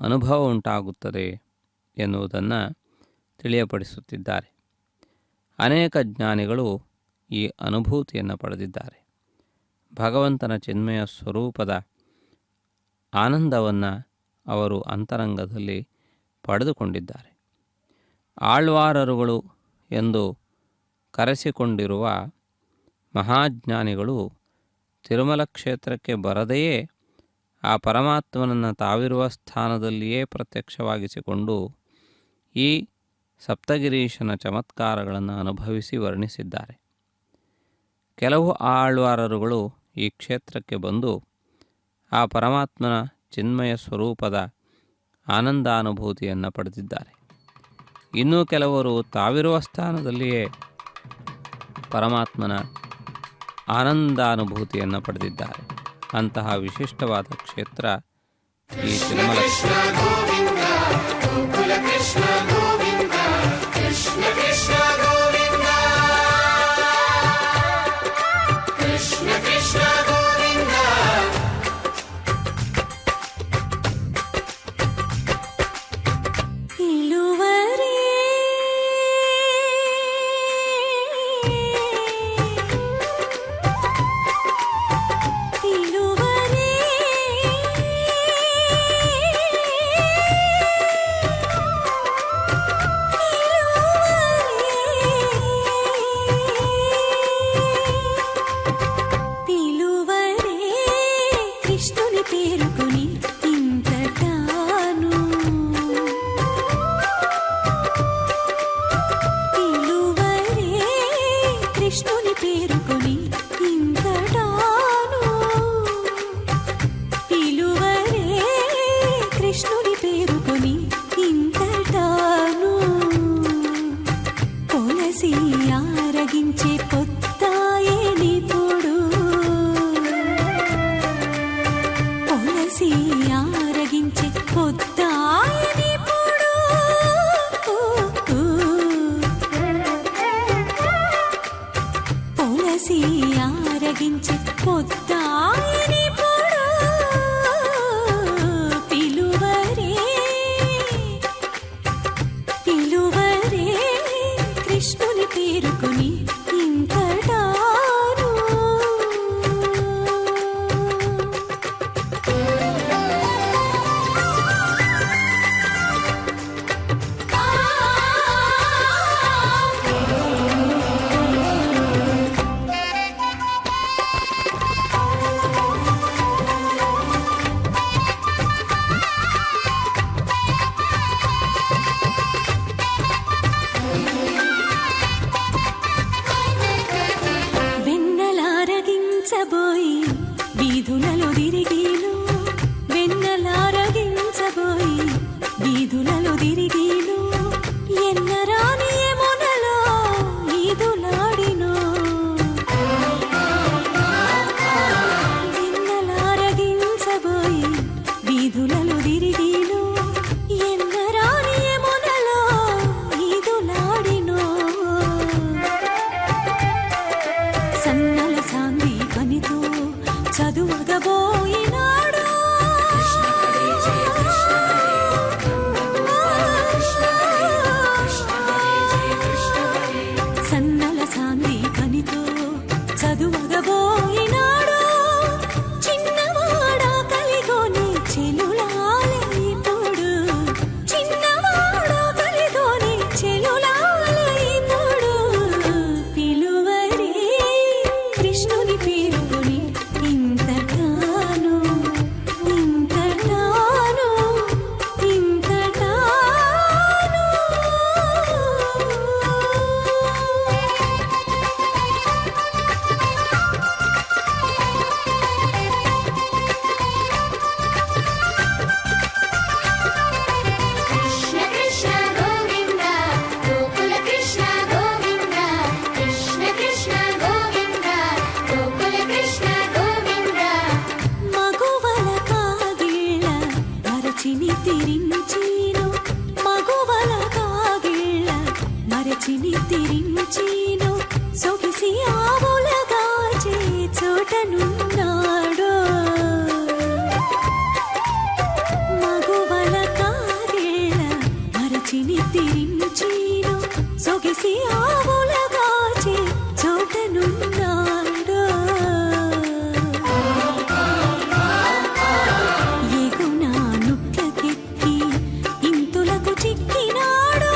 ಅನುಭವ ಉಂಟಾಗುತ್ತದೆ ಎನ್ನುವುದನ್ನು ತಿಳಿಯಪಡಿಸುತ್ತಿದ್ದಾರೆ. ಅನೇಕ ಜ್ಞಾನಿಗಳು ಈ ಅನುಭೂತಿಯನ್ನು ಪಡೆದಿದ್ದಾರೆ. ಭಗವಂತನ ಚಿನ್ಮಯ ಸ್ವರೂಪದ ಆನಂದವನ್ನು ಅವರು ಅಂತರಂಗದಲ್ಲಿ ಪಡೆದುಕೊಂಡಿದ್ದಾರೆ. ಆಳ್ವಾರರುಗಳು ಎಂದು ಕರೆಸಿಕೊಂಡಿರುವ ಮಹಾಜ್ಞಾನಿಗಳು ತಿರುಮಲ ಕ್ಷೇತ್ರಕ್ಕೆ ಬರದೆಯೇ ಆ ಪರಮಾತ್ಮನನ್ನು ತಾವಿರುವ ಸ್ಥಾನದಲ್ಲಿಯೇ ಪ್ರತ್ಯಕ್ಷವಾಗಿಸಿಕೊಂಡು ಈ ಸಪ್ತಗಿರೀಶನ ಚಮತ್ಕಾರಗಳನ್ನು ಅನುಭವಿಸಿ ವರ್ಣಿಸಿದ್ದಾರೆ. ಕೆಲವು ಆಳ್ವಾರರುಗಳು ಈ ಕ್ಷೇತ್ರಕ್ಕೆ ಬಂದು ಆ ಪರಮಾತ್ಮನ ಚಿನ್ಮಯ ಸ್ವರೂಪದ ಆನಂದಾನುಭೂತಿಯನ್ನು ಪಡೆದಿದ್ದಾರೆ. ಇನ್ನೂ ಕೆಲವರು ತಾವಿರುವ ಸ್ಥಾನದಲ್ಲಿಯೇ ಪರಮಾತ್ಮನ ಆನಂದಾನುಭೂತಿಯನ್ನು ಪಡೆದಿದ್ದಾರೆ. ಅಂತಹ ವಿಶಿಷ್ಟವಾದ ಕ್ಷೇತ್ರ ಈ ತಿರುಮಲ చదువగబోయినాడు చిన్నవాడా కలిగోని చెలులాలి నిద్రించీను మగువల కాగిళ్ళ మరచి నిద్రించీను సొగిసి ఆవులగాచే చోటనున్నాడో మగువల కాగిళ్ళ మరచి నిద్రించీను సొగిసి ఆవులగాచే చోటనున్నాడో ఎగునా నుట్లకెక్కి ఇంతులకు చిక్కినాడో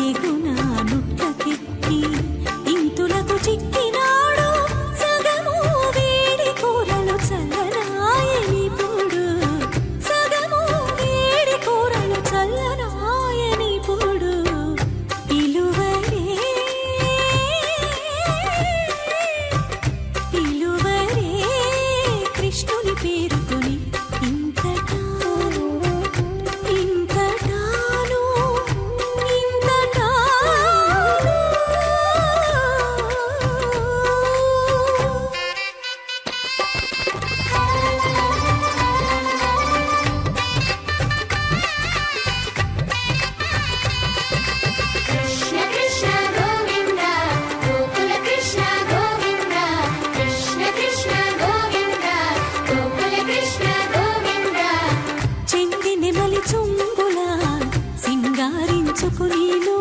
ఎగునా నుట్లకెక్కి ఇంతులకు చిక్కినాడో సగము వేడి కూరలు చల్లనాయనిపుడు సగము వేడి కూరలు చల్లనాయనిపుడు పిలువరే పిలువరే కృష్ణుని పేరుకొని ఇంతటాను ఇంతటాను ఇంతటాను కృష్ణ కృష్ణ గోవింద గోకుల కృష్ణ గోవింద కృష్ణ కృష్ణ గోవింద గోకుల కృష్ణ గోవింద చెంది నెమలి చుంగుల సింగారించుకునీను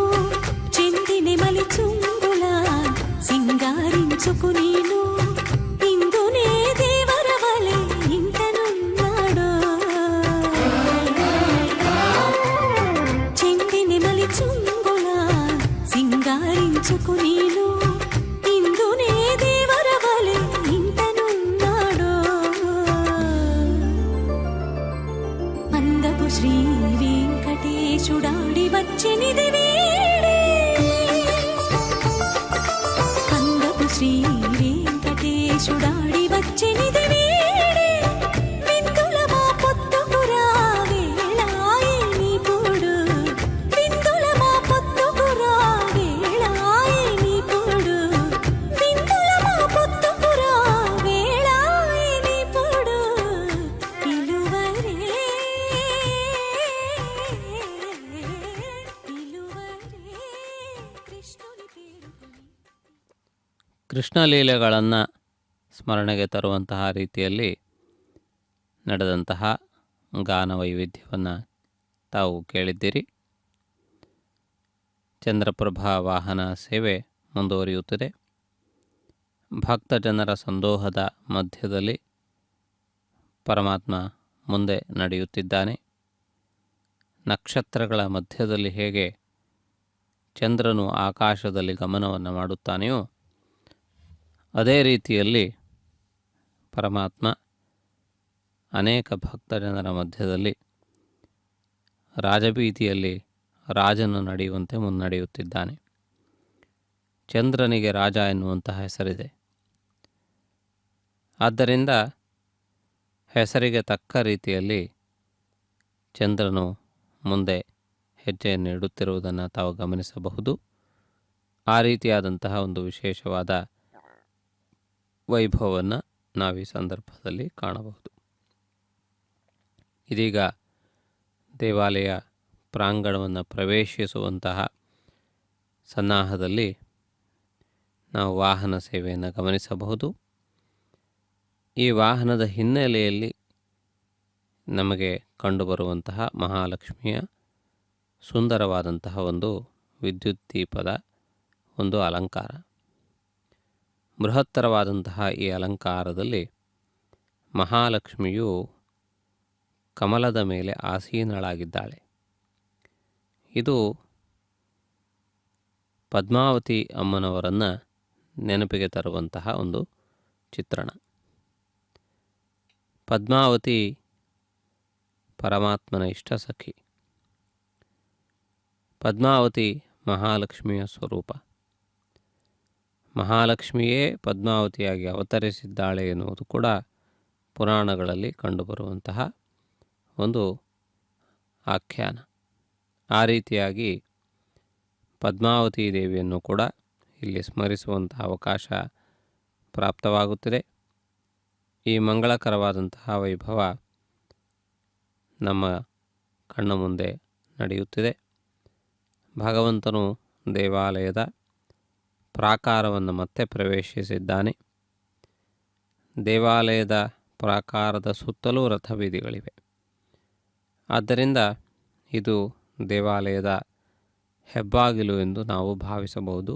చెంది నెమలి చుంగుల సింగారించుకునీను ఇందునే దేవరవలే ఇంటనున్నాడో చెంది నెమలి చుంగుల సింగారించుకునీను ఇందునే దేవరవలే ఇంటనున్నాడో అందపు శ్రీ వెంకటేశుడాడి వచ్చినిది వీడే అందపు శ్రీ వెంకటేశుడాడి వచ్చినిది వీడే విందుల మా పొత్తుకురా వేళాయనిపుడు విందుల మా పొత్తుకురా వేళాయనిపుడు విందుల మా పొత్తుకురా వేళాయనిపుడు పిలువరే పిలువరే కృష్ణుని పేరుకొని ಕೃಷ್ಣಲೀಲೆಗಳನ್ನು ಸ್ಮರಣೆಗೆ ತರುವಂತಹ ರೀತಿಯಲ್ಲಿ ನಡೆದಂತಹ ಗಾನ ವೈವಿಧ್ಯವನ್ನು ತಾವು ಕೇಳಿದ್ದೀರಿ. ಚಂದ್ರಪ್ರಭಾ ವಾಹನ ಸೇವೆ ಮುಂದುವರಿಯುತ್ತದೆ. ಭಕ್ತ ಜನರ ಸಂದೋಹದ ಮಧ್ಯದಲ್ಲಿ ಪರಮಾತ್ಮ ಮುಂದೆ ನಡೆಯುತ್ತಿದ್ದಾನೆ. ನಕ್ಷತ್ರಗಳ ಮಧ್ಯದಲ್ಲಿ ಹೇಗೆ ಚಂದ್ರನು ಆಕಾಶದಲ್ಲಿ ಗಮನವನ್ನು ಮಾಡುತ್ತಾನೆಯೋ ಅದೇ ರೀತಿಯಲ್ಲಿ ಪರಮಾತ್ಮ ಅನೇಕ ಭಕ್ತ ಜನರ ಮಧ್ಯದಲ್ಲಿ ರಾಜಬೀದಿಯಲ್ಲಿ ರಾಜನು ನಡೆಯುವಂತೆ ಮುನ್ನಡೆಯುತ್ತಿದ್ದಾನೆ. ಚಂದ್ರನಿಗೆ ರಾಜ ಎನ್ನುವಂತಹ ಹೆಸರಿದೆ. ಆದ್ದರಿಂದ ಹೆಸರಿಗೆ ತಕ್ಕ ರೀತಿಯಲ್ಲಿ ಚಂದ್ರನು ಮುಂದೆ ಹೆಜ್ಜೆಯನ್ನು ಇಡುತ್ತಿರುವುದನ್ನು ತಾವು ಗಮನಿಸಬಹುದು. ಆ ರೀತಿಯಾದಂತಹ ಒಂದು ವಿಶೇಷವಾದ ವೈಭವವನ್ನು ನಾವು ಈ ಸಂದರ್ಭದಲ್ಲಿ ಕಾಣಬಹುದು. ಇದೀಗ ದೇವಾಲಯ ಪ್ರಾಂಗಣವನ್ನು ಪ್ರವೇಶಿಸುವಂತಹ ಸನ್ನಾಹದಲ್ಲಿ ನಾವು ವಾಹನ ಸೇವೆಯನ್ನು ಗಮನಿಸಬಹುದು. ಈ ವಾಹನದ ಹಿನ್ನೆಲೆಯಲ್ಲಿ ನಮಗೆ ಕಂಡುಬರುವಂತಹ ಮಹಾಲಕ್ಷ್ಮಿಯ ಸುಂದರವಾದಂತಹ ಒಂದು ವಿದ್ಯುತ್ ದೀಪದ ಒಂದು ಅಲಂಕಾರ. ಬೃಹತ್ತರವಾದಂತಹ ಈ ಅಲಂಕಾರದಲ್ಲಿ ಮಹಾಲಕ್ಷ್ಮಿಯು ಕಮಲದ ಮೇಲೆ ಆಸೀನಳಾಗಿದ್ದಾಳೆ. ಇದು ಪದ್ಮಾವತಿ ಅಮ್ಮನವರನ್ನು ನೆನಪಿಗೆ ತರುವಂತಹ ಒಂದು ಚಿತ್ರಣ. ಪದ್ಮಾವತಿ ಪರಮಾತ್ಮನ ಇಷ್ಟ ಸಖಿ. ಪದ್ಮಾವತಿ ಮಹಾಲಕ್ಷ್ಮಿಯ ಸ್ವರೂಪ. ಮಹಾಲಕ್ಷ್ಮಿಯೇ ಪದ್ಮಾವತಿಯಾಗಿ ಅವತರಿಸಿದ್ದಾಳೆ ಎನ್ನುವುದು ಕೂಡ ಪುರಾಣಗಳಲ್ಲಿ ಕಂಡುಬರುವಂತಹ ಒಂದು ಆಖ್ಯಾನ. ಆ ರೀತಿಯಾಗಿ ಪದ್ಮಾವತಿ ದೇವಿಯನ್ನು ಕೂಡ ಇಲ್ಲಿ ಸ್ಮರಿಸುವಂತಹ ಅವಕಾಶ ಪ್ರಾಪ್ತವಾಗುತ್ತಿದೆ. ಈ ಮಂಗಳಕರವಾದಂತಹ ವೈಭವ ನಮ್ಮ ಕಣ್ಣ ಮುಂದೆ ನಡೆಯುತ್ತಿದೆ. ಭಗವಂತನು ದೇವಾಲಯದ ಪ್ರಾಕಾರವನ್ನು ಮತ್ತೆ ಪ್ರವೇಶಿಸಿದ್ದಾನೆ. ದೇವಾಲಯದ ಪ್ರಾಕಾರದ ಸುತ್ತಲೂ ರಥಬೀದಿಗಳಿವೆ. ಆದ್ದರಿಂದ ಇದು ದೇವಾಲಯದ ಹೆಬ್ಬಾಗಿಲು ಎಂದು ನಾವು ಭಾವಿಸಬಹುದು.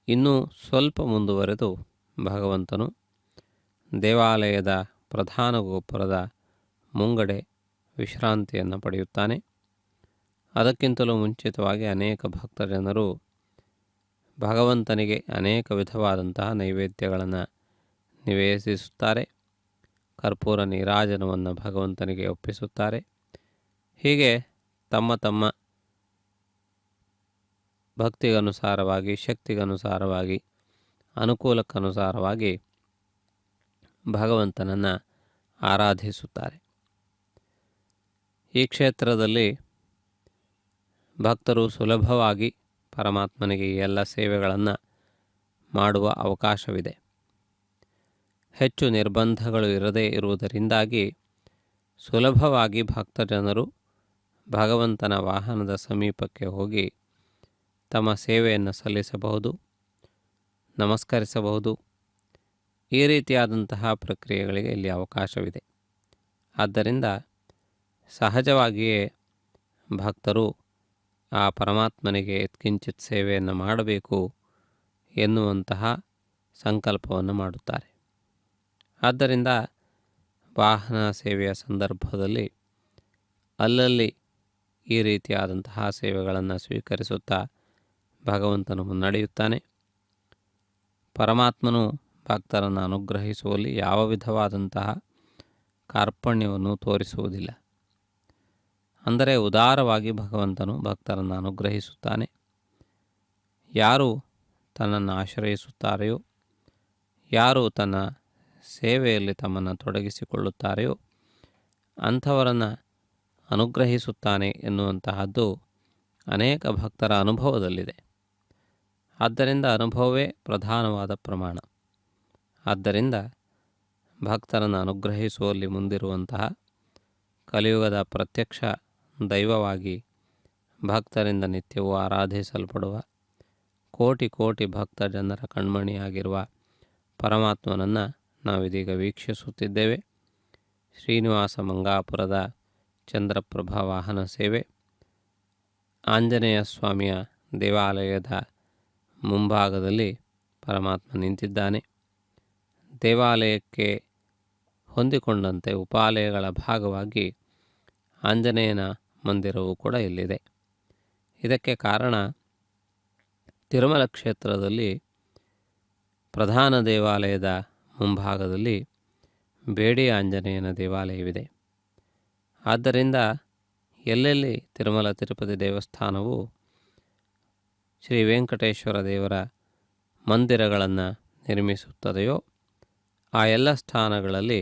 ಇನ್ನೂ ಸ್ವಲ್ಪ ಮುಂದುವರೆದು ಭಗವಂತನು ದೇವಾಲಯದ ಪ್ರಧಾನ ಗೋಪುರದ ಮುಂಗಡೆ ವಿಶ್ರಾಂತಿಯನ್ನು ಪಡೆಯುತ್ತಾನೆ. ಅದಕ್ಕಿಂತಲೂ ಮುಂಚಿತವಾಗಿ ಅನೇಕ ಭಕ್ತಜನರು ಭಗವಂತನಿಗೆ ಅನೇಕ ವಿಧವಾದಂತಹ ನೈವೇದ್ಯಗಳನ್ನು ನಿವೇದಿಸುತ್ತಾರೆ. ಕರ್ಪೂರ ನೀರಾಜನವನ್ನು ಭಗವಂತನಿಗೆ ಒಪ್ಪಿಸುತ್ತಾರೆ. ಹೀಗೆ ತಮ್ಮ ತಮ್ಮ ಭಕ್ತಿಗನುಸಾರವಾಗಿ, ಶಕ್ತಿಗನುಸಾರವಾಗಿ, ಅನುಕೂಲಕ್ಕನುಸಾರವಾಗಿ ಭಗವಂತನನ್ನು ಆರಾಧಿಸುತ್ತಾರೆ. ಈ ಕ್ಷೇತ್ರದಲ್ಲಿ ಭಕ್ತರು ಸುಲಭವಾಗಿ ಪರಮಾತ್ಮನಿಗೆ ಈ ಎಲ್ಲ ಸೇವೆಗಳನ್ನು ಮಾಡುವ ಅವಕಾಶವಿದೆ. ಹೆಚ್ಚು ನಿರ್ಬಂಧಗಳು ಇರದೇ ಇರುವುದರಿಂದಾಗಿ ಸುಲಭವಾಗಿ ಭಕ್ತಜನರು ಭಗವಂತನ ವಾಹನದ ಸಮೀಪಕ್ಕೆ ಹೋಗಿ ತಮ್ಮ ಸೇವೆಯನ್ನು ಸಲ್ಲಿಸಬಹುದು, ನಮಸ್ಕರಿಸಬಹುದು. ಈ ರೀತಿಯಾದಂತಹ ಪ್ರಕ್ರಿಯೆಗಳಿಗೆ ಇಲ್ಲಿ ಅವಕಾಶವಿದೆ. ಆದ್ದರಿಂದ ಸಹಜವಾಗಿಯೇ ಭಕ್ತರು ಆ ಪರಮಾತ್ಮನಿಗೆ ಯತ್ಕಿಂಚಿತ್ ಸೇವೆಯನ್ನು ಮಾಡಬೇಕು ಎನ್ನುವಂತಹ ಸಂಕಲ್ಪವನ್ನು ಮಾಡುತ್ತಾರೆ. ಆದ್ದರಿಂದ ವಾಹನ ಸೇವೆಯ ಸಂದರ್ಭದಲ್ಲಿ ಅಲ್ಲಲ್ಲಿ ಈ ರೀತಿಯಾದಂತಹ ಸೇವೆಗಳನ್ನು ಸ್ವೀಕರಿಸುತ್ತಾ ಭಗವಂತನು ಮುನ್ನಡೆಯುತ್ತಾನೆ. ಪರಮಾತ್ಮನು ಭಕ್ತರನ್ನು ಅನುಗ್ರಹಿಸುವಲ್ಲಿ ಯಾವ ವಿಧವಾದಂತಹ ಕಾರ್ಪಣ್ಯವನ್ನು ತೋರಿಸುವುದಿಲ್ಲ. ಅಂದರೆ ಉದಾರವಾಗಿ ಭಗವಂತನು ಭಕ್ತರನ್ನು ಅನುಗ್ರಹಿಸುತ್ತಾನೆ. ಯಾರು ತನ್ನನ್ನು ಆಶ್ರಯಿಸುತ್ತಾರೆಯೋ, ಯಾರು ತನ್ನ ಸೇವೆಯಲ್ಲಿ ತಮ್ಮನ್ನು ತೊಡಗಿಸಿಕೊಳ್ಳುತ್ತಾರೆಯೋ ಅಂಥವರನ್ನು ಅನುಗ್ರಹಿಸುತ್ತಾನೆ ಎನ್ನುವಂತಹದ್ದು ಅನೇಕ ಭಕ್ತರ ಅನುಭವದಲ್ಲಿದೆ. ಆದ್ದರಿಂದ ಅನುಭವವೇ ಪ್ರಧಾನವಾದ ಪ್ರಮಾಣ. ಆದ್ದರಿಂದ ಭಕ್ತರನ್ನು ಅನುಗ್ರಹಿಸುವಲ್ಲಿ ಮುಂದಿರುವಂತಹ ಕಲಿಯುಗದ ಪ್ರತ್ಯಕ್ಷ ದೈವವಾಗಿ ಭಕ್ತರಿಂದ ನಿತ್ಯವೂ ಆರಾಧಿಸಲ್ಪಡುವ ಕೋಟಿ ಕೋಟಿ ಭಕ್ತ ಜನರ ಕಣ್ಮಣಿಯಾಗಿರುವ ಪರಮಾತ್ಮನನ್ನು ನಾವಿದೀಗ ವೀಕ್ಷಿಸುತ್ತಿದ್ದೇವೆ. ಶ್ರೀನಿವಾಸ ಮಂಗಾಪುರದ ಚಂದ್ರಪ್ರಭಾ ವಾಹನ ಸೇವೆ ಆಂಜನೇಯ ಸ್ವಾಮಿಯ ದೇವಾಲಯದ ಮುಂಭಾಗದಲ್ಲಿ ಪರಮಾತ್ಮ ನಿಂತಿದ್ದಾನೆ. ದೇವಾಲಯಕ್ಕೆ ಹೊಂದಿಕೊಂಡಂತೆ ಉಪಾಲಯಗಳ ಭಾಗವಾಗಿ ಆಂಜನೇಯನ ಮಂದಿರವೂ ಕೂಡ ಇಲ್ಲಿದೆ. ಇದಕ್ಕೆ ಕಾರಣ ತಿರುಮಲ ಕ್ಷೇತ್ರದಲ್ಲಿ ಪ್ರಧಾನ ದೇವಾಲಯದ ಮುಂಭಾಗದಲ್ಲಿ ಬೇಡಿ ಆಂಜನೇಯನ ದೇವಾಲಯವಿದೆ. ಆದ್ದರಿಂದ ಎಲ್ಲೆಲ್ಲಿ ತಿರುಮಲ ತಿರುಪತಿ ದೇವಸ್ಥಾನವು ಶ್ರೀ ವೆಂಕಟೇಶ್ವರ ದೇವರ ಮಂದಿರಗಳನ್ನು ನಿರ್ಮಿಸುತ್ತದೆಯೋ ಆ ಎಲ್ಲ ಸ್ಥಾನಗಳಲ್ಲಿ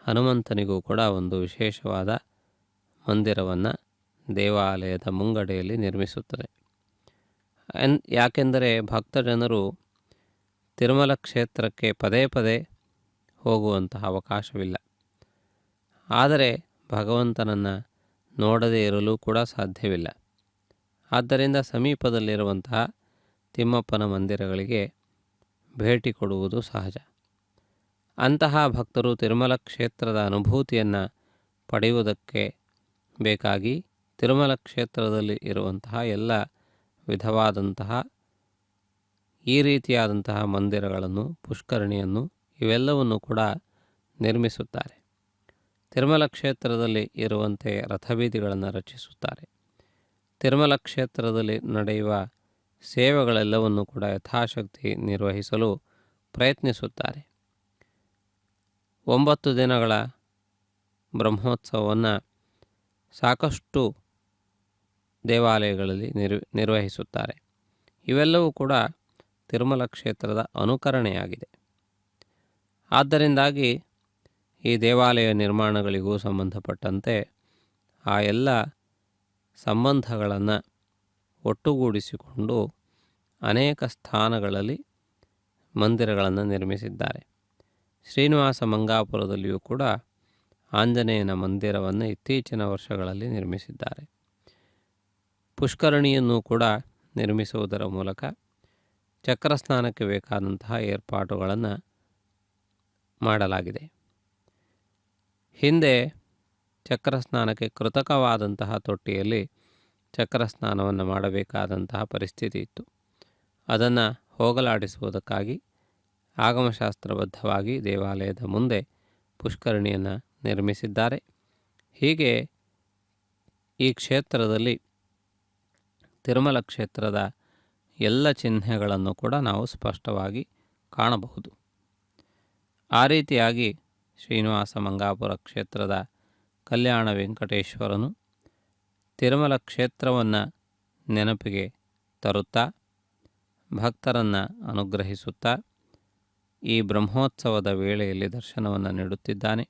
ಹನುಮಂತನಿಗೂ ಕೂಡ ಒಂದು ವಿಶೇಷವಾದ ಮಂದಿರವನ್ನು ದೇವಾಲಯದ ಮುಂಗಡೆಯಲ್ಲಿ ನಿರ್ಮಿಸುತ್ತದೆ. ಯಾಕೆಂದರೆ ಭಕ್ತಜನರು ತಿರುಮಲ ಕ್ಷೇತ್ರಕ್ಕೆ ಪದೇ ಪದೇ ಹೋಗುವಂತಹ ಅವಕಾಶವಿಲ್ಲ. ಆದರೆ ಭಗವಂತನನ್ನು ನೋಡದೇ ಇರಲು ಕೂಡ ಸಾಧ್ಯವಿಲ್ಲ. ಆದ್ದರಿಂದ ಸಮೀಪದಲ್ಲಿರುವಂತಹ ತಿಮ್ಮಪ್ಪನ ಮಂದಿರಗಳಿಗೆ ಭೇಟಿ ಕೊಡುವುದು ಸಹಜ. ಅಂತಹ ಭಕ್ತರು ತಿರುಮಲ ಕ್ಷೇತ್ರದ ಅನುಭೂತಿಯನ್ನು ಪಡೆಯುವುದಕ್ಕೆ ಬೇಕಾಗಿ ತಿರುಮಲ ಕ್ಷೇತ್ರದಲ್ಲಿ ಇರುವಂತಹ ಎಲ್ಲ ವಿಧವಾದಂತಹ ಈ ರೀತಿಯಾದಂತಹ ಮಂದಿರಗಳನ್ನು, ಪುಷ್ಕರಣಿಯನ್ನು ಇವೆಲ್ಲವನ್ನು ಕೂಡ ನಿರ್ಮಿಸುತ್ತಾರೆ. ತಿರುಮಲ ಕ್ಷೇತ್ರದಲ್ಲಿ ಇರುವಂತೆ ರಥಬೀದಿಗಳನ್ನು ರಚಿಸುತ್ತಾರೆ. ತಿರುಮಲ ಕ್ಷೇತ್ರದಲ್ಲಿ ನಡೆಯುವ ಸೇವೆಗಳೆಲ್ಲವನ್ನು ಕೂಡ ಯಥಾಶಕ್ತಿ ನಿರ್ವಹಿಸಲು ಪ್ರಯತ್ನಿಸುತ್ತಾರೆ. 9 ದಿನಗಳ ಬ್ರಹ್ಮೋತ್ಸವವನ್ನು ಸಾಕಷ್ಟು ದೇವಾಲಯಗಳಲ್ಲಿ ನಿರ್ವಹಿಸುತ್ತಾರೆ. ಇವೆಲ್ಲವೂ ಕೂಡ ತಿರುಮಲ ಕ್ಷೇತ್ರದ ಅನುಕರಣೆಯಾಗಿದೆ. ಆದ್ದರಿಂದಾಗಿ ಈ ದೇವಾಲಯ ನಿರ್ಮಾಣಗಳಿಗೂ ಸಂಬಂಧಪಟ್ಟಂತೆ ಆ ಎಲ್ಲ ಸಂಬಂಧಗಳನ್ನು ಒಟ್ಟುಗೂಡಿಸಿಕೊಂಡು ಅನೇಕ ಸ್ಥಾನಗಳಲ್ಲಿ ಮಂದಿರಗಳನ್ನು ನಿರ್ಮಿಸಿದ್ದಾರೆ. ಶ್ರೀನಿವಾಸ ಮಂಗಾಪುರದಲ್ಲಿಯೂ ಕೂಡ ಆಂಜನೇಯನ ಮಂದಿರವನ್ನು ಇತ್ತೀಚಿನ ವರ್ಷಗಳಲ್ಲಿ ನಿರ್ಮಿಸಿದ್ದಾರೆ. ಪುಷ್ಕರಣಿಯನ್ನು ಕೂಡ ನಿರ್ಮಿಸುವುದರ ಮೂಲಕ ಚಕ್ರಸ್ನಾನಕ್ಕೆ ಬೇಕಾದಂತಹ ಏರ್ಪಾಟುಗಳನ್ನು ಮಾಡಲಾಗಿದೆ. ಹಿಂದೆ ಚಕ್ರಸ್ನಾನಕ್ಕೆ ಕೃತಕವಾದಂತಹ ತೊಟ್ಟಿಯಲ್ಲಿ ಚಕ್ರಸ್ನಾನವನ್ನು ಮಾಡಬೇಕಾದಂತಹ ಪರಿಸ್ಥಿತಿ ಇತ್ತು. ಅದನ್ನು ಹೋಗಲಾಡಿಸುವುದಕ್ಕಾಗಿ ಆಗಮಶಾಸ್ತ್ರಬದ್ಧವಾಗಿ ದೇವಾಲಯದ ಮುಂದೆ ಪುಷ್ಕರಣಿಯನ್ನು ನಿರ್ಮಿಸಿದ್ದಾರೆ. ಹೀಗೆ ಈ ಕ್ಷೇತ್ರದಲ್ಲಿ ತಿರುಮಲ ಕ್ಷೇತ್ರದ ಎಲ್ಲ ಚಿಹ್ನೆಗಳನ್ನು ಕೂಡ ನಾವು ಸ್ಪಷ್ಟವಾಗಿ ಕಾಣಬಹುದು. ಆ ರೀತಿಯಾಗಿ ಶ್ರೀನಿವಾಸ ಮಂಗಾಪುರ ಕ್ಷೇತ್ರದ ಕಲ್ಯಾಣ ವೆಂಕಟೇಶ್ವರನು ತಿರುಮಲ ಕ್ಷೇತ್ರವನ್ನು ನೆನಪಿಗೆ ತರುತ್ತಾ ಭಕ್ತರನ್ನು ಅನುಗ್ರಹಿಸುತ್ತಾ ಈ ಬ್ರಹ್ಮೋತ್ಸವದ ವೇಳೆಯಲ್ಲಿ ದರ್ಶನವನ್ನು ನೀಡುತ್ತಿದ್ದಾನೆ.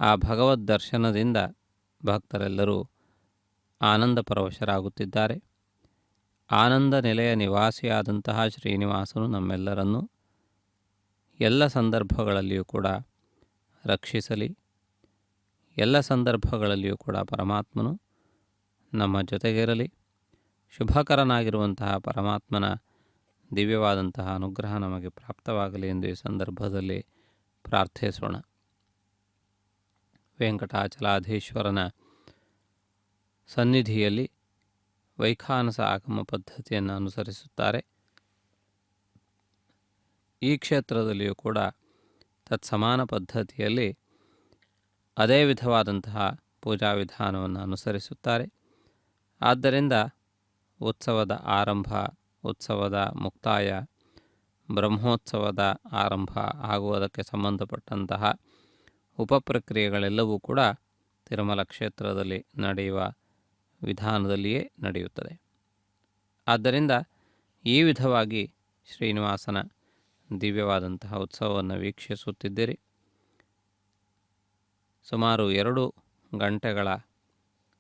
ಆ ಭಗವದ್ ದರ್ಶನದಿಂದ ಭಕ್ತರೆಲ್ಲರೂ ಆನಂದ ಪರವಶರಾಗುತ್ತಿದ್ದಾರೆ. ಆನಂದ ನಿಲಯ ನಿವಾಸಿಯಾದಂತಹ ಶ್ರೀನಿವಾಸನು ನಮ್ಮೆಲ್ಲರನ್ನು ಎಲ್ಲ ಸಂದರ್ಭಗಳಲ್ಲಿಯೂ ಕೂಡ ರಕ್ಷಿಸಲಿ. ಎಲ್ಲ ಸಂದರ್ಭಗಳಲ್ಲಿಯೂ ಕೂಡ ಪರಮಾತ್ಮನು ನಮ್ಮ ಜೊತೆಗಿರಲಿ. ಶುಭಕರನಾಗಿರುವಂತಹ ಪರಮಾತ್ಮನ ದಿವ್ಯವಾದಂತಹ ಅನುಗ್ರಹ ನಮಗೆ ಪ್ರಾಪ್ತವಾಗಲಿ ಎಂದು ಈ ಸಂದರ್ಭದಲ್ಲಿ ಪ್ರಾರ್ಥಿಸೋಣ. ವೆಂಕಟಾಚಲಾಧೀಶ್ವರನ ಸನ್ನಿಧಿಯಲ್ಲಿ ವೈಖಾನಸ ಆಗಮ ಪದ್ಧತಿಯನ್ನು ಅನುಸರಿಸುತ್ತಾರೆ. ಈ ಕ್ಷೇತ್ರದಲ್ಲಿಯೂ ಕೂಡ ತತ್ಸಮಾನ ಪದ್ಧತಿಯಲ್ಲಿ ಅದೇ ವಿಧವಾದಂತಹ ಪೂಜಾ ವಿಧಾನವನ್ನು ಅನುಸರಿಸುತ್ತಾರೆ. ಆದ್ದರಿಂದ ಉತ್ಸವದ ಆರಂಭ, ಉತ್ಸವದ ಮುಕ್ತಾಯ, ಬ್ರಹ್ಮೋತ್ಸವದ ಆರಂಭ ಆಗುವುದಕ್ಕೆ ಸಂಬಂಧಪಟ್ಟಂತಹ ಉಪಪ್ರಕ್ರಿಯೆಗಳೆಲ್ಲವೂ ಕೂಡ ತಿರುಮಲ ಕ್ಷೇತ್ರದಲ್ಲಿ ನಡೆಯುವ ವಿಧಾನದಲ್ಲಿಯೇ ನಡೆಯುತ್ತದೆ. ಆದ್ದರಿಂದ ಈ ವಿಧವಾಗಿ ಶ್ರೀನಿವಾಸನ ದಿವ್ಯವಾದಂತಹ ಉತ್ಸವವನ್ನು ವೀಕ್ಷಿಸುತ್ತಿದ್ದೀರಿ. ಸುಮಾರು 2 ಗಂಟೆಗಳ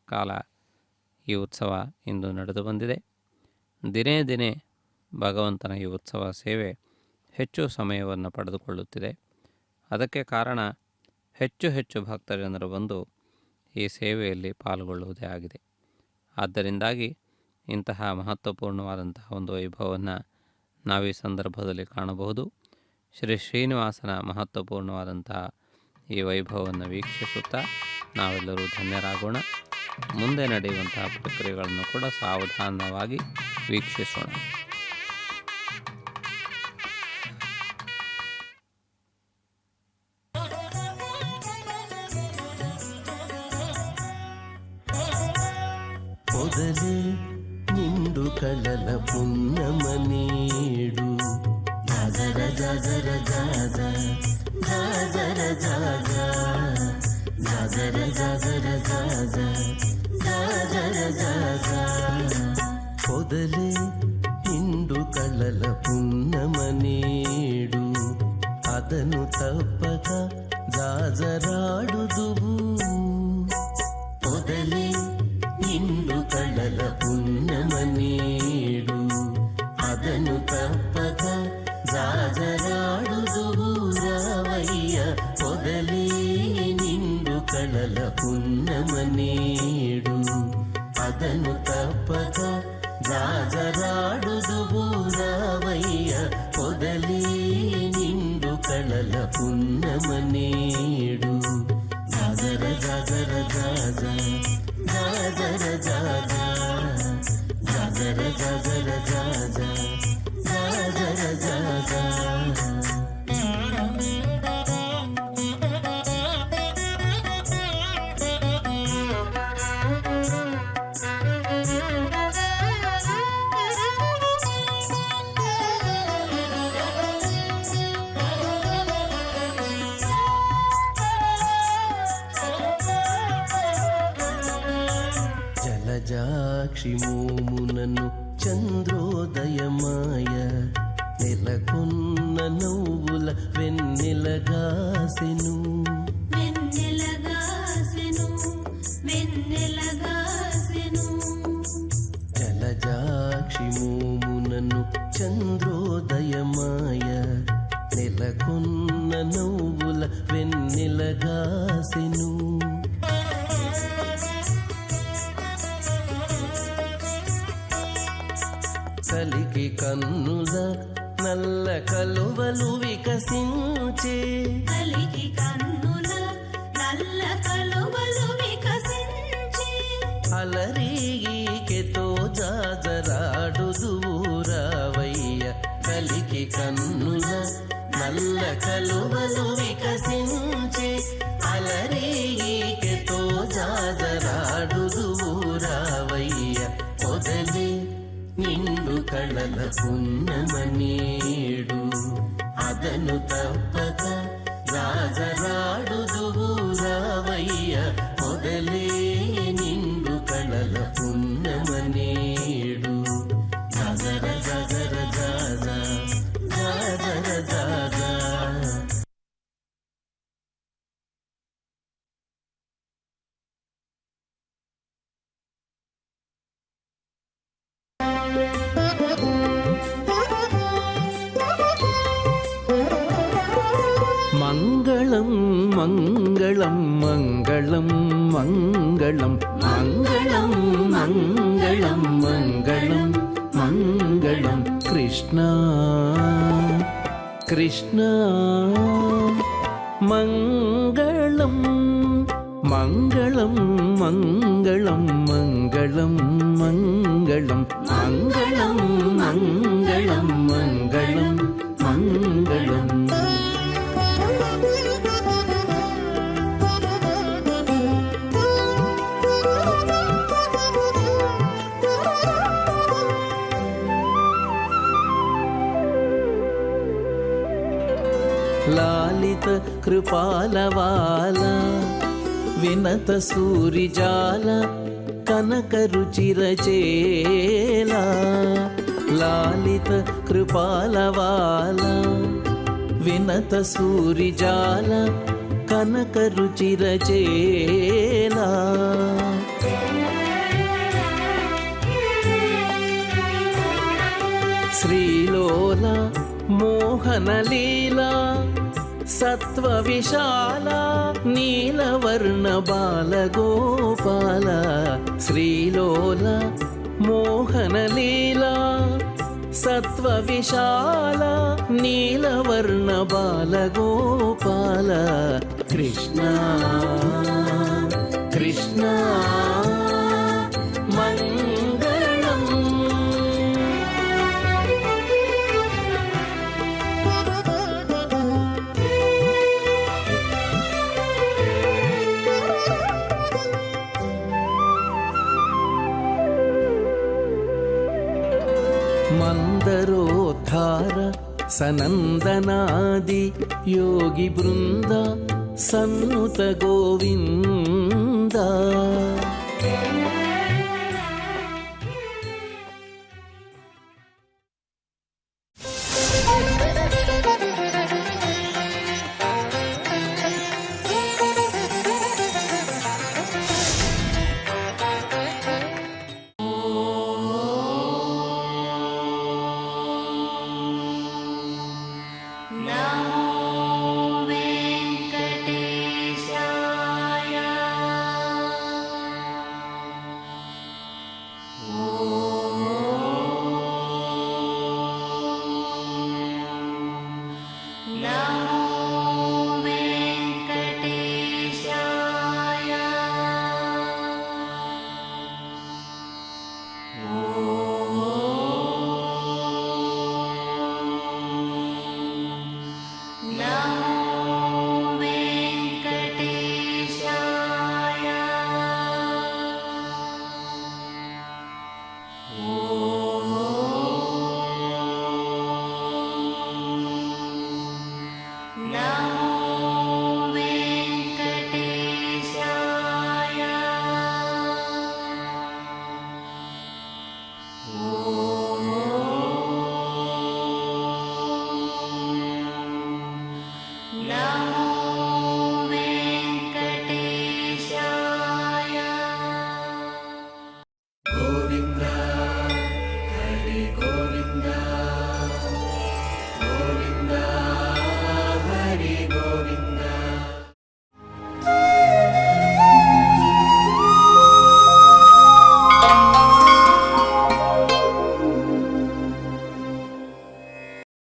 ಕಾಲ ಈ ಉತ್ಸವ ಇಂದು ನಡೆದು ಬಂದಿದೆ. ದಿನೇ ದಿನೇ ಭಗವಂತನ ಈ ಉತ್ಸವ ಸೇವೆ ಹೆಚ್ಚು ಸಮಯವನ್ನು ಪಡೆದುಕೊಳ್ಳುತ್ತಿದೆ. ಅದಕ್ಕೆ ಕಾರಣ ಹೆಚ್ಚು ಹೆಚ್ಚು ಭಕ್ತಜನರು ಬಂದು ಈ ಸೇವೆಯಲ್ಲಿ ಪಾಲ್ಗೊಳ್ಳುವುದೇ ಆಗಿದೆ. ಆದ್ದರಿಂದಾಗಿ ಇಂತಹ ಮಹತ್ವಪೂರ್ಣವಾದಂತಹ ಒಂದು ವೈಭವವನ್ನು ನಾವೀ ಸಂದರ್ಭದಲ್ಲಿ ಕಾಣಬಹುದು. ಶ್ರೀನಿವಾಸನ ಮಹತ್ವಪೂರ್ಣವಾದಂತಹ ಈ ವೈಭವವನ್ನು ವೀಕ್ಷಿಸುತ್ತಾ ನಾವೆಲ್ಲರೂ ಧನ್ಯರಾಗೋಣ. ಮುಂದೆ ನಡೆಯುವಂತಹ ಪ್ರಕ್ರಿಯೆಗಳನ್ನು ಕೂಡ ಸಾವಧಾನವಾಗಿ ವೀಕ್ಷಿಸೋಣ. ಮೊದಲೇ ನಿಂಡು ಕಳಲ ಪುನ್ನಮ ನೀಡು ಜಾಜರ ಜಾಜರ ಜಾಜ ಜಾಜರ ಜಾಜ ಜಾಜರ ಜಾಜರ ಜಾಜ ಜಾಜರ ಜಾಜ ಮೊದಲೇ ನಿಂಡು ಕಳಲ ಪುನ್ನಮ ನೀಡು ಅದನ್ನು ತಪ್ಪಕ ಜಾಜರಾಡುದುವು ಮೊದಲೇ ನಿಂಡು ಕಳಲ ಪುನ್ನಮ ನೀಡು ಅದನ್ನು ತಪ್ಪಕ ಜಾಜರಾಡುದುವು ರಾವಯ್ಯ ಮೊದಲೇ ನಿಂಡು ಕಳಲ ಪುನ್ನಮ ನೀಡು ಅದನ್ನು ತಪ್ಪಕ ಜಾಜರಾಡುದುವು ರಾವಯ್ಯ ಮೊದಲೇ ನಿಂಡು ಕಳಲ ಪುನ್ನಮ ನೀಡು ಜಾಜರ ಜಾಜರ Zaza ಜಾಜರ Zaza ಜಾಜರ ಜಾಜರ Zaza ಜಾಜರ Zaza Jalajakshi మోమునను చంద్రోదయమాయ నెలకొన్న నవ్వుల వెన్నెలగాసెను జలజాక్షి మోమునను చంద్రోదయమాయ కలువలు వికసించే కలికి కన్నుల నల్ల కలువలు వికసించి అలరీకెతో జాజరాడుదురావయ్య కలికి కన్నుల నల్ల కలువలు వికసించే అలరీకెతో జాజరాడుదురావయ్య పొదలే నిండు కళల పున్నమనేడు అదను తప్పక రాజరాడుదురావయ్య పొదలే నిండు కళల పున్నమనేడు జజర జజర జజ జజర జజ మంగళం మంగళం మంగళం మంగళం మంగళం మంగళం మంగళం మంగళం కృష్ణ కృష్ణ మంగళం మంగళం మంగళం మంగళం మంగళం మంగళం మంగళం మంగళం మంగళం లాలిత కృపాలవాల వినత సూరిజాల కనక రుచిరచేల లాలిత కృపాలవాల వినత సూరిజాల కనక రుచిరచేల శ్రీలోల మోహనలీలా సత్వ విశాల నీలవర్ణ బాలగోపాల శ్రీలోల మోహనలీలా సత్వ విశాల నీలవర్ణ బాలగోపాల కృష్ణ కృష్ణ మంగళం మందరోద్ధార సనందనాది యోగి బృంద సన్నుత గోవింద